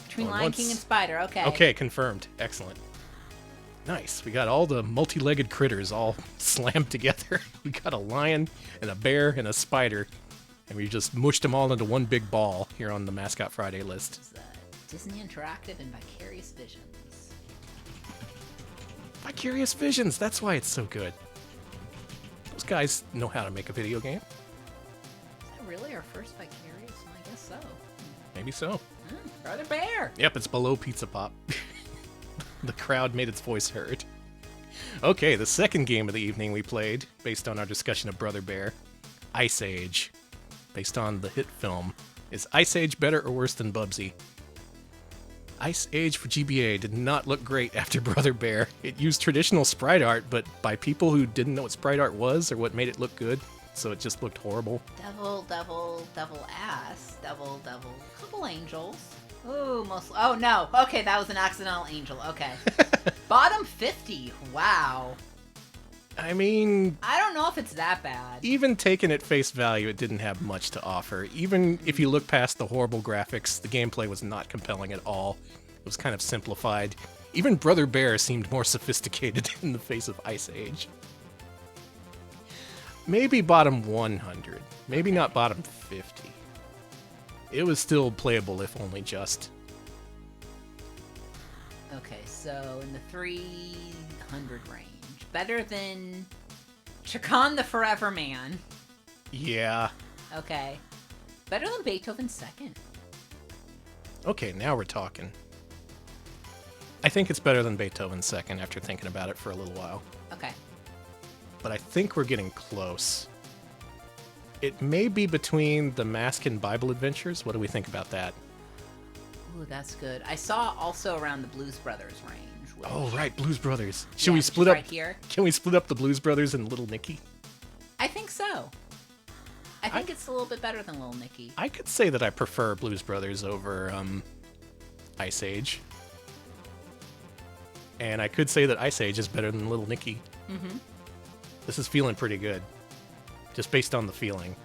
Between Lion King and Spider, okay. Okay, confirmed. Excellent. Nice. We got all the multi-legged critters all slammed together. We got a lion and a bear and a spider. And we just mushed them all into one big ball here on the Mascot Friday list. It's, Disney Interactive and Vicarious Visions. Vicarious Visions. That's why it's so good. Those guys know how to make a video game. Is that really our first Vicarious? Well, I guess so. Maybe so. Brother Bear. Yep, it's below Pizza Pop. The crowd made its voice heard. Okay, the second game of the evening we played, based on our discussion of Brother Bear, Ice Age. Based on the hit film. Is Ice Age better or worse than Bubsy? Ice Age for GBA did not look great after Brother Bear. It used traditional sprite art, but by people who didn't know what sprite art was or what made it look good, so it just looked horrible. Devil ass. Devil, couple angels. Ooh, oh no. Okay, that was an accidental angel. Okay. Bottom 50. Wow. I mean... I don't know if it's that bad. Even taken at face value, it didn't have much to offer. Even if you look past the horrible graphics, the gameplay was not compelling at all. It was kind of simplified. Even Brother Bear seemed more sophisticated in the face of Ice Age. Maybe bottom 100. Maybe not bottom 50. It was still playable, if only just. Okay, so in the 300 range. Better than Chakan the Forever Man. Yeah. Okay. Better than Beethoven's Second. Okay, now we're talking. I think it's better than Beethoven's Second after thinking about it for a little while. Okay. But I think we're getting close. It may be between the Mask and Bible Adventures. What do we think about that? Ooh, that's good. I saw also around the Blues Brothers range. Oh, right, Blues Brothers. Should we split up? Right here? Can we split up the Blues Brothers and Little Nicky? I think so. I think it's a little bit better than Little Nicky. I could say that I prefer Blues Brothers over Ice Age. And I could say that Ice Age is better than Little Nicky. Mm-hmm. This is feeling pretty good. Just based on the feeling.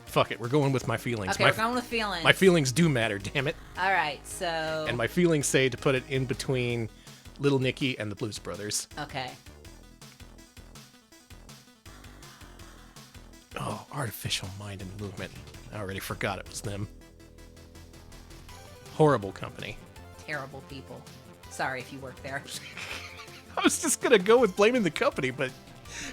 Fuck it, we're going with my feelings. Okay, we're going with feelings. My feelings do matter, damn it. All right, so... And my feelings say to put it in between Little Nicky and the Blues Brothers. Okay. Oh, Artificial Mind and Movement. I already forgot it was them. Horrible company. Terrible people. Sorry if you work there. I was just gonna go with blaming the company, but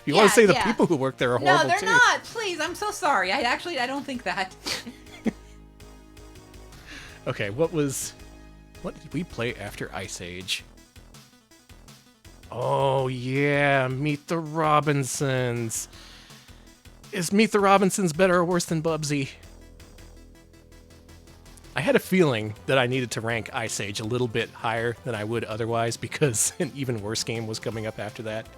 you want to say the people who work there are horrible too. No, they're not. Please, I'm so sorry. I don't think that. Okay, what did we play after Ice Age? Oh yeah, Meet the Robinsons. Is Meet the Robinsons better or worse than Bubsy? I had a feeling that I needed to rank Ice Age a little bit higher than I would otherwise because an even worse game was coming up after that.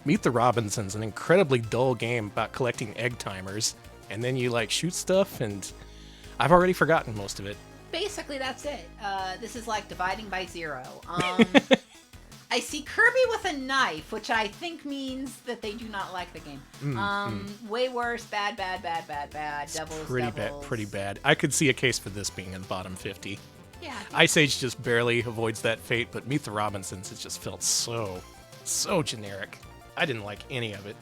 Meet the Robinsons, an incredibly dull game about collecting egg timers, and then you shoot stuff, and I've already forgotten most of it. Basically, that's it. This is like dividing by zero. I see Kirby with a knife, which I think means that they do not like the game. Way worse. Bad. Devils. Pretty bad. I could see a case for this being in the bottom 50. Yeah. Ice Age just barely avoids that fate, but Meet the Robinsons, it just felt so generic. I didn't like any of it.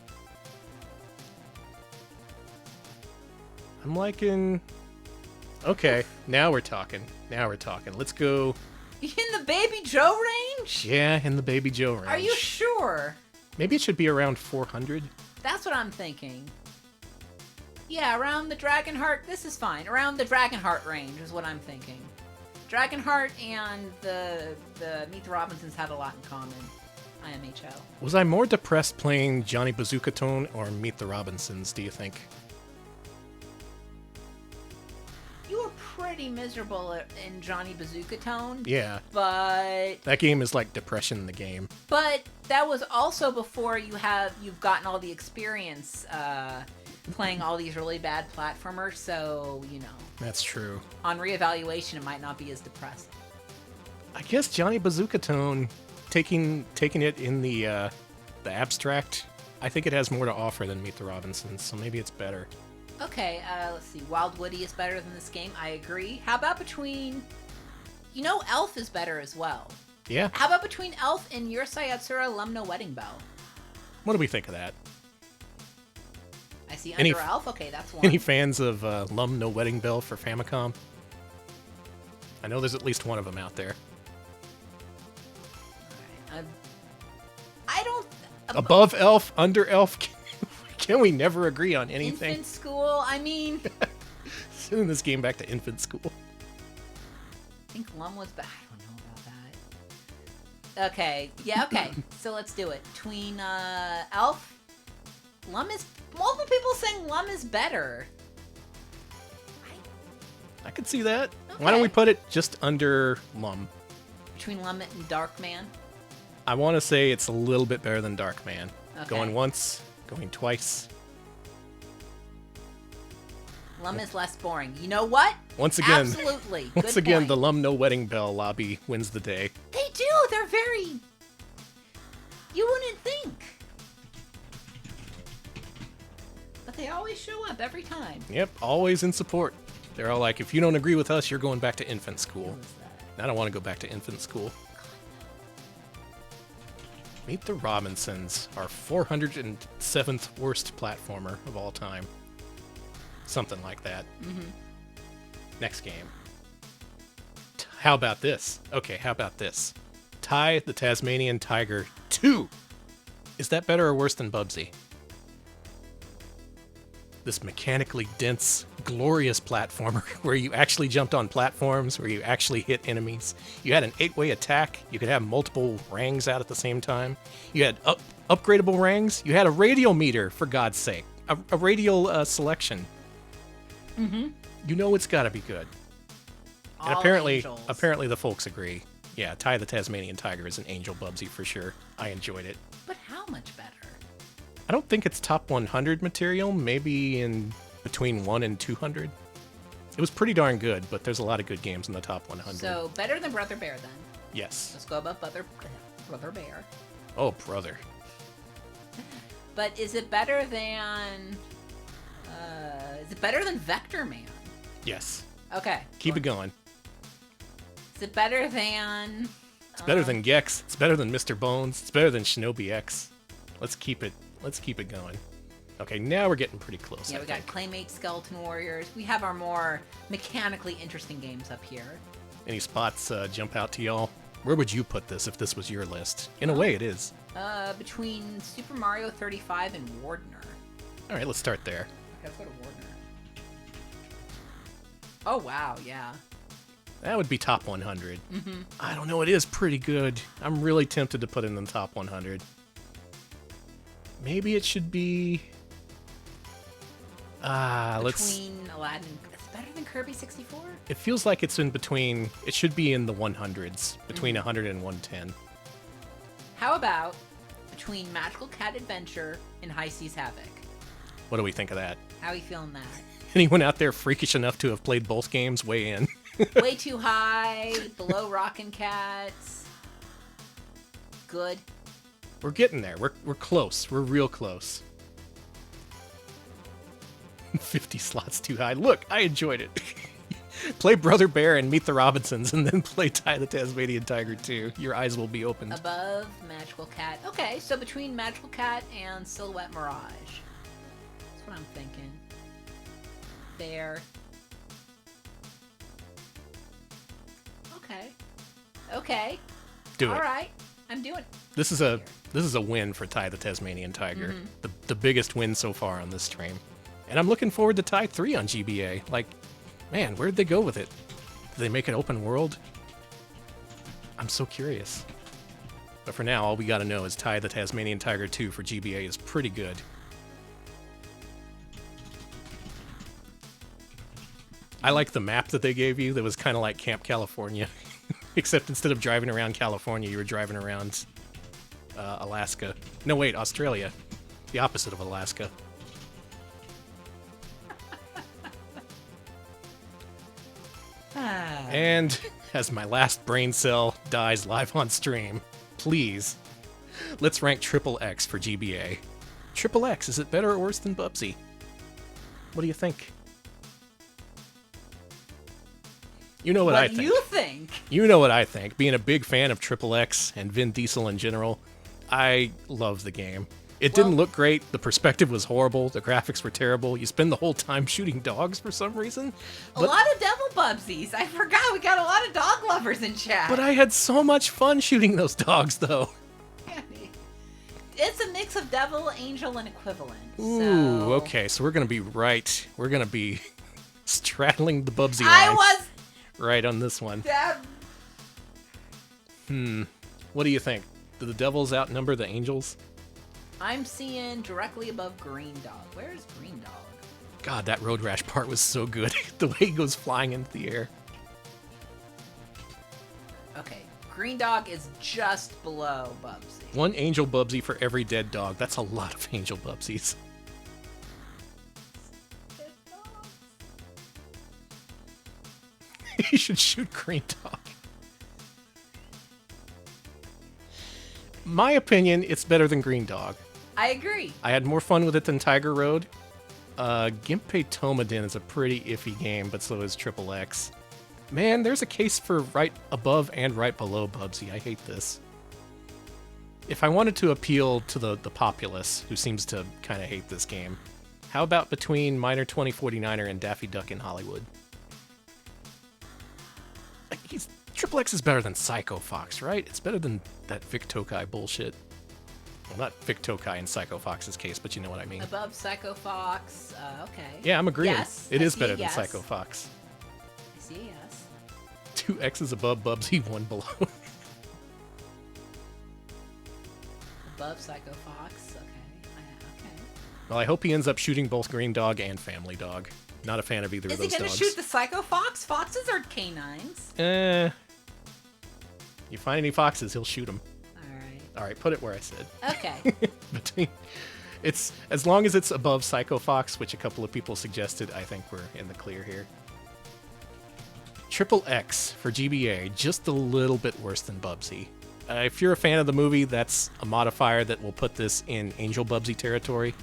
I'm liking... Okay, now we're talking. Let's go... In the Baby Joe range? Yeah, in the Baby Joe range. Are you sure? Maybe it should be around 400. That's what I'm thinking. Yeah, around the Dragonheart, this is fine. Around the Dragonheart range is what I'm thinking. Dragonheart and the Meet the Robinsons had a lot in common. IMHO. Was I more depressed playing Johnny Bazooka Tone or Meet the Robinsons, do you think? You were pretty miserable in Johnny Bazooka Tone. Yeah. But That game is like depression in the game. But that was also before you've gotten all the experience playing all these really bad platformers, so, That's true. on reevaluation, it might not be as depressing. I guess Johnny Bazooka Tone, taking it in the abstract, I think it has more to offer than Meet the Robinsons, so maybe it's better. Okay, let's see. Wild Woody is better than this game. I agree. How about between... Elf is better as well. Yeah. How about between Elf and Yursai Yatsura Lumno Wedding Bell? What do we think of that? I see Under Elf. Okay, that's one. Any fans of Lum No Wedding Bell for Famicom? I know there's at least one of them out there. Alright, I don't... Above Elf, under Elf, can we never agree on anything? Infant School, I mean... Sending this game back to infant school. I think Lum was bad. I don't know about that. Okay, yeah, okay. So let's do it. Between Elf, Lum is... Multiple people saying Lum is better. I could see that. Okay. Why don't we put it just under Lum? Between Lum and Darkman. I want to say it's a little bit better than Darkman. Okay. Going once, going twice. Lum is less boring. You know what? Once again, Absolutely. once Good again, point. the Lum No Wedding Bell lobby wins the day. They do. They're very... You wouldn't think. But they always show up every time. Yep, always in support. They're all like, if you don't agree with us, you're going back to infant school. I don't want to go back to infant school. Meet the Robinsons, our 407th worst platformer of all time. Something like that. Mm-hmm. Next game. How about this? Okay, how about this? Ty the Tasmanian Tiger 2. Is that better or worse than Bubsy? This mechanically dense, glorious platformer where you actually jumped on platforms, where you actually hit enemies. You had an 8-way attack. You could have multiple rangs out at the same time. You had upgradable rangs. You had a radial meter, for God's sake. A radial selection. Mm-hmm. You know it's got to be good. And All apparently angels. the folks agree. Yeah, Ty the Tasmanian Tiger is an angel Bubsy for sure. I enjoyed it. But how much better? I don't think it's top 100 material, maybe in between 1 and 200. It was pretty darn good, but there's a lot of good games in the top 100. So, better than Brother Bear, then. Yes. Let's go above Brother Bear. Oh, brother. But is it better than... is it better than Vector Man? Yes. Okay. Keep it going. Is it better than... It's better than Gex. It's better than Mr. Bones. It's better than Shinobi X. Let's keep it going. Okay, now we're getting pretty close. Yeah, I we got think. Claymate Skeleton Warriors. We have our more mechanically interesting games up here. Any spots jump out to y'all? Where would you put this if this was your list? In a way, it is. Between Super Mario 35 and Wardner. All right, let's start there. Okay, let's go to Wardner. Oh, wow, yeah. That would be top 100. Mm-hmm. I don't know, it is pretty good. I'm really tempted to put it in the top 100. Maybe it should be... Between Aladdin and... It's better than Kirby 64? It feels like it's in between... It should be in the 100s. Between 100 and 110. How about between Magical Cat Adventure and High Seas Havoc? What do we think of that? How are you feeling that? Anyone out there freakish enough to have played both games? Weigh in. Way too high, below Rockin' Cats. Good. We're getting there. We're close. We're real close. 50 slots too high. Look, I enjoyed it. Play Brother Bear and Meet the Robinsons, and then play Ty the Tasmanian Tiger too. Your eyes will be opened. Above Magical Cat. Okay, so between Magical Cat and Silhouette Mirage. That's what I'm thinking. There. Okay. Okay. Do it. All right. I'm doing it. This is a win for Ty the Tasmanian Tiger. Mm-hmm. The biggest win so far on this stream. And I'm looking forward to Ty 3 on GBA. Like, man, where'd they go with it? Do they make it open world? I'm so curious. But for now, all we gotta know is Ty the Tasmanian Tiger 2 for GBA is pretty good. I like the map that they gave you that was kind of like Camp California. Except instead of driving around California, you were driving around Alaska. No, wait, Australia. The opposite of Alaska. And as my last brain cell dies live on stream, please, let's rank Triple X for GBA. Triple X, is it better or worse than Bubsy? What do you think? You know what I think. What do you think? You know what I think. Being a big fan of Triple X and Vin Diesel in general, I love the game. It didn't look great. The perspective was horrible. The graphics were terrible. You spend the whole time shooting dogs for some reason. A lot of devil bubsies. I forgot we got a lot of dog lovers in chat. But I had so much fun shooting those dogs, though. It's a mix of devil, angel, and equivalent. Ooh, okay. So we're going to be right. We're going to be straddling the Bubsy line. I was right on this one. What do you think? Do the devils outnumber the angels? I'm seeing directly above Green Dog. Where's Green Dog? God, that road rash part was so good. The way he goes flying into the air. Okay, Green Dog is just below Bubsy. One angel Bubsy for every dead dog. That's a lot of angel Bubsies. You should shoot Green Dog. My opinion, it's better than Green Dog. I agree. I had more fun with it than Tiger Road. Ginpei Tomaden is a pretty iffy game, but so is Triple X. Man, there's a case for right above and right below Bubsy. I hate this. If I wanted to appeal to the populace, who seems to kind of hate this game, how about between Minor 2049er and Daffy Duck in Hollywood? Triple X is better than Psycho Fox, right? It's better than that Vic Tokai bullshit. Well, not Vic Tokai in Psycho Fox's case, but you know what I mean. Above Psycho Fox, okay. Yeah, I'm agreeing. Yes, it I is see better a than yes. Psycho Fox. I see a yes. 2 X's above Bubsy, 1 below. Above Psycho Fox, okay. Well, I hope he ends up shooting both Green Dog and Family Dog. Not a fan of either of those dogs. Is he going to shoot the Psycho Fox? Foxes are canines. You find any foxes, he'll shoot them. All right, put it where I said. Okay. It's as long as it's above Psycho Fox, which a couple of people suggested, I think we're in the clear here. Triple X for GBA, just a little bit worse than Bubsy. If you're a fan of the movie, that's a modifier that will put this in Angel Bubsy territory,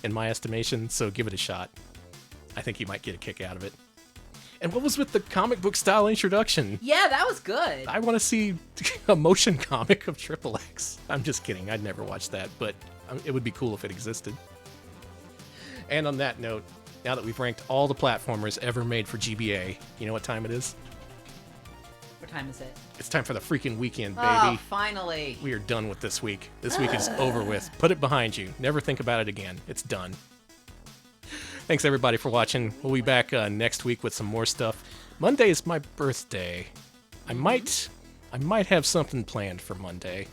in my estimation, so give it a shot. I think you might get a kick out of it. And what was with the comic book style introduction? Yeah, that was good. I want to see a motion comic of Triple X. I'm just kidding. I'd never watch that, but it would be cool if it existed. And on that note, now that we've ranked all the platformers ever made for GBA, you know what time it is? What time is it? It's time for the freaking weekend, baby. Oh, finally. We are done with this week. This week is over with. Put it behind you. Never think about it again. It's done. Thanks, everybody, for watching. We'll be back next week with some more stuff. Monday is my birthday. I might have something planned for Monday.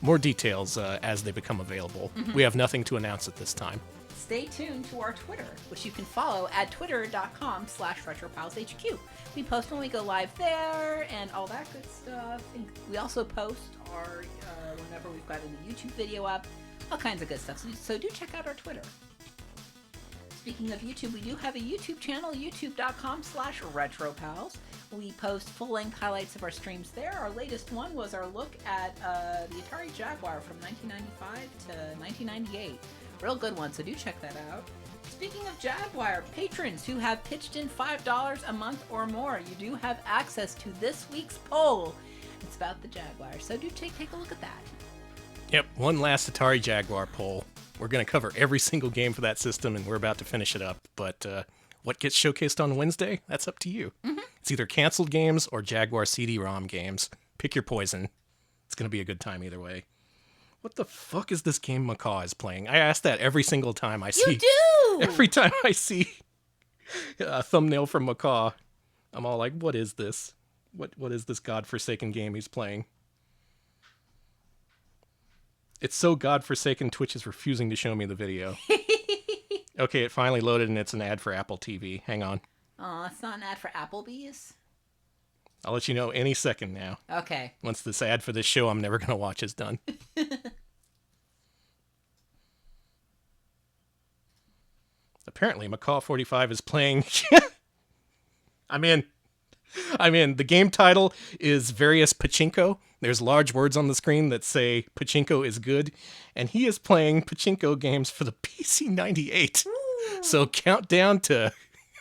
More details as they become available. We have nothing to announce at this time. Stay tuned to our Twitter, which you can follow at twitter.com/retropileshq. We post when we go live there and all that good stuff. And we also post our whenever we've got a new YouTube video up, all kinds of good stuff. So do check out our Twitter. Speaking of YouTube, we do have a YouTube channel, youtube.com/retropals. We post full-length highlights of our streams there. Our latest one was our look at the Atari Jaguar from 1995 to 1998. Real good one, so do check that out. Speaking of Jaguar, patrons who have pitched in $5 a month or more, you do have access to this week's poll. It's about the Jaguar, so do take a look at that. Yep, one last Atari Jaguar poll. We're going to cover every single game for that system, and we're about to finish it up. But what gets showcased on Wednesday? That's up to you. It's either canceled games or Jaguar CD-ROM games. Pick your poison. It's going to be a good time either way. What the fuck is this game Macaw is playing? I ask that every single time I see. You do! Every time I see a thumbnail from Macaw, I'm all like, what is this? What is this godforsaken game he's playing? It's so godforsaken, Twitch is refusing to show me the video. Okay, it finally loaded and it's an ad for Apple TV. Hang on. Oh, it's not an ad for Applebee's? I'll let you know any second now. Okay. Once this ad for this show I'm never going to watch is done. Apparently, Macaw 45 is playing... I'm in. The game title is Various Pachinko. There's large words on the screen that say Pachinko is good. And he is playing Pachinko games for the PC-98. So count down to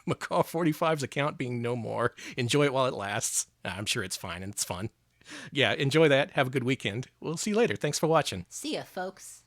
Macaw 45's account being no more. Enjoy it while it lasts. I'm sure it's fine and it's fun. Yeah, enjoy that. Have a good weekend. We'll see you later. Thanks for watching. See ya, folks.